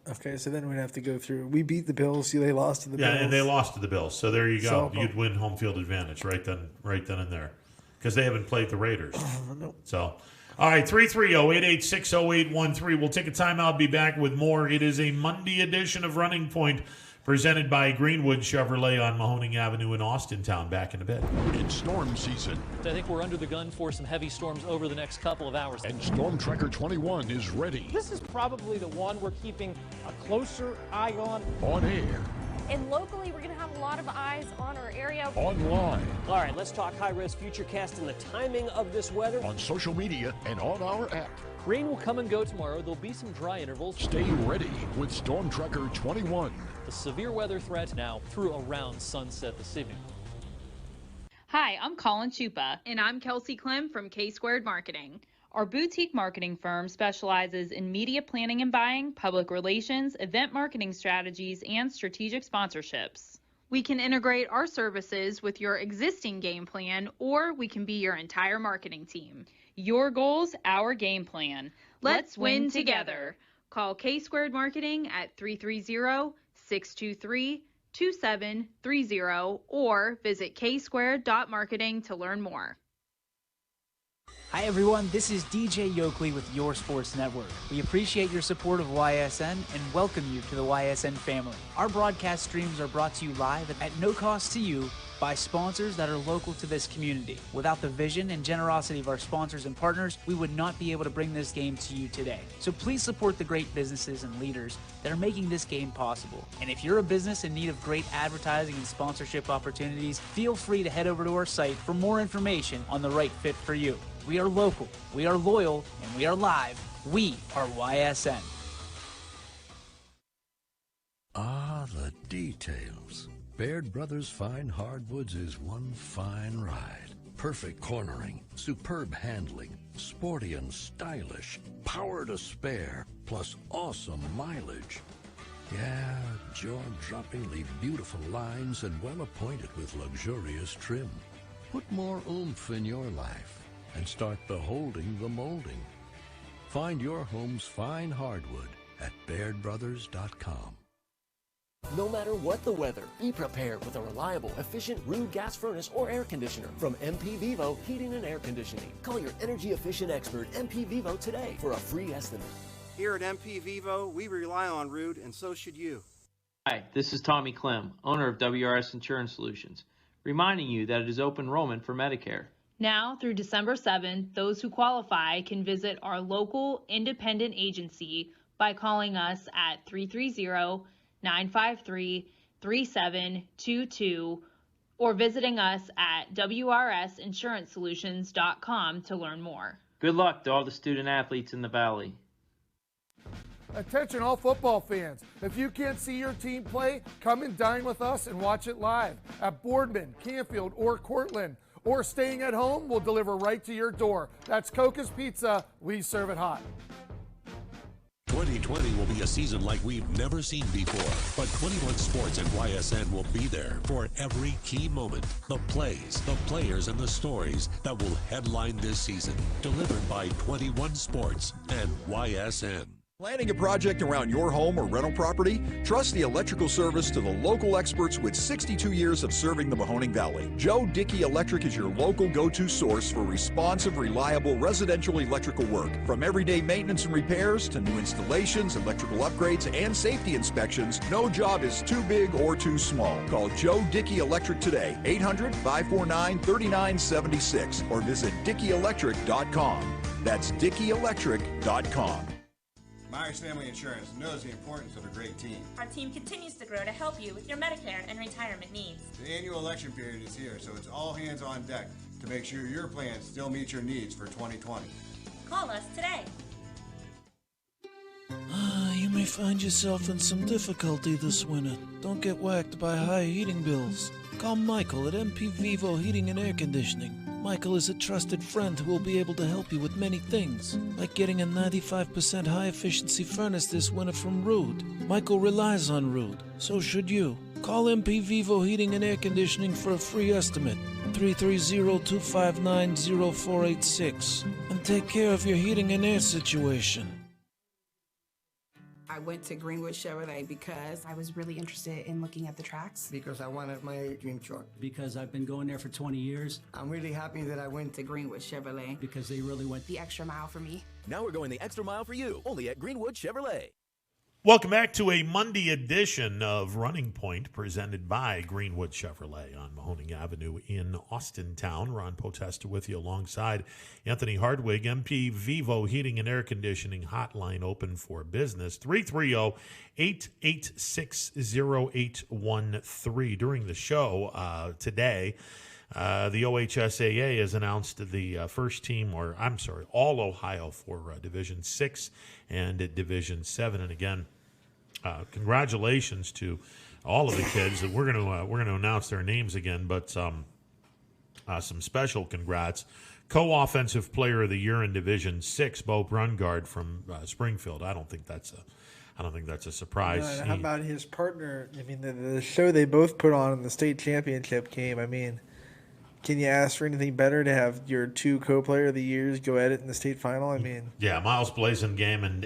Okay, so then we'd have to go through. We beat the Bills. They lost to the Bills. Yeah, and they lost to the Bills. So there you go. You'd win home field advantage right then and there, because they haven't played the Raiders. No. So. All right, 330-886-0813. We'll take a timeout, be back with more. It is a Monday edition of Running Point, presented by Greenwood Chevrolet on Mahoning Avenue in Austintown. Back in a bit. It's storm season. I think we're under the gun for some heavy storms over the next couple of hours. And Storm Tracker 21 is ready. This is probably the one we're keeping a closer eye on. On air. And locally, we're going to have a lot of eyes on our area. Online. All right, let's talk high-risk futurecast and the timing of this weather. On social media and on our app. Rain will come and go tomorrow. There'll be some dry intervals. Stay ready with Storm Tracker 21. The severe weather threat now through around sunset this evening. Hi, I'm Colin Chupa. And I'm Kelsey Clem from K-Squared Marketing. Our boutique marketing firm specializes in media planning and buying, public relations, event marketing strategies, and strategic sponsorships. We can integrate our services with your existing game plan, or we can be your entire marketing team. Your goals, our game plan. Let's win together. Call K-Squared Marketing at 330-623-2730 or visit ksquared.marketing to learn more. Hi everyone, this is DJ Yoakley with Your Sports Network. We appreciate your support of YSN and welcome you to the YSN family. Our broadcast streams are brought to you live at no cost to you by sponsors that are local to this community. Without the vision and generosity of our sponsors and partners, we would not be able to bring this game to you today. So please support the great businesses and leaders that are making this game possible. And if you're a business in need of great advertising and sponsorship opportunities, feel free to head over to our site for more information on the right fit for you. We are local, we are loyal, and we are live. We are YSN. Ah, the details. Baird Brothers Fine Hardwoods is one fine ride. Perfect cornering, superb handling, sporty and stylish, power to spare, plus awesome mileage. Yeah, jaw-droppingly beautiful lines and well appointed with luxurious trim. Put more oomph in your life and start beholding the molding. Find your home's fine hardwood at BairdBrothers.com. No matter what the weather, be prepared with a reliable, efficient Rude gas furnace or air conditioner from MP Vivo Heating and Air Conditioning. Call your energy-efficient expert, MP Vivo, today for a free estimate. Here at MP Vivo, we rely on Rude, and so should you. Hi, this is Tommy Clem, owner of WRS Insurance Solutions, reminding you that it is open enrollment for Medicare. Now through December 7th, those who qualify can visit our local independent agency by calling us at 330-953-3722 or visiting us at wrsinsurancesolutions.com to learn more. Good luck to all the student athletes in the Valley. Attention all football fans. If you can't see your team play, come and dine with us and watch it live at Boardman, Canfield, or Cortland. Or staying at home, we'll deliver right to your door. That's Coca's Pizza. We serve it hot. 2020 will be a season like we've never seen before, but 21 Sports and YSN will be there for every key moment. The plays, the players, and the stories that will headline this season. Delivered by 21 Sports and YSN. Planning a project around your home or rental property? Trust the electrical service to the local experts with 62 years of serving the Mahoning Valley. Joe Dickey Electric is your local go-to source for responsive, reliable residential electrical work. From everyday maintenance and repairs to new installations, electrical upgrades, and safety inspections, no job is too big or too small. Call Joe Dickey Electric today, 800-549-3976, or visit DickeyElectric.com. That's DickeyElectric.com. Myers Family Insurance knows the importance of a great team. Our team continues to grow to help you with your Medicare and retirement needs. The annual election period is here, so it's all hands on deck to make sure your plans still meet your needs for 2020. Call us today. You may find yourself in some difficulty this winter. Don't get whacked by high heating bills. Call Michael at MP Vivo Heating and Air Conditioning. Michael is a trusted friend who will be able to help you with many things, like getting a 95% high-efficiency furnace this winter from Rude. Michael relies on Rude, so should you. Call MP Vivo Heating and Air Conditioning for a free estimate, 330-259-0486, and take care of your heating and air situation. I went to Greenwood Chevrolet because I was really interested in looking at the tracks. Because I wanted my dream truck. Because I've been going there for 20 years. I'm really happy that I went to Greenwood Chevrolet. Because they really went the extra mile for me. Now we're going the extra mile for you, only at Greenwood Chevrolet. Welcome back to a Monday edition of Running Point presented by Greenwood Chevrolet on Mahoning Avenue in Austintown. Ron Potesta with you alongside Anthony Hardwig. MP Vivo Heating and Air Conditioning hotline open for business, 330-886-0813. During the show today, the OHSAA has announced the first team, all Ohio for Division 6 and Division 7. And again, congratulations to all of the kids. We're going to announce their names again, but some special congrats. Co-offensive player of the year in Division 6, Bo Brungard from Springfield. I don't think that's a surprise. No, how about his partner? I mean, the show they both put on in the state championship game. I mean, can you ask for anything better to have your two co-player of the years go at it in the state final? I mean, yeah, Miles Blasingame and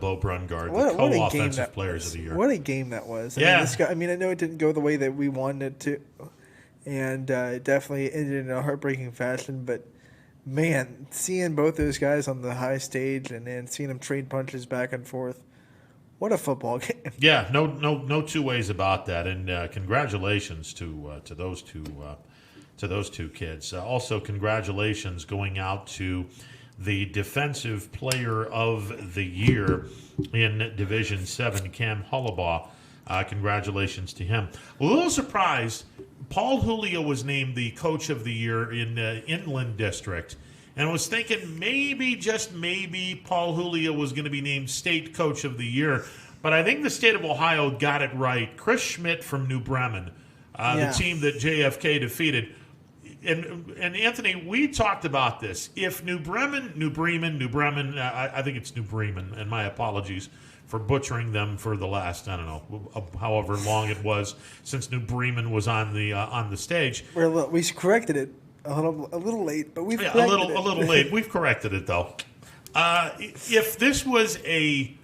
Bo Brungard, the co-offensive players of the year. What a game that was! I mean, I know it didn't go the way that we wanted it to, and it definitely ended in a heartbreaking fashion. But man, seeing both those guys on the high stage and then seeing them trade punches back and forth, what a football game! Yeah, no two ways about that. And congratulations to those two. To those two kids. Also, congratulations going out to the Defensive Player of the Year in Division 7, Cam Hullabaugh. Congratulations to him. A little surprised, Paul Julio was named the Coach of the Year in Inland District. And I was thinking maybe, just maybe, Paul Julio was going to be named State Coach of the Year. But I think the state of Ohio got it right. Chris Schmidt from New Bremen, the team that JFK defeated. And Anthony, we talked about this. If New Bremen, I think it's New Bremen, and my apologies for butchering them for the last, I don't know, however long it was since New Bremen was on the stage. We corrected it a little late, but we've corrected it. A little late. We've corrected it though. If this was a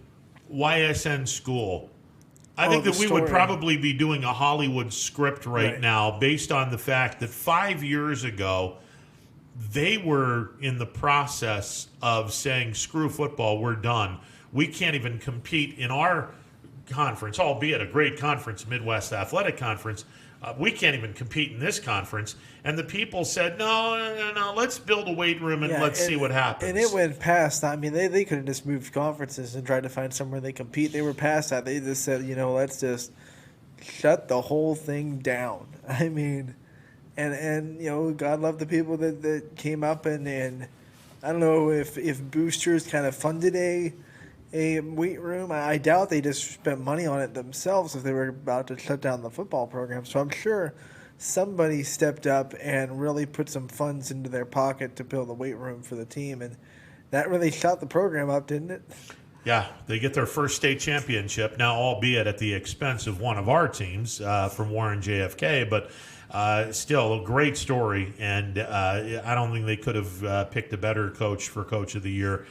YSN school, I think that we would probably be doing a Hollywood script right now based on the fact that 5 years ago, they were in the process of saying, screw football, we're done. We can't even compete in our conference, albeit a great conference, Midwest Athletic Conference. We can't even compete in this conference. And the people said, no, let's build a weight room and let's see what happens. And it went past. I mean, they could have just moved conferences and tried to find somewhere they compete. They were past that. They just said, let's just shut the whole thing down. I mean, and God love the people that came up and I don't know if boosters kind of funded a weight room. I doubt they just spent money on it themselves if they were about to shut down the football program. So I'm sure somebody stepped up and really put some funds into their pocket to build a weight room for the team, and that really shot the program up, didn't it? Yeah, they get their first state championship, now albeit at the expense of one of our teams from Warren JFK, but still a great story, and I don't think they could have picked a better coach for Coach of the Year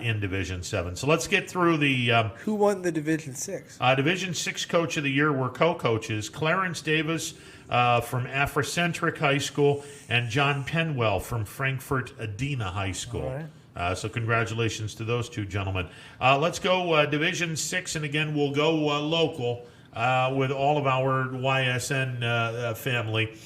in Division 7. So let's get through the... Who won the Division 6? Division 6 Coach of the Year were co-coaches Clarence Davis from Afrocentric High School and John Penwell from Frankfurt Adena High School. All right. So congratulations to those two gentlemen. Let's go Division 6, and again, we'll go local with all of our YSN family.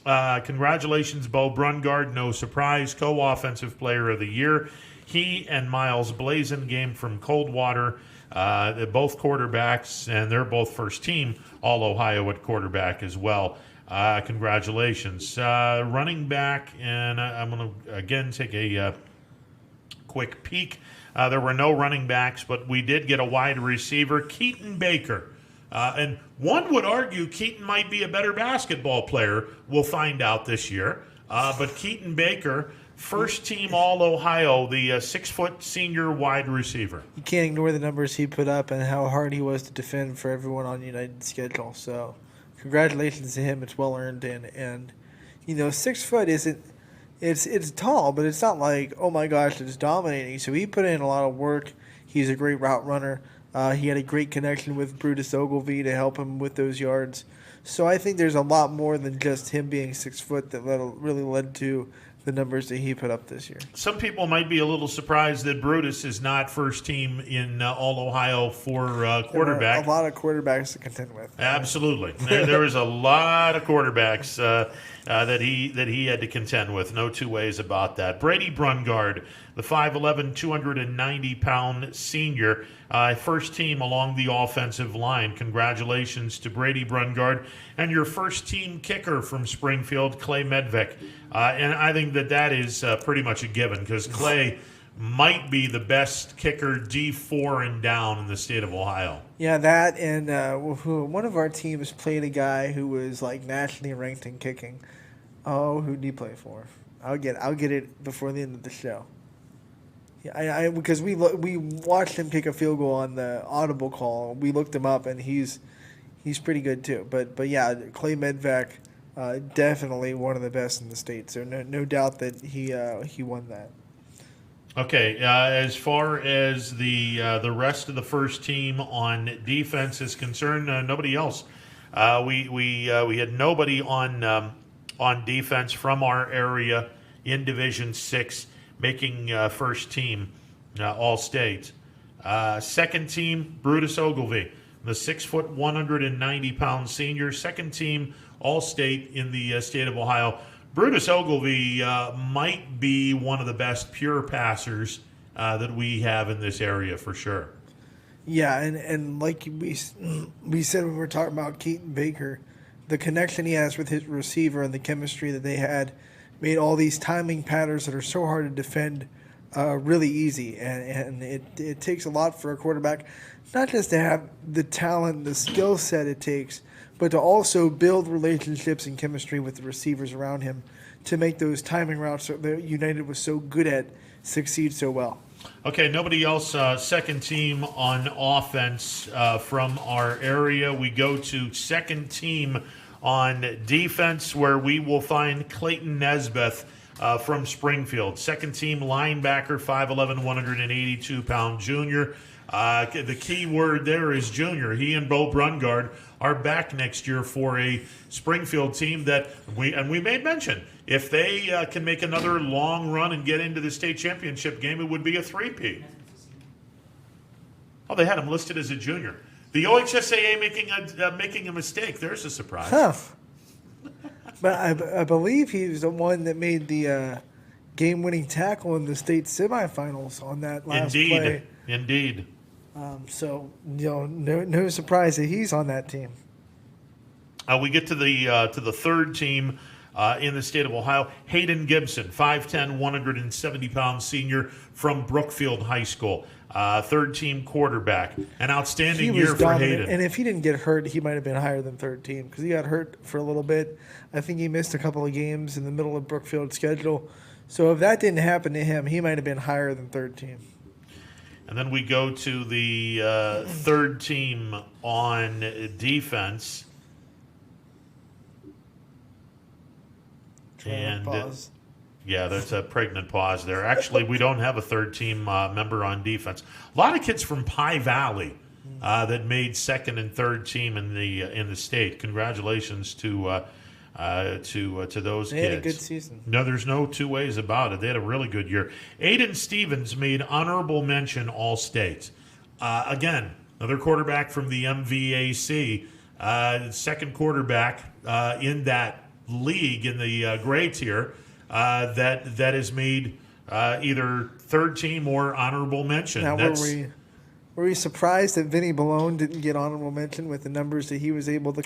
Congratulations, Bo Brungard, no surprise, co-offensive player of the year. He and Miles Blazengame from Coldwater, they're both quarterbacks, and they're both first team All-Ohio at quarterback as well. Congratulations. Running back, and I'm going to, again, take a quick peek. There were no running backs, but we did get a wide receiver, Keaton Baker. And one would argue Keaton might be a better basketball player. We'll find out this year. But Keaton Baker... first team All-Ohio, the 6-foot senior wide receiver. You can't ignore the numbers he put up and how hard he was to defend for everyone on United's schedule. So congratulations to him. It's well earned. And 6 foot isn't – it's tall, but it's not like, oh, my gosh, it's dominating. So he put in a lot of work. He's a great route runner. He had a great connection with Brutus Ogilvie to help him with those yards. So I think there's a lot more than just him being 6 foot that really led to – the numbers that he put up this year. Some people might be a little surprised that Brutus is not first team in All-Ohio for quarterback. A lot of quarterbacks to contend with. Absolutely. There was a lot of quarterbacks that he had to contend with. No two ways about that. Brady Brungard, the 5'11", 290-pound senior, first team along the offensive line. Congratulations to Brady Brungard. And your first team kicker from Springfield, Clay Medvec. And I think that is pretty much a given because Clay might be the best kicker D4 and down in the state of Ohio. Yeah, that and one of our teams played a guy who was like nationally ranked in kicking. Oh, who did he play for? I'll get it before the end of the show. Yeah, because we watched him kick a field goal on the audible call. We looked him up and he's pretty good too. But yeah, Clay Medvec. Definitely one of the best in the state, so no doubt that he won that. Okay, as far as the rest of the first team on defense is concerned, nobody else. We had nobody on defense from our area in Division 6 making first team all state. Second team, Brutus Ogilvie, the 6', 190-pound senior, second team All-State in the state of Ohio. Brutus Ogilvie might be one of the best pure passers that we have in this area for sure. Yeah, and like we said when we were talking about Keaton Baker, the connection he has with his receiver and the chemistry that they had made all these timing patterns that are so hard to defend really easy. And it takes a lot for a quarterback, not just to have the talent, the skill set it takes, but to also build relationships and chemistry with the receivers around him to make those timing routes that United was so good at succeed so well. Okay, nobody else second team on offense from our area. We go to second team on defense, where we will find Clayton Nesbeth from Springfield. Second team linebacker, 5'11", 182-pound junior. The key word there is junior. He and Bo Brungard are back next year for a Springfield team that we made mention. If they can make another long run and get into the state championship game, it would be a three-peat. Oh, they had him listed as a junior. The OHSAA making a mistake. There's a surprise. Huh. But I believe he was the one that made the game-winning tackle in the state semifinals on that last play. Indeed. So no surprise that he's on that team. We get to the third team in the state of Ohio. Hayden Gibson, 5'10", 170-pound senior from Brookfield High School. Third team quarterback. An outstanding year for Hayden. And if he didn't get hurt, he might have been higher than third team because he got hurt for a little bit. I think he missed a couple of games in the middle of Brookfield's schedule. So if that didn't happen to him, he might have been higher than third team. And then we go to the third team on defense. And pause. Yeah, that's a pregnant pause there. Actually, we don't have a third team member on defense. A lot of kids from Pie Valley that made second and third team in the state. Congratulations to those kids. They had a good season. No, there's no two ways about it. They had a really good year. Aiden Stevens made honorable mention all states. Again, another quarterback from the MVAC, second quarterback in that league in the gray tier that has made either third team or honorable mention. Now, were we surprised that Vinny Balone didn't get honorable mention with the numbers that he was able to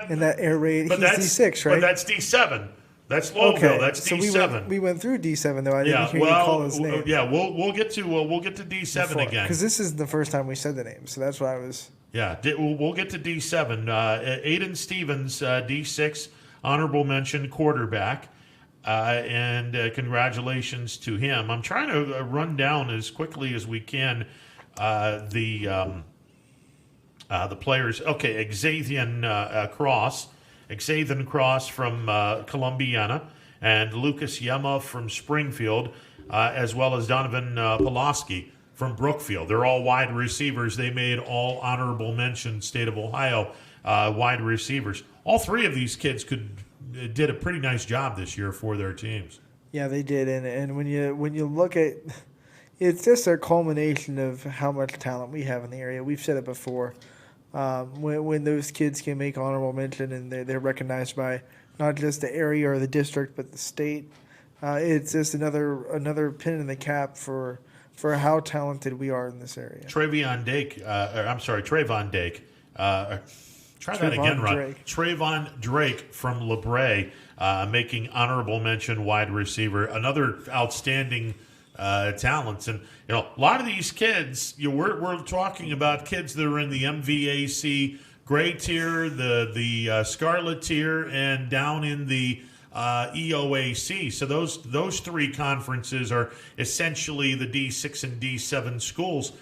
in that air raid? He's D6, right? But that's D7. That's Lowville. Okay. That's so D7. we went through D7 though. I didn't hear you call his name. Yeah, we'll get to D7 again because this is the first time we said the name, so that's why I was. Yeah, we'll get to D7. Aiden Stevens, D6, honorable mention quarterback, and congratulations to him. I'm trying to run down as quickly as we can the players. Okay, Xavier Cross from Columbiana, and Lucas Yema from Springfield, as well as Donovan Pulaski from Brookfield. They're all wide receivers. They made all honorable mention State of Ohio wide receivers. All three of these kids did a pretty nice job this year for their teams. Yeah, they did, and when you look at, it's just a culmination of how much talent we have in the area. We've said it before. When those kids can make honorable mention and they're recognized by not just the area or the district but the state, it's just another pin in the cap for how talented we are in this area. Trayvon Dake. Try that again, Ron. Trayvon Drake from LeBray, making honorable mention wide receiver. Another outstanding talents. And a lot of these kids, we're talking about kids that are in the MVAC gray tier, the scarlet tier, and down in the EOAC. So those three conferences are essentially the D6 and D7 schools.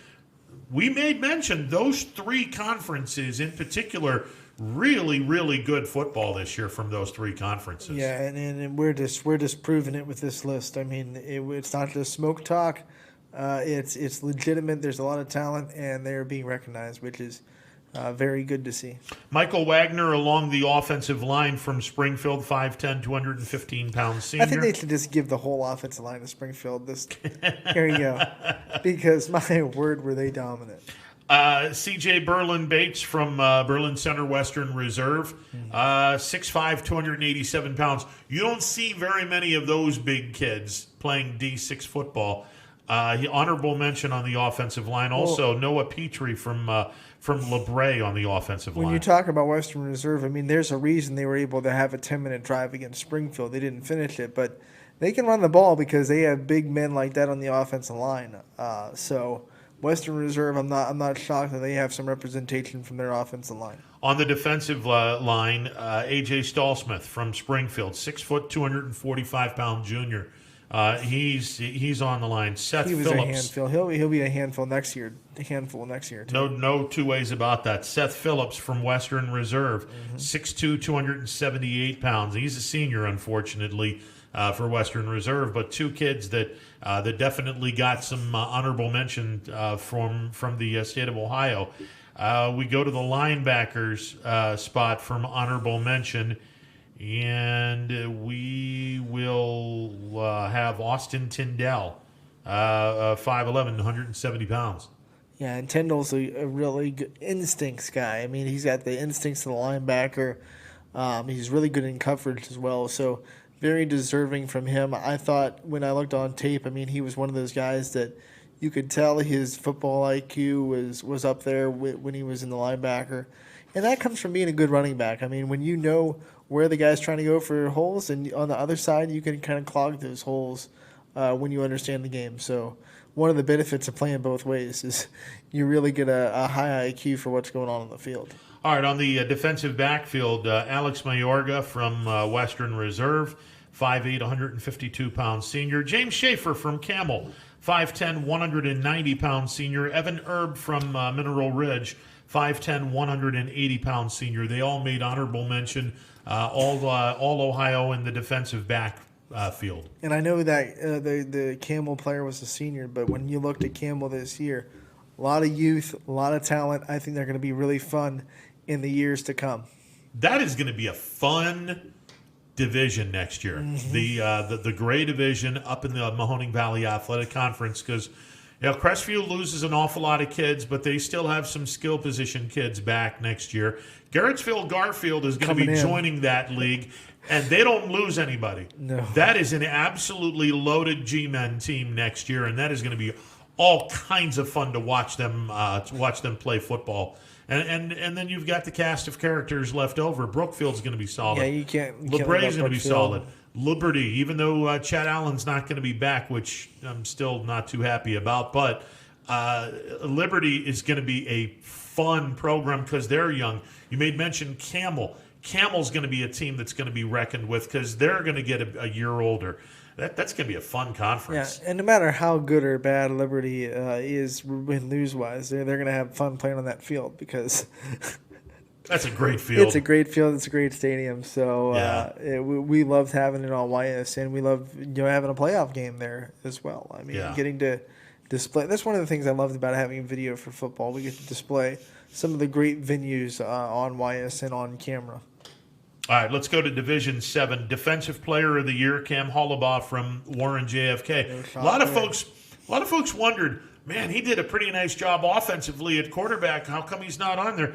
We made mention those three conferences in particular. Really, really good football this year from those three conferences. Yeah, and we're just proving it with this list. I mean, it's not just smoke talk. It's legitimate. There's a lot of talent, and they're being recognized, which is very good to see. Michael Wagner along the offensive line from Springfield, 5'10", 215-pound senior. I think they should just give the whole offensive line to Springfield. Here you go. Because, my word, were they dominant. C.J. Berlin Bates from Berlin Center Western Reserve, 6'5", 287 pounds. You don't see very many of those big kids playing D6 football. Honorable mention on the offensive line. Also, Noah Petrie from LeBray on the offensive line. When you talk about Western Reserve, I mean, there's a reason they were able to have a 10-minute drive against Springfield. They didn't finish it, but they can run the ball because they have big men like that on the offensive line. So Western Reserve, I'm not shocked that they have some representation from their offensive line. On the defensive line, A.J. Stallsmith from Springfield, 6 foot, 245-pound junior. He's on the line. Seth He was Phillips. a handful. He'll be a handful next year. Too. No two ways about that. Seth Phillips from Western Reserve, 6'2", 278 pounds. He's a senior, unfortunately, for Western Reserve, but two kids that definitely got some honorable mention from the state of Ohio. We go to the linebackers spot from honorable mention, and we will have Austin Tyndall, 5'11", 170 pounds. Yeah, and Tyndall's a really good instincts guy. I mean, he's got the instincts of the linebacker. He's really good in coverage as well, so very deserving from him. I thought when I looked on tape, I mean, he was one of those guys that you could tell his football IQ was up there when he was in the linebacker. And that comes from being a good running back. I mean, when you know where the guy's trying to go for holes, and on the other side, you can kind of clog those holes when you understand the game. So one of the benefits of playing both ways is you really get a high IQ for what's going on the field. All right, on the defensive backfield, Alex Mayorga from Western Reserve, 5'8", 152-pound senior. James Schaefer from Camel, 5'10", 190-pound senior. Evan Erb from Mineral Ridge, 5'10", 180-pound senior. They all made honorable mention, all Ohio in the defensive backfield. And I know that the Camel player was a senior, but when you looked at Camel this year, a lot of youth, a lot of talent. I think they're going to be really fun in the years to come. That is going to be a fun division next year. The Gray division up in the Mahoning Valley Athletic Conference, because Crestview loses an awful lot of kids, but they still have some skill position kids back next year. Garrettsville Garfield is going to be joining that league, and they don't lose anybody. No. That is an absolutely loaded G-Men team next year, and that is going to be all kinds of fun to watch them play football. And then you've got the cast of characters left over. Brookfield's going to be solid. Yeah, you can't. LeBray's going to be solid. Liberty, even though Chad Allen's not going to be back, which I'm still not too happy about, but Liberty is going to be a fun program because they're young. You made mention Camel. Camel's going to be a team that's going to be reckoned with because they're going to get a year older. That's going to be a fun conference. Yeah, and no matter how good or bad Liberty is win-lose-wise, they're going to have fun playing on that field because that's a great field. It's a great field. It's a great stadium. So we loved having it on YSN. We love having a playoff game there as well. I mean, getting to display. That's one of the things I loved about having video for football. We get to display some of the great venues on YSN on camera. All right, let's go to Division 7. Defensive Player of the Year, Cam Hollabaugh from Warren JFK. A lot of folks wondered, man, he did a pretty nice job offensively at quarterback. How come he's not on there?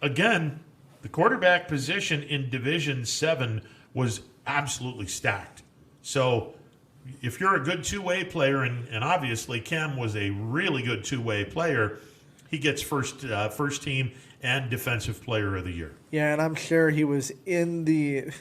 Again, the quarterback position in Division 7 was absolutely stacked. So if you're a good two-way player, and obviously Cam was a really good two-way player, he gets first team and Defensive Player of the Year. Yeah, and I'm sure he was in the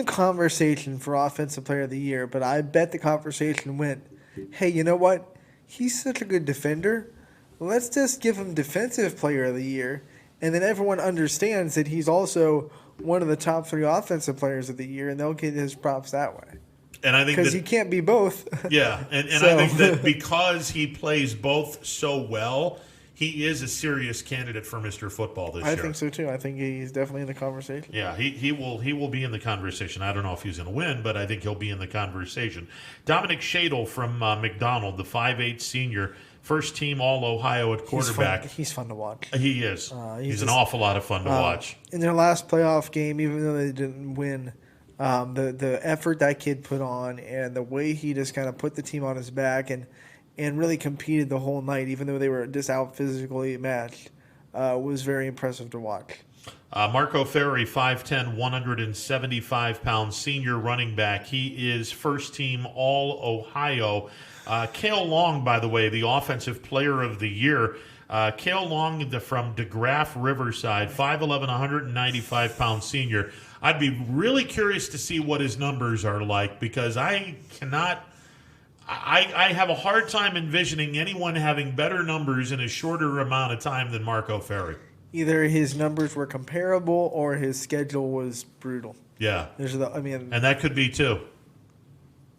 conversation for Offensive Player of the Year, but I bet the conversation went, hey, you know what? He's such a good defender. Let's just give him Defensive Player of the Year, and then everyone understands that he's also one of the top 3 Offensive Players of the Year, and they'll get his props that way. And I think because he can't be both. Yeah, and I think that because he plays both so well, he is a serious candidate for Mr. Football this year. I think so too. I think he's definitely in the conversation. Yeah, he will be in the conversation. I don't know if he's going to win, but I think he'll be in the conversation. Dominic Shadle from McDonald, the 5'8" senior, first team All-Ohio at quarterback. He's fun to watch. He is. He's an awful lot of fun to watch. In their last playoff game, even though they didn't win, the effort that kid put on and the way he just kind of put the team on his back and really competed the whole night, even though they were just out physically matched, was very impressive to watch. Marco Ferri, 5'10", 175-pound senior running back. He is first team All-Ohio. Cale Long, by the way, the Offensive Player of the Year. Cale Long from DeGraff Riverside, 5'11", 195-pound senior. I'd be really curious to see what his numbers are like because I I have a hard time envisioning anyone having better numbers in a shorter amount of time than Marco Ferri. Either his numbers were comparable or his schedule was brutal. Yeah. And that could be too.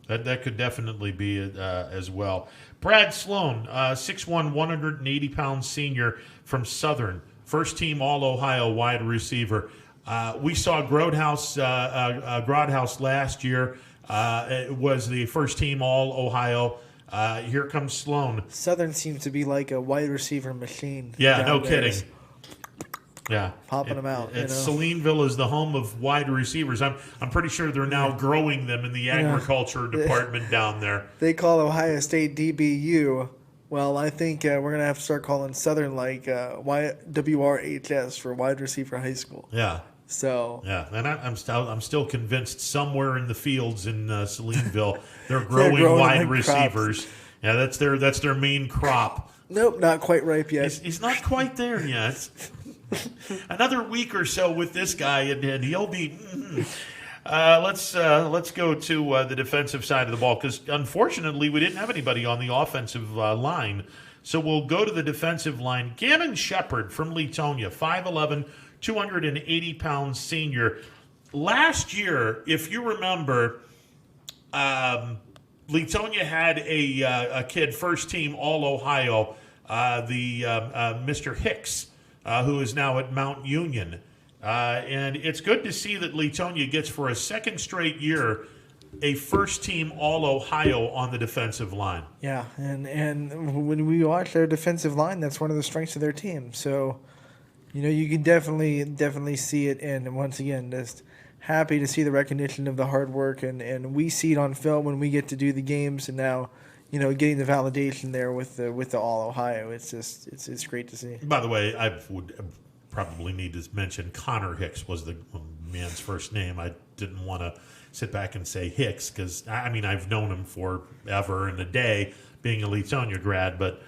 That could definitely be as well. Brad Sloan, 6'1", 180-pound senior from Southern, first-team All-Ohio wide receiver. We saw Grodhouse last year. It was the first-team All-Ohio. Here comes Sloan. Southern seems to be like a wide receiver machine. Yeah, no there. kidding. Yeah, popping them out. Salineville is the home of wide receivers. I'm pretty sure they're now growing them in the agriculture department down there. They call Ohio State DBU. Well, I think we're gonna have to start calling Southern like WRHS for wide receiver high school. Yeah. So yeah, and I'm still convinced somewhere in the fields in Salineville they're growing wide receivers. Crops. Yeah, that's their main crop. Nope, not quite ripe yet. He's not quite there yet. Another week or so with this guy, and he'll be. Let's go to the defensive side of the ball, because unfortunately we didn't have anybody on the offensive line. So we'll go to the defensive line. Gannon Shepard from Leetonia, 5'11", 280-pound senior. Last year, if you remember, Leetonia had a kid, first team All-Ohio, Mr. Hicks, who is now at Mount Union. And it's good to see that Leetonia gets, for a second straight year, a first-team All-Ohio on the defensive line. Yeah, and when we watch their defensive line, that's one of the strengths of their team. So, you can definitely see it. And once again, just happy to see the recognition of the hard work, and we see it on film when we get to do the games, and now getting the validation there with the All-Ohio. It's great to see. By the way, I would probably need to mention Connor Hicks was the man's first name. I didn't want to sit back and say Hicks, because I've known him forever and a day, being a Leetonia grad, but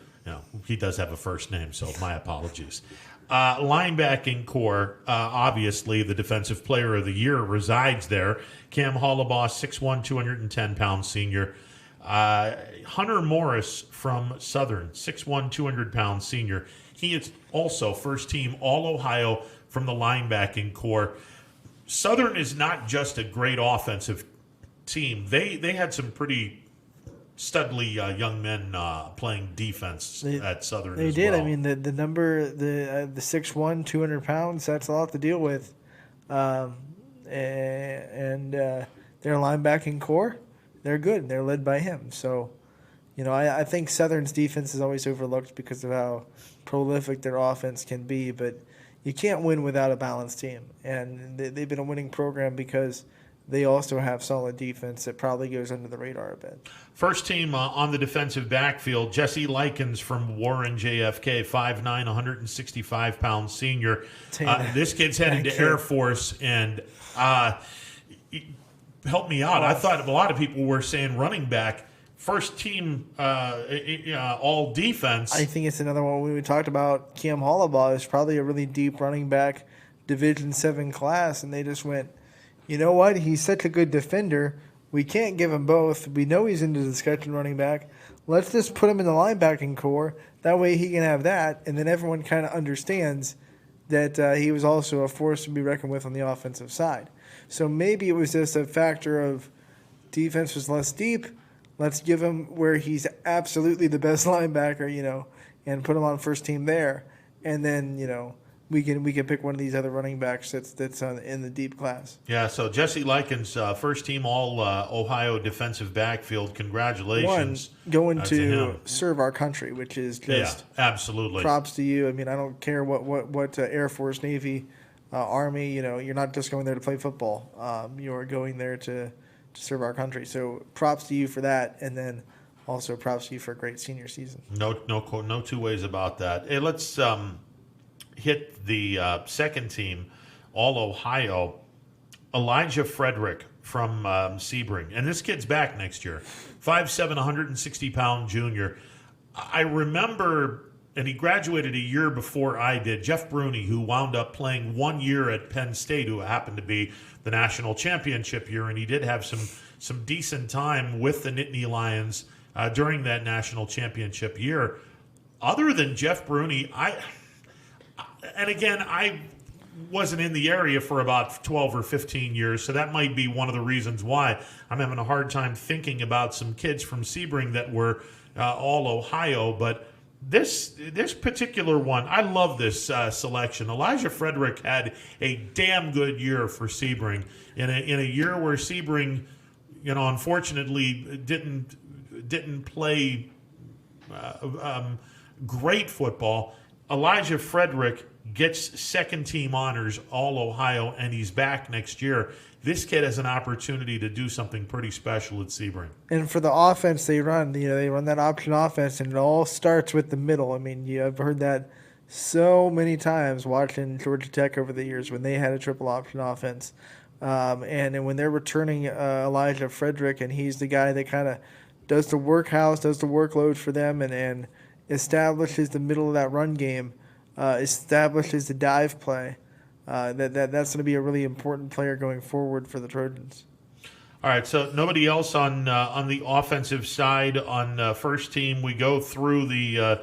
he does have a first name, so my apologies. Linebacking core, obviously the defensive player of the year resides there. Cam Hollabaugh, 6'1", 210-pound senior. Hunter Morris from Southern, 6'1", 200-pound senior. He is also first-team All-Ohio from the linebacking core. Southern is not just a great offensive team. They had some pretty studly young men playing defense at Southern. They as did. well. The number, the 6'1", 200 pounds, that's a lot to deal with. And their linebacking core, they're good. They're led by him. So, I think Southern's defense is always overlooked because of how prolific their offense can be, but you can't win without a balanced team. And they've been a winning program because they also have solid defense that probably goes under the radar a bit. First team on the defensive backfield, Jesse Likens from Warren JFK, 5'9", 165-pound senior. This kid's headed to Air Force, and help me out. I thought a lot of people were saying running back. First team all defense. I think it's another one we talked about. Cam Hollabaugh is probably a really deep running back, Division VII class, and they just went, you know what? He's such a good defender. We can't give him both. We know he's into the discussion running back. Let's just put him in the linebacking core. That way he can have that, and then everyone kind of understands that he was also a force to be reckoned with on the offensive side. So maybe it was just a factor of defense was less deep. Let's give him where he's absolutely the best linebacker, and put him on first team there. And then, we can pick one of these other running backs that's in the deep class. Yeah, so Jesse Likens, first team all Ohio defensive backfield. Congratulations. Going to him. Serve our country, which is just absolutely props to you. I don't care what Air Force, Navy, Army, you're not just going there to play football. You're going there to serve our country. So props to you for that, and then also props to you for a great senior season. No two ways about that. Hey, let's hit the second team, All-Ohio, Elijah Frederick from Sebring. And this kid's back next year. 5'7", 160-pound junior. I remember, and he graduated a year before I did, Jeff Bruni, who wound up playing 1 year at Penn State, who happened to be the national championship year, and he did have some decent time with the Nittany Lions during that national championship year. Other than Jeff Bruni, I wasn't in the area for about 12 or 15 years, so that might be one of the reasons why I'm having a hard time thinking about some kids from Sebring that were all Ohio. But this particular one, I love this selection. Elijah Frederick had a damn good year for Sebring in a year where Sebring, unfortunately didn't play great football. Elijah Frederick gets second-team honors All-Ohio, and he's back next year. This kid has an opportunity to do something pretty special at Sebring. And for the offense they run, they run that option offense, and it all starts with the middle. I mean, I've heard that so many times watching Georgia Tech over the years when they had a triple option offense. And when they're returning Elijah Frederick, and he's the guy that kind of does the workhouse, does the workload for them, and establishes the middle of that run game, establishes the dive play. That's going to be a really important player going forward for the Trojans. All right, so nobody else on the offensive side on first team. We go through the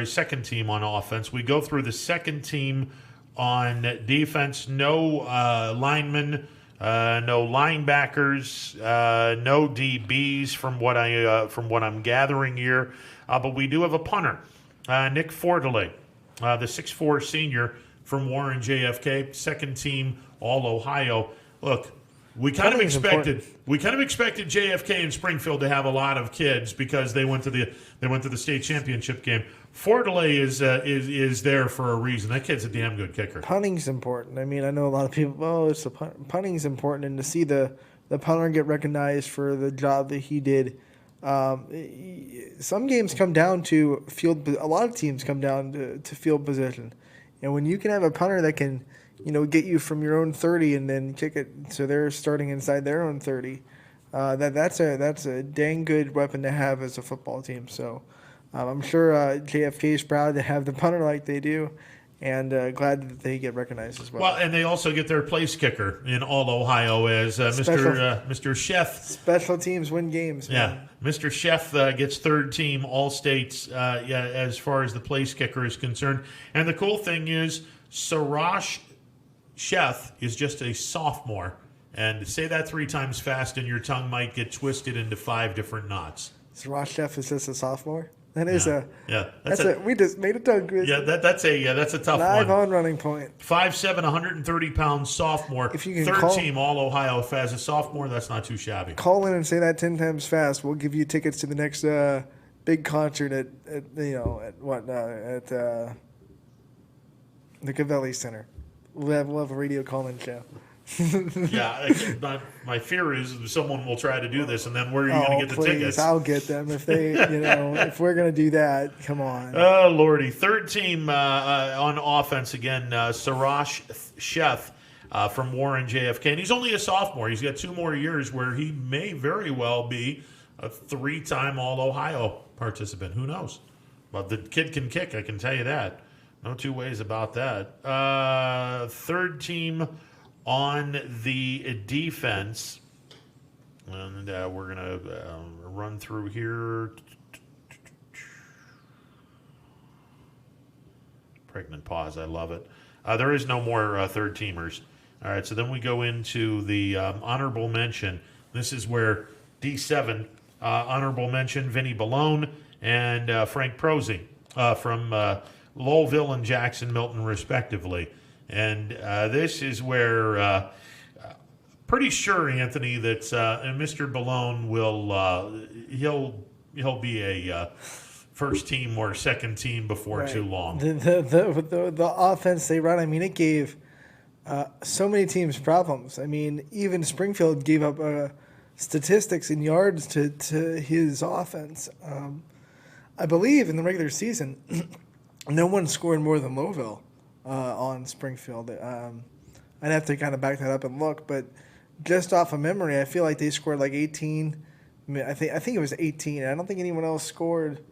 second team on offense. We go through the second team on defense. No linemen, no linebackers, no DBs from what I'm gathering here. But we do have a punter, Nick Fordelay, the 6'4" senior from Warren JFK, second team All-Ohio. Look, we kind of expected JFK and Springfield to have a lot of kids because they went to the state championship game. Fordelay is there for a reason. That kid's a damn good kicker. Punting's important. I mean, I know a lot of people. it's a punting's important, and to see the punter get recognized for the job that he did. Some games come down to field. A lot of teams come down to field position, and when you can have a punter that can, get you from your own 30 and then kick it so they're starting inside their own 30, that's a dang good weapon to have as a football team. So I'm sure JFK is proud to have the punter like they do, and glad that they get recognized as well. Well, and they also get their place kicker in All-Ohio as Mr. Chef. Special teams win games, man. Yeah, Mr. Chef gets third team All-States as far as the place kicker is concerned. And the cool thing is Sarash Chef is just a sophomore. And say that 3 times fast and your tongue might get twisted into 5 different knots. Sarash Chef is just a sophomore? That is we just made a tongue quiz. Yeah, that's a tough Live one. on Running Point. 5'7", 130-pound sophomore. If you can third team All-Ohio. If as a sophomore, that's not too shabby. Call in and say that 10 times fast. We'll give you tickets to the next big concert at the Cavelli Center. We'll have a radio call-in show. Yeah, my fear is someone will try to do this, and then where are you going to get the tickets? I'll get them if they, if we're going to do that. Come on. Oh lordy! Third team on offense again. Sarash Chef from Warren JFK, and he's only a sophomore. He's got 2 more years where he may very well be a 3-time All-Ohio participant. Who knows? But the kid can kick. I can tell you that. No 2 ways about that. Third team on the defense, and we're going to run through here. Pregnant pause, I love it. There is no more third-teamers. All right, so then we go into the honorable mention. This is where D7, honorable mention, Vinny Ballone and Frank Prosy from Lowellville and Jackson Milton, respectively. And this is where, pretty sure, Anthony, that Mr. Ballone will he'll be a first team or second team before too long. The offense they run, I mean, it gave so many teams problems. I mean, even Springfield gave up statistics and yards to his offense. I believe in the regular season, no one scored more than Lowellville on Springfield. I'd have to kind of back that up and look, but just off of memory, I feel like they scored like 18. I mean, I think it was 18. I don't think anyone else scored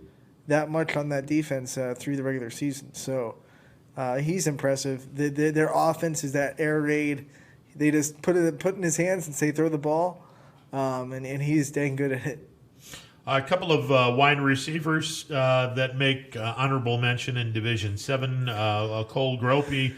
that much on that defense through the regular season. So he's impressive. Their offense is that air raid. They just put it in his hands and say throw the ball, and he's dang good at it. A couple of wide receivers that make honorable mention in Division 7. Cole Gropey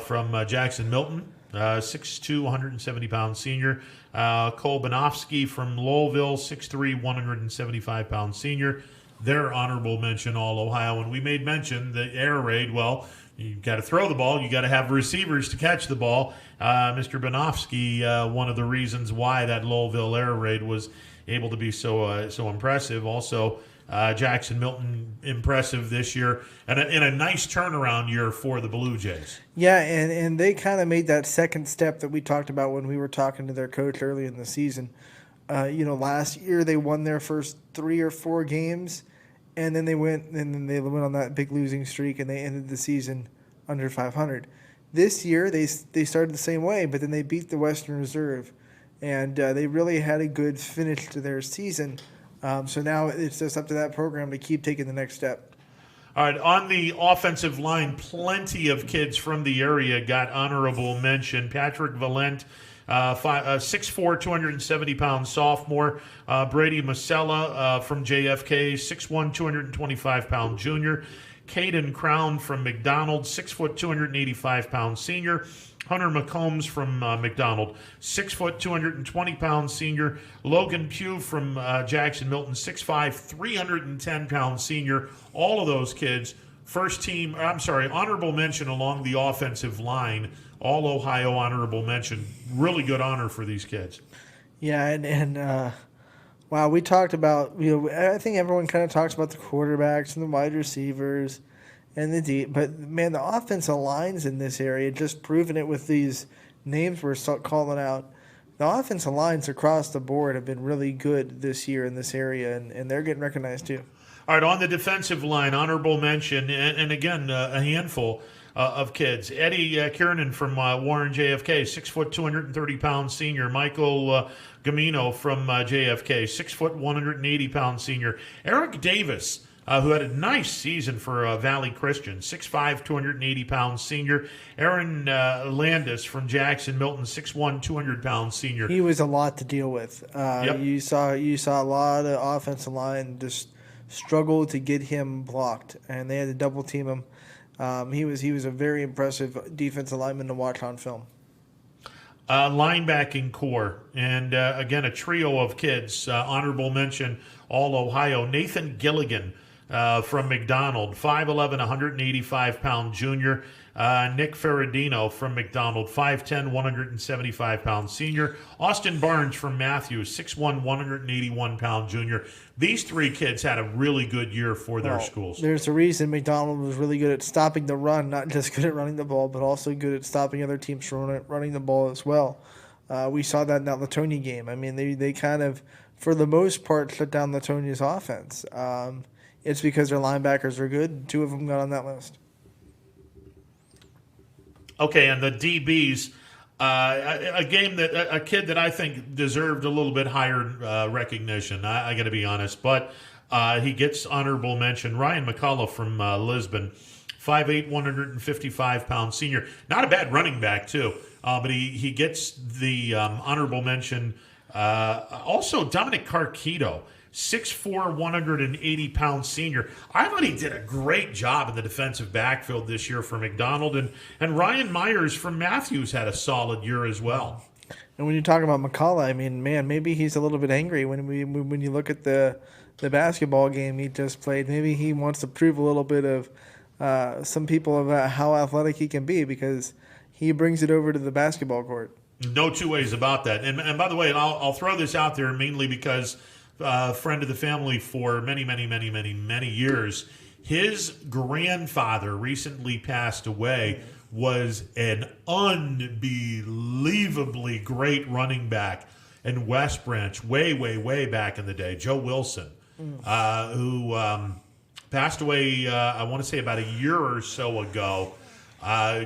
from Jackson Milton, 6'2", 170-pound senior. Cole Banofsky from Lowellville, 6'3", 175-pound senior. Their honorable mention, all Ohio. And we made mention the air raid. Well, you got to throw the ball. You got to have receivers to catch the ball. Mr. Banofsky, one of the reasons why that Lowellville air raid was able to be so impressive. Also, Jackson Milton impressive this year, and in a nice turnaround year for the Blue Jays. Yeah, and they kind of made that second step that we talked about when we were talking to their coach early in the season. Last year they won their first 3 or 4 games, and then they went on that big losing streak, and they ended the season under 500. This year they started the same way, but then they beat the Western Reserve, and they really had a good finish to their season. So now it's just up to that program to keep taking the next step. All right, on the offensive line, plenty of kids from the area got honorable mention. Patrick Valent, 6'4", 270-pound sophomore. Brady Masella from JFK, 6'1", 225-pound junior. Caden Crown from McDonald, 6', 285-pound senior. Hunter McCombs from McDonald, 6', 220-pound senior. Logan Pugh from Jackson Milton, 6'5", 310-pound senior. All of those kids, honorable mention along the offensive line. All Ohio honorable mention. Really good honor for these kids. Yeah, and wow, we talked about, I think everyone kind of talks about the quarterbacks and the wide receivers and the deep, but man, the offensive lines in this area, just proving it with these names we're calling out. The offensive lines across the board have been really good this year in this area, and they're getting recognized too. All right, on the defensive line, honorable mention, and again, a handful of kids. Eddie Kiernan from Warren JFK, 6', 230-pound senior. Michael Gamino from JFK, 6', 180-pound senior. Eric Davis, who had a nice season for Valley Christian, 6'5", 280-pound senior. Aaron Landis from Jackson Milton, 6'1", 200-pound senior. He was a lot to deal with. Yep. You saw a lot of offensive line just struggle to get him blocked, and they had to double team him. He was a very impressive defensive lineman to watch on film. Linebacking core, and again, a trio of kids. Honorable mention, all Ohio. Nathan Gilligan from McDonald, 5'11", 185-pound junior. Nick Ferradino from McDonald, 5'10", 175-pound senior. Austin Barnes from Matthews, 6'1", 181-pound junior. These three kids had a really good year for their schools. There's a reason McDonald was really good at stopping the run, not just good at running the ball, but also good at stopping other teams from running the ball as well. We saw that in that Latonia game. I mean, they kind of, for the most part, shut down Latonia's offense. It's because their linebackers are good. 2 of them got on that list. Okay, and the DBs, a kid that I think deserved a little bit higher recognition. I got to be honest, but he gets honorable mention. Ryan McCullough from Lisbon, 5'8", 155-pound senior. Not a bad running back too, but he gets the honorable mention. Also, Dominic Carquito, 6'4", 180-pound senior. I thought he did a great job in the defensive backfield this year for McDonald, and Ryan Myers from Matthews had a solid year as well. And when you talk about McCullough, I mean, man, maybe he's a little bit angry when you look at the basketball game he just played. Maybe he wants to prove a little bit of some people about how athletic he can be, because he brings it over to the basketball court. No two ways about that. And by the way, I'll throw this out there mainly because friend of the family for many years. His grandfather recently passed away, was an unbelievably great running back in West Branch way back in the day, Joe Wilson, who passed away, I want to say about a year or so ago.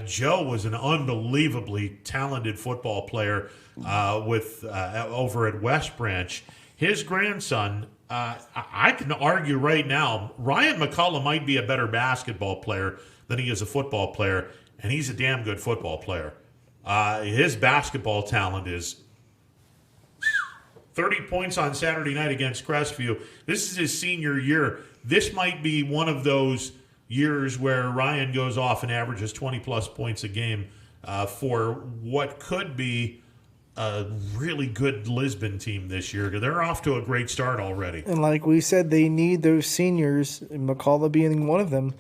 Joe was an unbelievably talented football player over at West Branch. His grandson, I can argue right now, Ryan McCullough might be a better basketball player than he is a football player, and he's a damn good football player. His basketball talent is 30 points on Saturday night against Crestview. This is his senior year. This might be one of those years where Ryan goes off and averages 20-plus points a game for what could be a really good Lisbon team this year. They're off to a great start already. And like we said, they need those seniors, McCullough being one of them,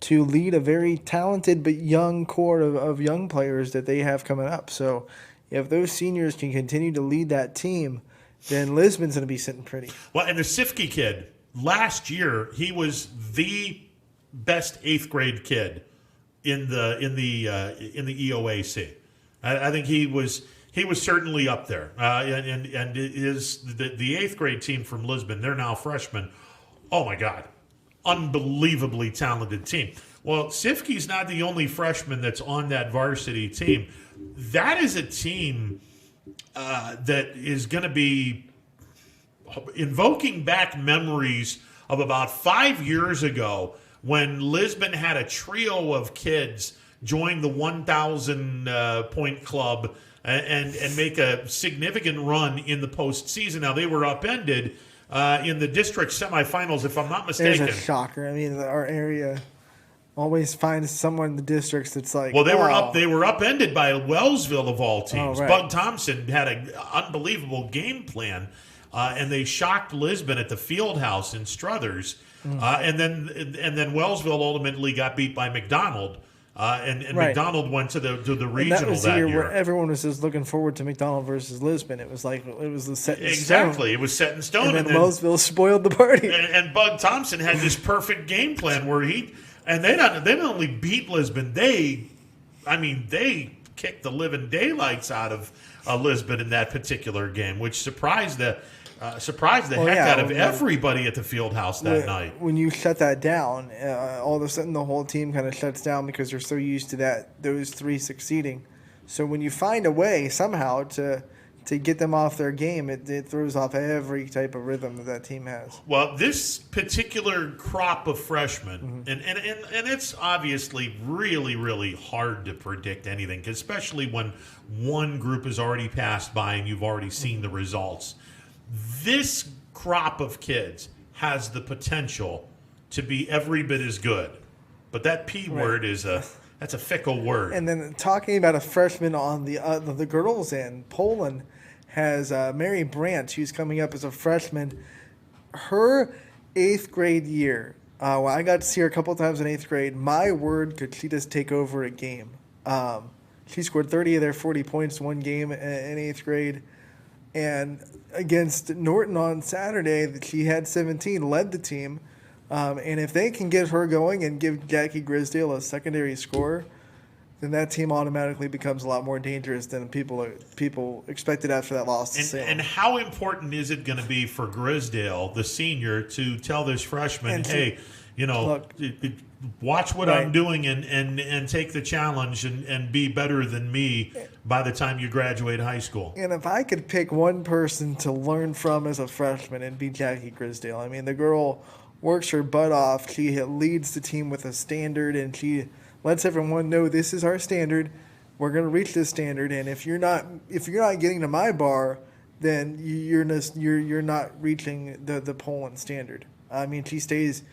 to lead a very talented but young core of young players that they have coming up. So if those seniors can continue to lead that team, then Lisbon's going to be sitting pretty. Well, and the Sifke kid, last year, he was the best 8th grade kid in the EOAC. I think he was certainly up there. And the 8th grade team from Lisbon, they're now freshmen. Oh my God, unbelievably talented team. Well, Sifke's not the only freshman that's on that varsity team. That is a team that is going to be invoking back memories of about 5 years ago when Lisbon had a trio of kids join the 1,000 point club and make a significant run in the postseason. Now, they were upended in the district semifinals, if I'm not mistaken. There's a shocker. I mean, our area always finds someone in the districts that's like, well, they were upended by Wellsville of all teams. Oh, right. Bug Thompson had an unbelievable game plan, and they shocked Lisbon at the Fieldhouse in Struthers. And then Wellsville ultimately got beat by McDonald. And right. McDonald went to the regional that was that the year year. Where everyone was just looking forward to McDonald versus Lisbon. It was like it was the set in exactly. stone. It was set in stone. And then Wellsville spoiled the party. And Bug Thompson had this perfect game plan where they not only beat Lisbon, they kicked the living daylights out of Lisbon in that particular game, which surprised the heck out of everybody at the Fieldhouse that night. When you shut that down, all of a sudden the whole team kind of shuts down because they're so used to those three succeeding. So when you find a way somehow to get them off their game, it throws off every type of rhythm that team has. Well, this particular crop of freshmen, and it's obviously really, really hard to predict anything, especially when one group has already passed by and you've already seen the results. This crop of kids has the potential to be every bit as good, but that P word is that's a fickle word. And then talking about a freshman on the girls' end, Poland has Mary Brandt, who's coming up as a freshman. Her 8th grade year, I got to see her a couple times in 8th grade. My word, could she just take over a game? She scored 30 of their 40 points one game in 8th grade. And against Norton on Saturday, she had 17, led the team. And if they can get her going and give Jackie Grisdale a secondary score, then that team automatically becomes a lot more dangerous than people expected after that loss to Salem. And how important is it going to be for Grisdale, the senior, to tell this freshman, hey, look, watch what I'm doing and take the challenge and be better than me by the time you graduate high school. And if I could pick one person to learn from as a freshman, it'd be Jackie Grisdale. I mean, the girl works her butt off. She leads the team with a standard, and she lets everyone know this is our standard. We're going to reach this standard, and if you're not getting to my bar, then you're not reaching the Poland standard. I mean, she stays,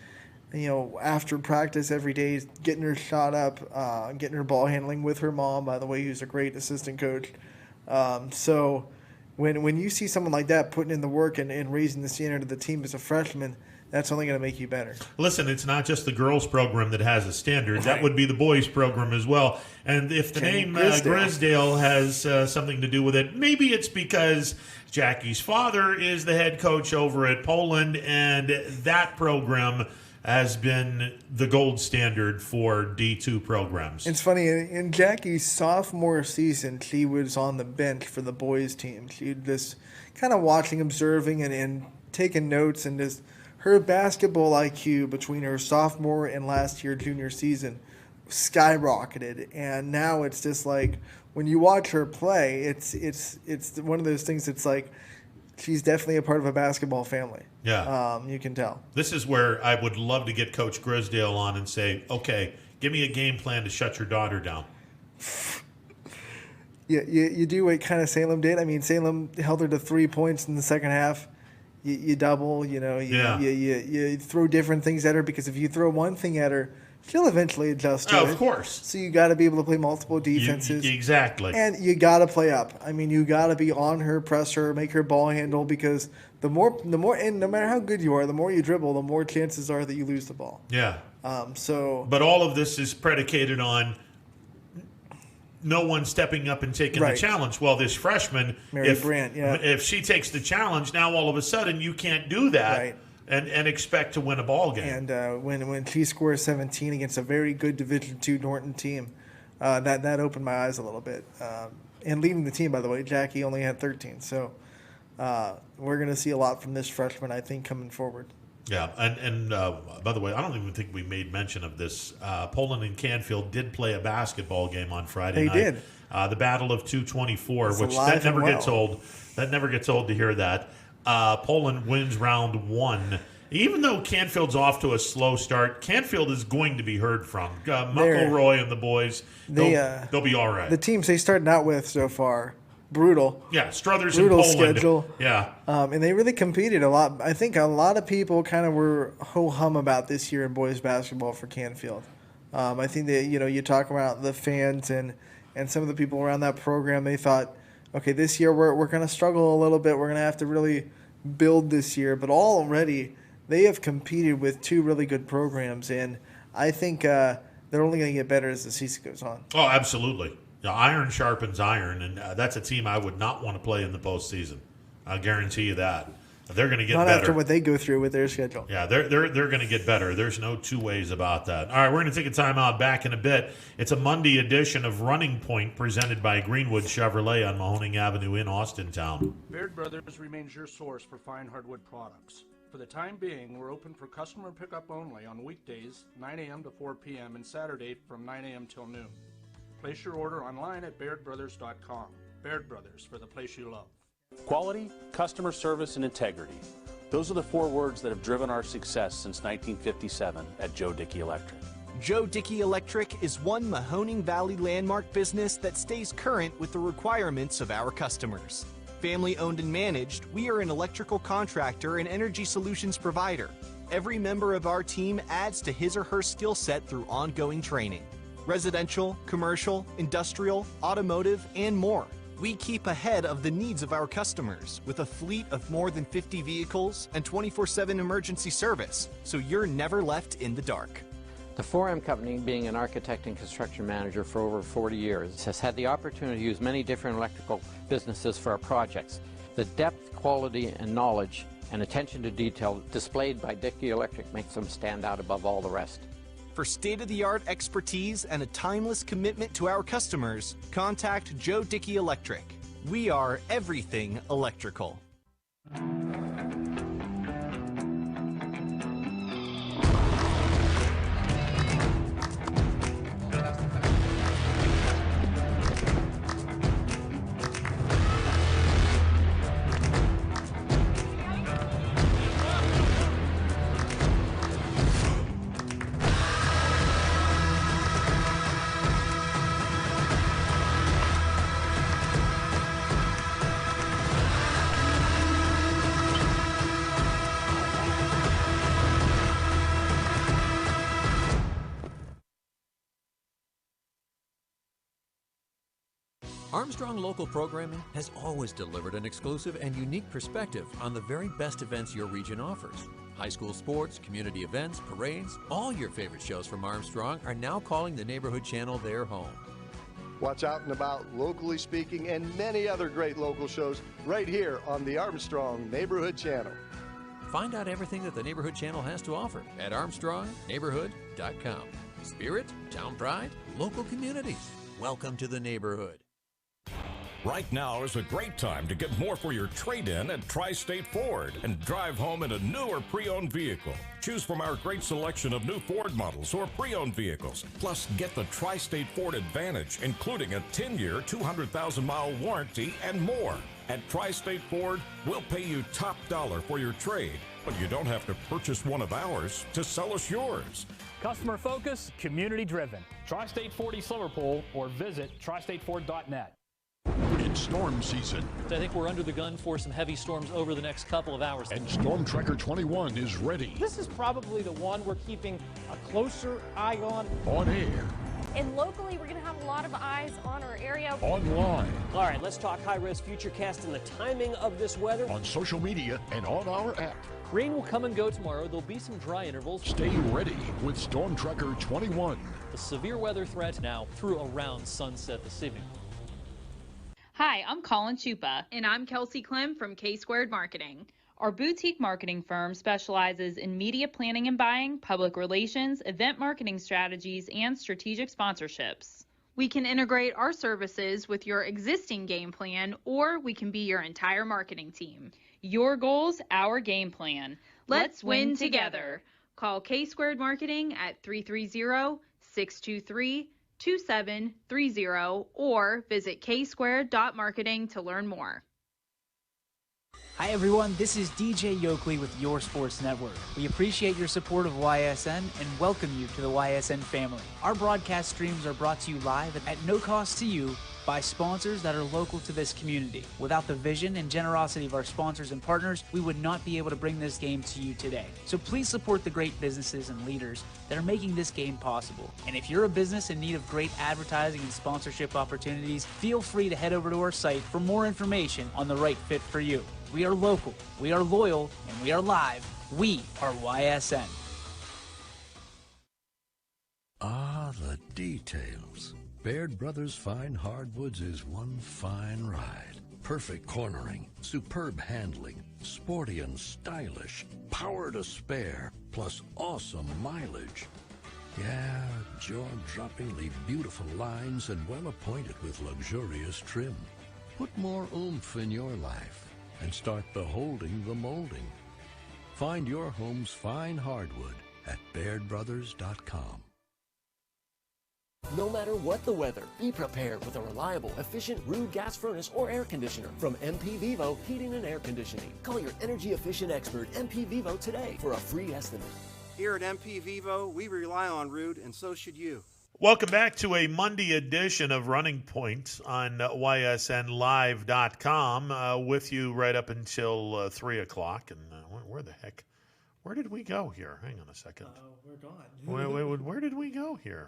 after practice every day, getting her shot up, getting her ball handling with her mom, by the way, who's a great assistant coach. So when you see someone like that putting in the work and raising the standard of the team as a freshman, that's only going to make you better. Listen, it's not just the girls' program that has a standard. Right. That would be the boys' program as well. And if the name Grisdale has something to do with it, maybe it's because Jackie's father is the head coach over at Poland, and that program has been the gold standard for D2 programs. It's funny, in Jackie's sophomore season, she was on the bench for the boys' team. She just kind of watching, observing, and taking notes, and just her basketball IQ between her sophomore and last year junior season skyrocketed. And now it's just like when you watch her play, it's one of those things that's like she's definitely a part of a basketball family. Yeah. You can tell. This is where I would love to get Coach Grisdale on and say, okay, give me a game plan to shut your daughter down. you do what kind of Salem did. I mean, Salem held her to 3 points in the second half. You double, you throw different things at her, because if you throw one thing at her, she'll eventually adjust to it. Of course. So you got to be able to play multiple defenses. Exactly. And you got to play up. I mean, you got to be on her, press her, make her ball handle, because the more, and no matter how good you are, the more you dribble, the more chances are that you lose the ball. Yeah. So. But all of this is predicated on no one stepping up and taking the challenge. Well, this freshman, Mary Brandt, if she takes the challenge, now all of a sudden you can't do that and expect to win a ball game. And when she scores 17 against a very good Division II Norton team, that opened my eyes a little bit. And leading the team, by the way, Jackie only had 13. So we're going to see a lot from this freshman, I think, coming forward. Yeah, and by the way, I don't even think we made mention of this. Poland and Canfield did play a basketball game on Friday night. They did. The Battle of 224, It's which alive that never and gets old. That never gets old to hear that. Poland wins round 1. Even though Canfield's off to a slow start, Canfield is going to be heard from. McElroy and the boys, they'll be all right. The teams they started out with so far, brutal. Yeah, Struthers brutal and Poland. Schedule. Yeah. And they really competed a lot. I think a lot of people kind of were ho-hum about this year in boys basketball for Canfield. I think that, you talk about the fans and some of the people around that program, they thought, okay, this year we're going to struggle a little bit. We're going to have to really build this year. But already they have competed with 2 really good programs, and I think they're only going to get better as the season goes on. Oh, absolutely. Yeah, iron sharpens iron, and that's a team I would not want to play in the postseason. I guarantee you that. They're going to get better. Not after what they go through with their schedule. Yeah, they're going to get better. There's no two ways about that. All right, we're going to take a timeout. Back in a bit. It's a Monday edition of Running Point presented by Greenwood Chevrolet on Mahoning Avenue in Austintown. Baird Brothers remains your source for fine hardwood products. For the time being, we're open for customer pickup only on weekdays, 9 a.m. to 4 p.m., and Saturday from 9 a.m. till noon. Place your order online at BairdBrothers.com. Baird Brothers, for the place you love. Quality, customer service, and integrity. Those are the 4 words that have driven our success since 1957 at Joe Dickey Electric. Joe Dickey Electric is one Mahoning Valley landmark business that stays current with the requirements of our customers. Family owned and managed, we are an electrical contractor and energy solutions provider. Every member of our team adds to his or her skill set through ongoing training. Residential, commercial, industrial, automotive, and more. We keep ahead of the needs of our customers with a fleet of more than 50 vehicles and 24/7 emergency service, so you're never left in the dark. The 4M Company, being an architect and construction manager for over 40 years, has had the opportunity to use many different electrical businesses for our projects. The depth, quality, and knowledge and attention to detail displayed by Dickey Electric makes them stand out above all the rest. For state-of-the-art expertise and a timeless commitment to our customers, contact Joe Dickey Electric. We are everything electrical. Armstrong Local Programming has always delivered an exclusive and unique perspective on the very best events your region offers. High school sports, community events, parades, all your favorite shows from Armstrong are now calling the Neighborhood Channel their home. Watch Out and About, Locally Speaking, and many other great local shows right here on the Armstrong Neighborhood Channel. Find out everything that the Neighborhood Channel has to offer at ArmstrongNeighborhood.com. Spirit, town pride, local communities. Welcome to the neighborhood. Right now is a great time to get more for your trade-in at Tri-State Ford and drive home in a new or pre-owned vehicle. Choose from our great selection of new Ford models or pre-owned vehicles. Plus, get the Tri-State Ford Advantage, including a 10-year, 200,000-mile warranty and more. At Tri-State Ford, we'll pay you top dollar for your trade, but you don't have to purchase one of ours to sell us yours. Customer focused, community driven. Tri-State Ford East Liverpool or visit tristateford.net. storm season. I think we're under the gun for some heavy storms over the next couple of hours. And Storm Tracker 21 is ready. This is probably the one we're keeping a closer eye on. On air. And locally, we're going to have a lot of eyes on our area. Online. All right, let's talk high-risk futurecast and the timing of this weather. On social media and on our app. Rain will come and go tomorrow. There'll be some dry intervals. Stay ready with Storm Tracker 21. The severe weather threat now through around sunset this evening. Hi, I'm Colin Chupa. And I'm Kelsey Clem from K-Squared Marketing. Our boutique marketing firm specializes in media planning and buying, public relations, event marketing strategies, and strategic sponsorships. We can integrate our services with your existing game plan, or we can be your entire marketing team. Your goals, our game plan. Let's win together. Call K-Squared Marketing at 330-623-2730 or visit ksquared.marketing to learn more. Hi everyone, this is DJ Yoakley with Your Sports Network. We appreciate your support of YSN and welcome you to the YSN family. Our broadcast streams are brought to you live at no cost to you by sponsors that are local to this community. Without the vision and generosity of our sponsors and partners, we would not be able to bring this game to you today. So please support the great businesses and leaders that are making this game possible. And if you're a business in need of great advertising and sponsorship opportunities, feel free to head over to our site for more information on the right fit for you. We are local, we are loyal, and we are live. We are YSN. Ah, the details. Baird Brothers Fine Hardwoods is one fine ride. Perfect cornering, superb handling, sporty and stylish, power to spare, plus awesome mileage. Yeah, jaw-droppingly beautiful lines and well appointed with luxurious trim. Put more oomph in your life and start beholding the molding. Find your home's fine hardwood at BairdBrothers.com. No matter what the weather, be prepared with a reliable, efficient Rude gas furnace or air conditioner from MP Vivo Heating and Air Conditioning. Call your energy efficient expert, MP Vivo, today for a free estimate. Here at MP Vivo, we rely on Rude, and so should you. Welcome back to a Monday edition of Running Point on ysnlive.com. With you right up until 3 o'clock. And where the heck? Where did we go here? Hang on a second. We're gone. Where did we go here?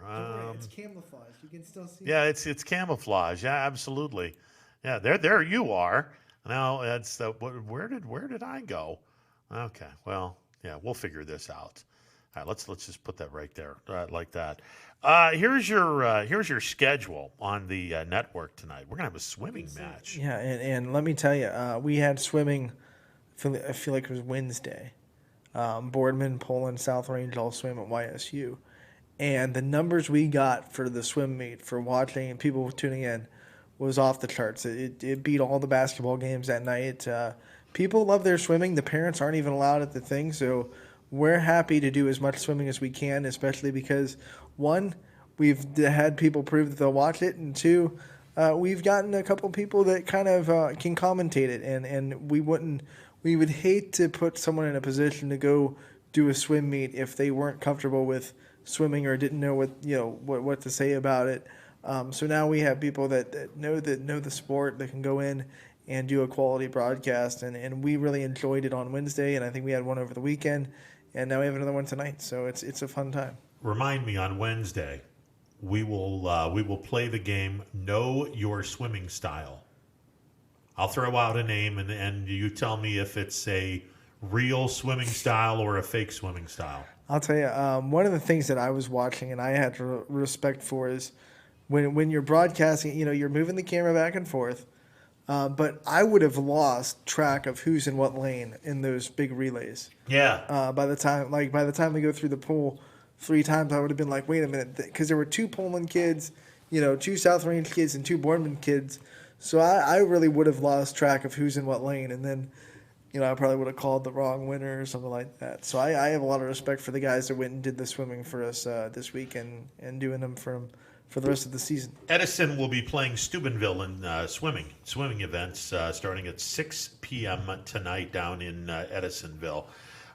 It's camouflage. You can still see. Yeah, it's camouflage. Yeah, absolutely. Yeah, there you are. Now that's where did I go? Okay, well, yeah, we'll figure this out. All right, let's just put that right there, like that. Here's your schedule on the network tonight. We're gonna have a swimming match. Yeah, and let me tell you, we had swimming. I feel like it was Wednesday. Boardman, Poland, South Range all swim at YSU, and the numbers we got for the swim meet for watching and people tuning in was off the charts. It beat all the basketball games that night. People love their swimming. The parents aren't even allowed at the thing, so we're happy to do as much swimming as we can, especially because, one, we've had people prove that they'll watch it, and two, we've gotten a couple people that kind of can commentate it, and we would hate to put someone in a position to go do a swim meet if they weren't comfortable with swimming or didn't know what to say about it. So now we have people that know the sport that can go in and do a quality broadcast, and we really enjoyed it on Wednesday, and I think we had one over the weekend. And now we have another one tonight, so it's a fun time. Remind me on Wednesday, we will play the game Know Your Swimming Style. I'll throw out a name, and you tell me if it's a real swimming style or a fake swimming style. I'll tell you, one of the things that I was watching and I had respect for is when you're broadcasting, you're moving the camera back and forth. But I would have lost track of who's in what lane in those big relays. Yeah. By the time we go through the pool 3 times, I would have been like, wait a minute, because there were 2 Poland kids, 2 South Range kids, and 2 Boardman kids. So I really would have lost track of who's in what lane, and then, I probably would have called the wrong winner or something like that. So I have a lot of respect for the guys that went and did the swimming for us this week and doing them for the rest of the season. Edison will be playing Steubenville in swimming events starting at 6 p.m. tonight down in Edisonville.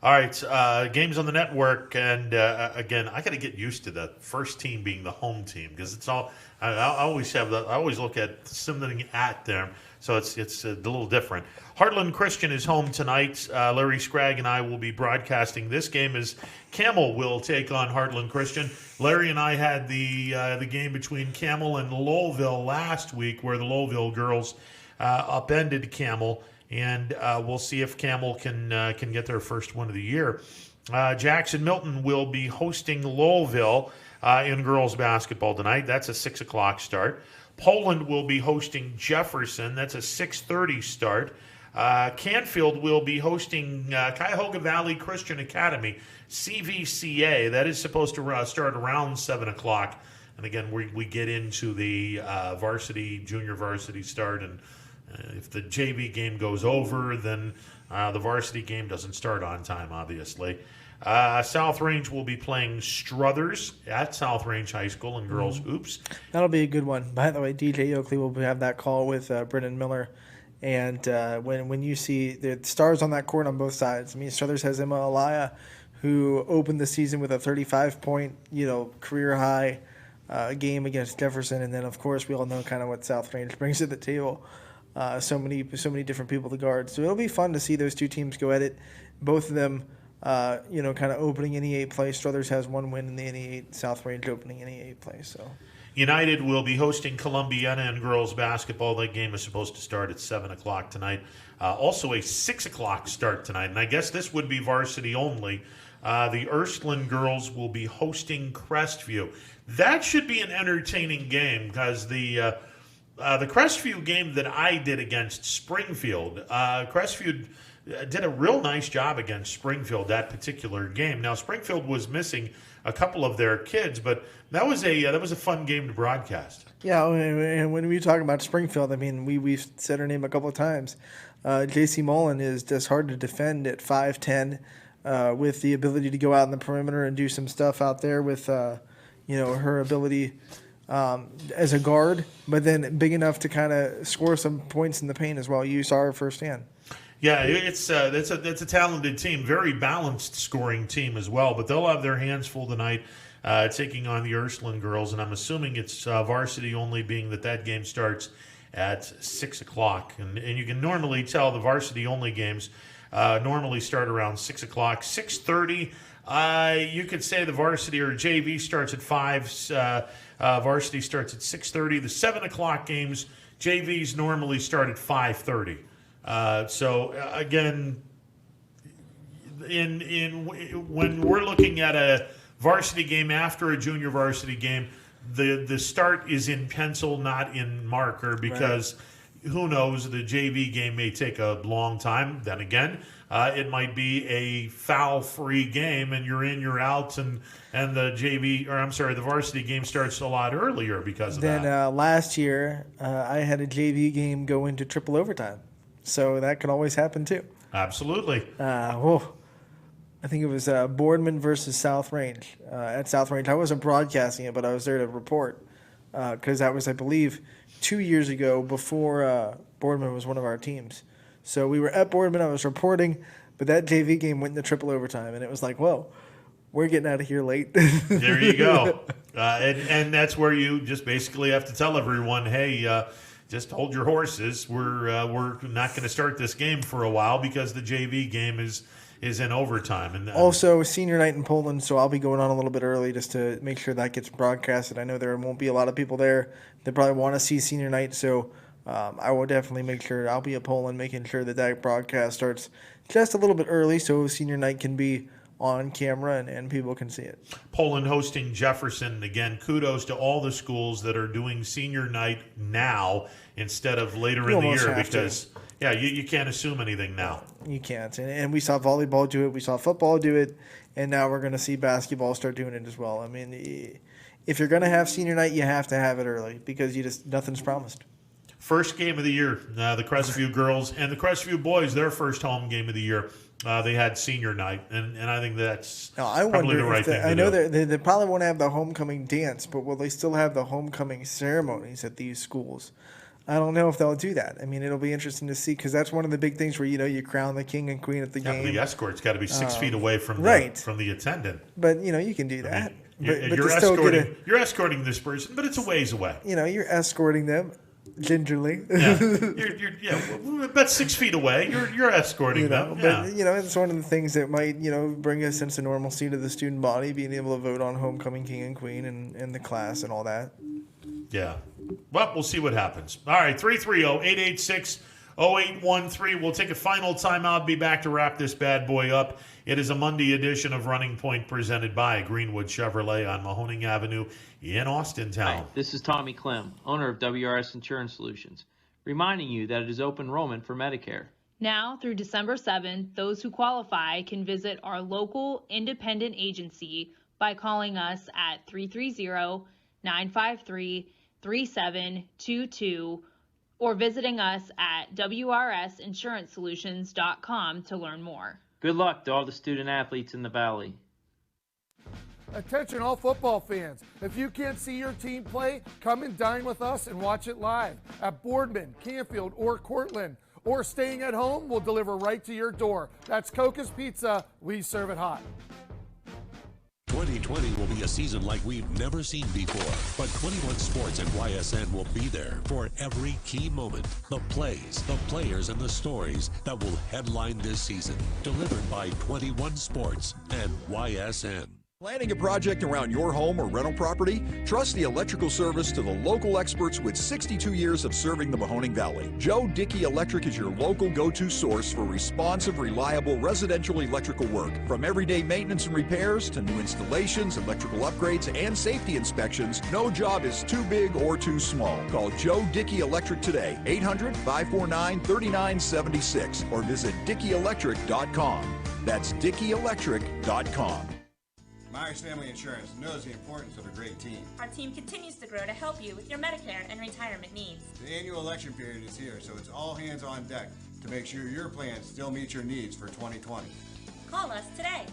All right, games on the network, and again, I got to get used to the first team being the home team because it's all. I always have that. I always look at something at there, so it's a little different. Heartland Christian is home tonight. Larry Scragg and I will be broadcasting this game as Camel will take on Heartland Christian. Larry and I had the game between Camel and Lowellville last week, where the Lowellville girls upended Camel. And we'll see if Camel can get their first one of the year. Jackson Milton will be hosting Lowellville in girls basketball tonight. That's a 6 o'clock start. Poland will be hosting Jefferson. That's a 6:30 start. Canfield will be hosting Cuyahoga Valley Christian Academy, CVCA. That is supposed to start around 7 o'clock. And again, we get into the varsity, junior varsity start, and if the JV game goes over, then the varsity game doesn't start on time, obviously. South Range will be playing Struthers at South Range High School in girls hoops. That'll be a good one. By the way, DJ Oakley will have that call with Brennan Miller. And when you see the stars on that court on both sides, I mean, Struthers has Emma Alaya, who opened the season with a 35-point, career high game against Jefferson, and then of course we all know kind of what South Range brings to the table. So many different people to guard. So it'll be fun to see those two teams go at it. Both of them, kind of opening NE8 play. Struthers has one win in the NE8. South Range opening NE8 play. So United will be hosting Columbiana in girls basketball. That game is supposed to start at 7 o'clock tonight. Also a 6 o'clock start tonight. And I guess this would be varsity only. The Ursuline girls will be hosting Crestview. That should be an entertaining game because the Crestview game that I did against Springfield, Crestview did a real nice job against Springfield that particular game. Now Springfield was missing a couple of their kids, but that was a fun game to broadcast. Yeah, and when we talk about Springfield, I mean we've said her name a couple of times. J.C. Mullen is just hard to defend at 5'10", with the ability to go out in the perimeter and do some stuff out there with her ability. As a guard, but then big enough to kind of score some points in the paint as well. You saw her firsthand. Yeah, it's a talented team, very balanced scoring team as well. But they'll have their hands full tonight, taking on the Ursuline girls, and I'm assuming it's varsity only, being that game starts at 6 o'clock. And you can normally tell the varsity only games normally start around 6 o'clock, 6:30. You could say the varsity or JV starts at 5. Varsity starts at 6:30. The 7 o'clock games, JVs normally start at 5:30. So again, when we're looking at a varsity game after a junior varsity game, the start is in pencil, not in marker, because who knows, the JV game may take a long time. Then again, it might be a foul-free game, and you're in, you're out, and the varsity game starts a lot earlier because of that. Then last year, I had a JV game go into triple overtime, so that could always happen too. Absolutely. I think it was Boardman versus South Range. At South Range, I wasn't broadcasting it, but I was there to report because that was, I believe, 2 years ago before Boardman was one of our teams. So we were at Boardman, I was reporting, but that JV game went into triple overtime, and it was like, whoa, we're getting out of here late. There you go. And that's where you just basically have to tell everyone, hey, just hold your horses. We're not going to start this game for a while because the JV game is in overtime. And also senior night in Poland, so I'll be going on a little bit early just to make sure that gets broadcasted. I know there won't be a lot of people there that probably want to see senior night, so I will definitely make sure I'll be at Poland, making sure that broadcast starts just a little bit early so senior night can be on camera and people can see it. Poland hosting Jefferson. Again, kudos to all the schools that are doing senior night now instead of later in the year, because you can't assume anything now. You can't. And we saw volleyball do it. We saw football do it. And now we're going to see basketball start doing it as well. I mean, if you're going to have senior night, you have to have it early because nothing's promised. First game of the year, the Crestview girls and the Crestview boys, their first home game of the year. They had senior night, and I think that's probably the right thing to do. I know they probably won't have the homecoming dance, but will they still have the homecoming ceremonies at these schools? I don't know if they'll do that. I mean, it'll be interesting to see because that's one of the big things where you crown the king and queen at the game. The escort's got to be 6 feet away from the attendant. But you can do that. You're escorting this person, but it's a ways away. You're escorting them gingerly. Yeah, you're about 6 feet away. You're escorting them. But it's one of the things that might bring a sense of normalcy to the student body, being able to vote on homecoming king and queen and the class and all that. Yeah. Well, we'll see what happens. All right, 330-886-0813. We'll take a final timeout. Be back to wrap this bad boy up. It is a Monday edition of Running Point presented by Greenwood Chevrolet on Mahoning Avenue in Austin Town. Hi, this is Tommy Clem, owner of WRS Insurance Solutions, reminding you that it is open enrollment for Medicare. Now through December 7th, those who qualify can visit our local independent agency by calling us at 330-953-3722 or visiting us at wrsinsurancesolutions.com to learn more. Good luck to all the student athletes in the Valley. Attention all football fans. If you can't see your team play, come and dine with us and watch it live at Boardman, Canfield, or Cortland. Or staying at home, we'll deliver right to your door. That's Coca's Pizza. We serve it hot. 2020 will be a season like we've never seen before, but 21 Sports and YSN will be there for every key moment. The plays, the players, and the stories that will headline this season. Delivered by 21 Sports and YSN. Planning a project around your home or rental property? Trust the electrical service to the local experts with 62 years of serving the Mahoning Valley. Joe Dickey Electric is your local go-to source for responsive, reliable residential electrical work. From everyday maintenance and repairs to new installations, electrical upgrades, and safety inspections, no job is too big or too small. Call Joe Dickey Electric today, 800-549-3976, or visit DickeyElectric.com. That's DickeyElectric.com. Myers Family Insurance knows the importance of a great team. Our team continues to grow to help you with your Medicare and retirement needs. The annual election period is here, so it's all hands on deck to make sure your plan still meets your needs for 2020. Call us today.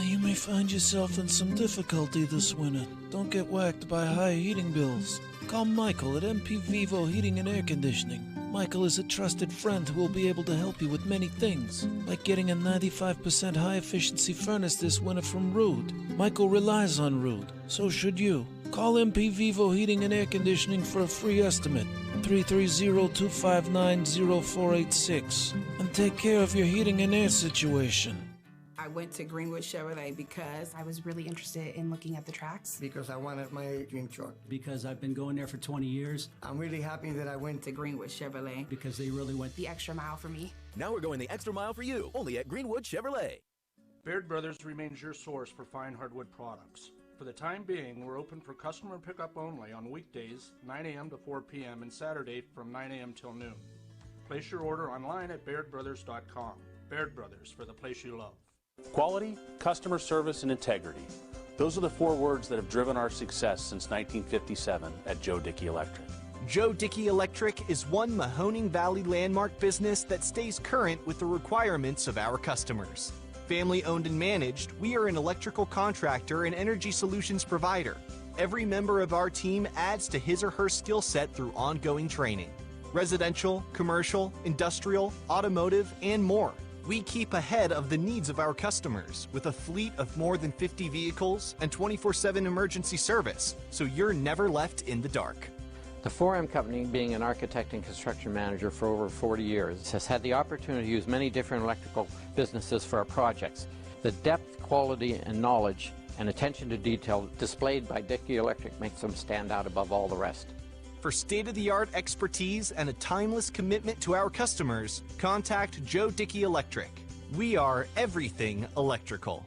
You may find yourself in some difficulty this winter. Don't get whacked by high heating bills. Call Michael at MP Vivo Heating and Air Conditioning. Michael is a trusted friend who will be able to help you with many things, like getting a 95% high-efficiency furnace this winter from Rude. Michael relies on Rude, so should you. Call MP Vivo Heating and Air Conditioning for a free estimate, 330-259-0486, and take care of your heating and air situation. I went to Greenwood Chevrolet because I was really interested in looking at the tracks. Because I wanted my dream truck. Because I've been going there for 20 years. I'm really happy that I went to Greenwood Chevrolet. Because they really went the extra mile for me. Now we're going the extra mile for you, only at Greenwood Chevrolet. Baird Brothers remains your source for fine hardwood products. For the time being, we're open for customer pickup only on weekdays, 9 a.m. to 4 p.m. and Saturday from 9 a.m. till noon. Place your order online at bairdbrothers.com. Baird Brothers, for the place you love. Quality, customer service, and integrity. Those are the 4 words that have driven our success since 1957 at Joe Dickey Electric. Joe Dickey Electric is one Mahoning Valley landmark business that stays current with the requirements of our customers. Family owned and managed, we are an electrical contractor and energy solutions provider. Every member of our team adds to his or her skill set through ongoing training. Residential, commercial, industrial, automotive, and more. We keep ahead of the needs of our customers with a fleet of more than 50 vehicles and 24/7 emergency service, so you're never left in the dark. The 4M Company, being an architect and construction manager for over 40 years, has had the opportunity to use many different electrical businesses for our projects. The depth, quality, and knowledge and attention to detail displayed by Dickey Electric makes them stand out above all the rest. For state-of-the-art expertise and a timeless commitment to our customers, contact Joe Dickey Electric. We are everything electrical.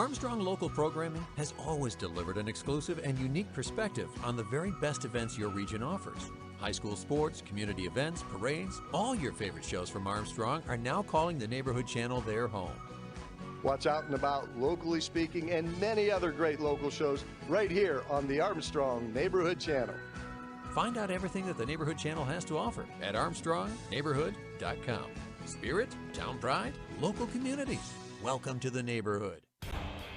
Armstrong Local Programming has always delivered an exclusive and unique perspective on the very best events your region offers. High school sports, community events, parades, all your favorite shows from Armstrong are now calling the Neighborhood Channel their home. Watch Out and About, Locally Speaking, and many other great local shows right here on the Armstrong Neighborhood Channel. Find out everything that the Neighborhood Channel has to offer at ArmstrongNeighborhood.com. Spirit, town pride, local communities. Welcome to the neighborhood.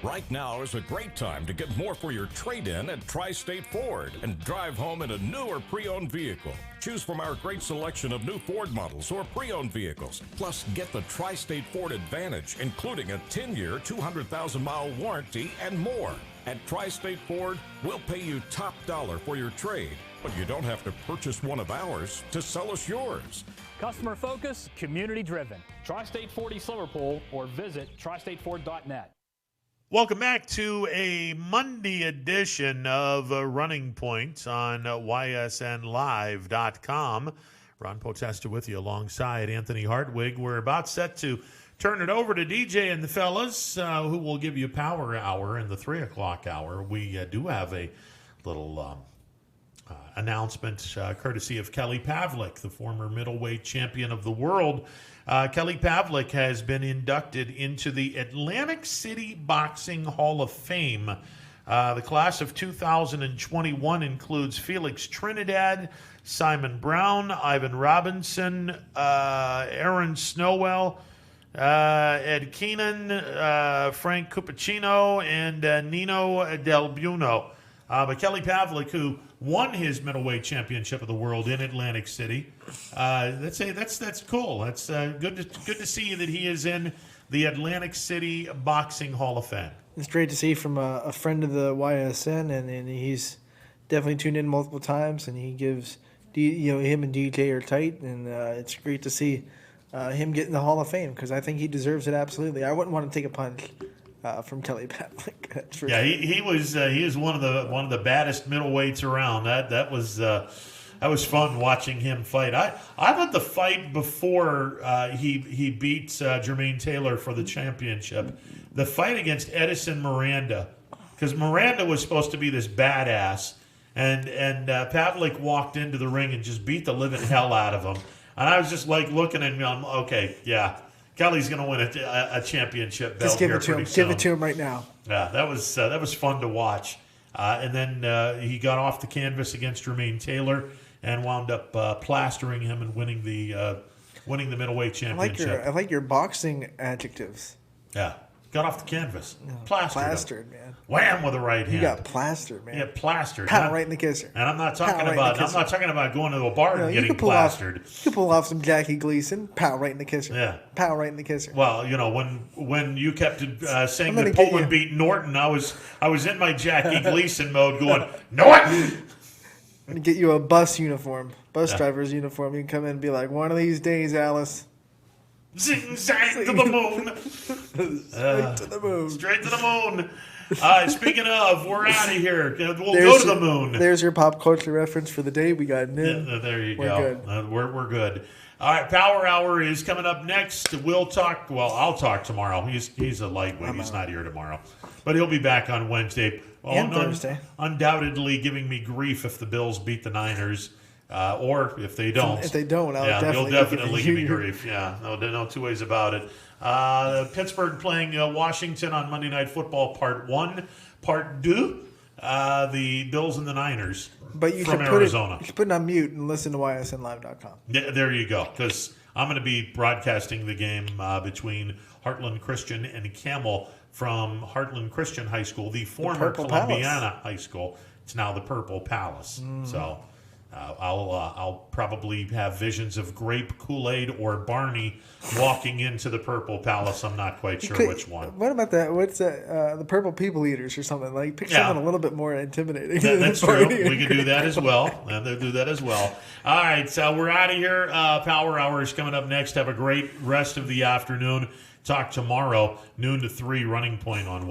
Right now is a great time to get more for your trade-in at Tri-State Ford and drive home in a new or pre-owned vehicle. Choose from our great selection of new Ford models or pre-owned vehicles. Plus, get the Tri-State Ford Advantage, including a 10-year, 200,000-mile warranty and more. At Tri-State Ford, we'll pay you top dollar for your trade, but you don't have to purchase one of ours to sell us yours. Customer focus, community driven. Tri-State Ford East Liverpool or visit tristateford.net. Welcome back to a Monday edition of Running Point on ysnlive.com. Ron Potesta with you alongside Anthony Hartwig. We're about set to turn it over to DJ and the fellas who will give you Power Hour in the 3 o'clock hour. We do have a little announcement courtesy of Kelly Pavlik, the former middleweight champion of the world. Kelly Pavlik has been inducted into the Atlantic City Boxing Hall of Fame. The class of 2021 includes Felix Trinidad, Simon Brown, Ivan Robinson, Aaron Snowell, Ed Keenan, Frank Cupacino, and Nino Del Buono. But Kelly Pavlik, who won his middleweight championship of the world in Atlantic City, that's cool. That's good to see that he is in the Atlantic City Boxing Hall of Fame. It's great to see from a friend of the YSN, and he's definitely tuned in multiple times, and he gives him and DJ are tight, and it's great to see him get in the Hall of Fame because I think he deserves it absolutely. I wouldn't want to take a punch from Kelly Pavlik. Yeah, he is one of the baddest middleweights around. That was fun watching him fight. I thought the fight before he beat Jermaine Taylor for the championship, the fight against Edison Miranda, because Miranda was supposed to be this badass, and Pavlik walked into the ring and just beat the living hell out of him. And I was just like looking at him, okay, yeah. Kelly's going to win a championship belt. Just give here it to him. pretty soon. Give it to him right now. Yeah, that was fun to watch. And then he got off the canvas against Jermaine Taylor and wound up plastering him and winning the middleweight championship. I like your boxing adjectives. Yeah, got off the canvas, plastered man. Wham with the right hand. You got plastered, man. Yeah, plastered. Pow right in the kisser. And I'm not talking about going to a bar and getting plastered. You can pull off some Jackie Gleason. Pow right in the kisser. Yeah. Pow right in the kisser. Well, when you kept saying that Poland beat Norton, I was in my Jackie Gleason mode going, Norton! I'm going to get you a bus driver's uniform. You can come in and be like, one of these days, Alice. Zing, zang to the moon. Straight to the moon. Straight to the moon. Speaking of, we're out of here. We'll go to the moon. There's your pop culture reference for the day. We got noon. Yeah, there you go. Good. We're good. All right, Power Hour is coming up next. I'll talk tomorrow. He's a lightweight. He's not here tomorrow. But he'll be back on Wednesday. And Thursday. Undoubtedly giving me grief if the Bills beat the Niners. Or if they don't. If they don't, he'll definitely give me grief. Yeah, no two ways about it. Pittsburgh playing Washington on Monday Night Football, Part 1. Part 2, the Bills and the Niners from Arizona. You can put it on mute and listen to ysnlive.com. There you go, because I'm going to be broadcasting the game between Heartland Christian and Camel from Heartland Christian High School, the former Columbiana High School. It's now the Purple Palace. Mm-hmm. So I'll probably have visions of Grape, Kool-Aid, or Barney walking into the Purple Palace. I'm not quite sure which one. What about that? What's that? The Purple People Eaters or something? Like, pick something a little bit more intimidating. That's true. We could do that as well. All right, so we're out of here. Power Hour is coming up next. Have a great rest of the afternoon. Talk tomorrow, noon to 3, Running Point on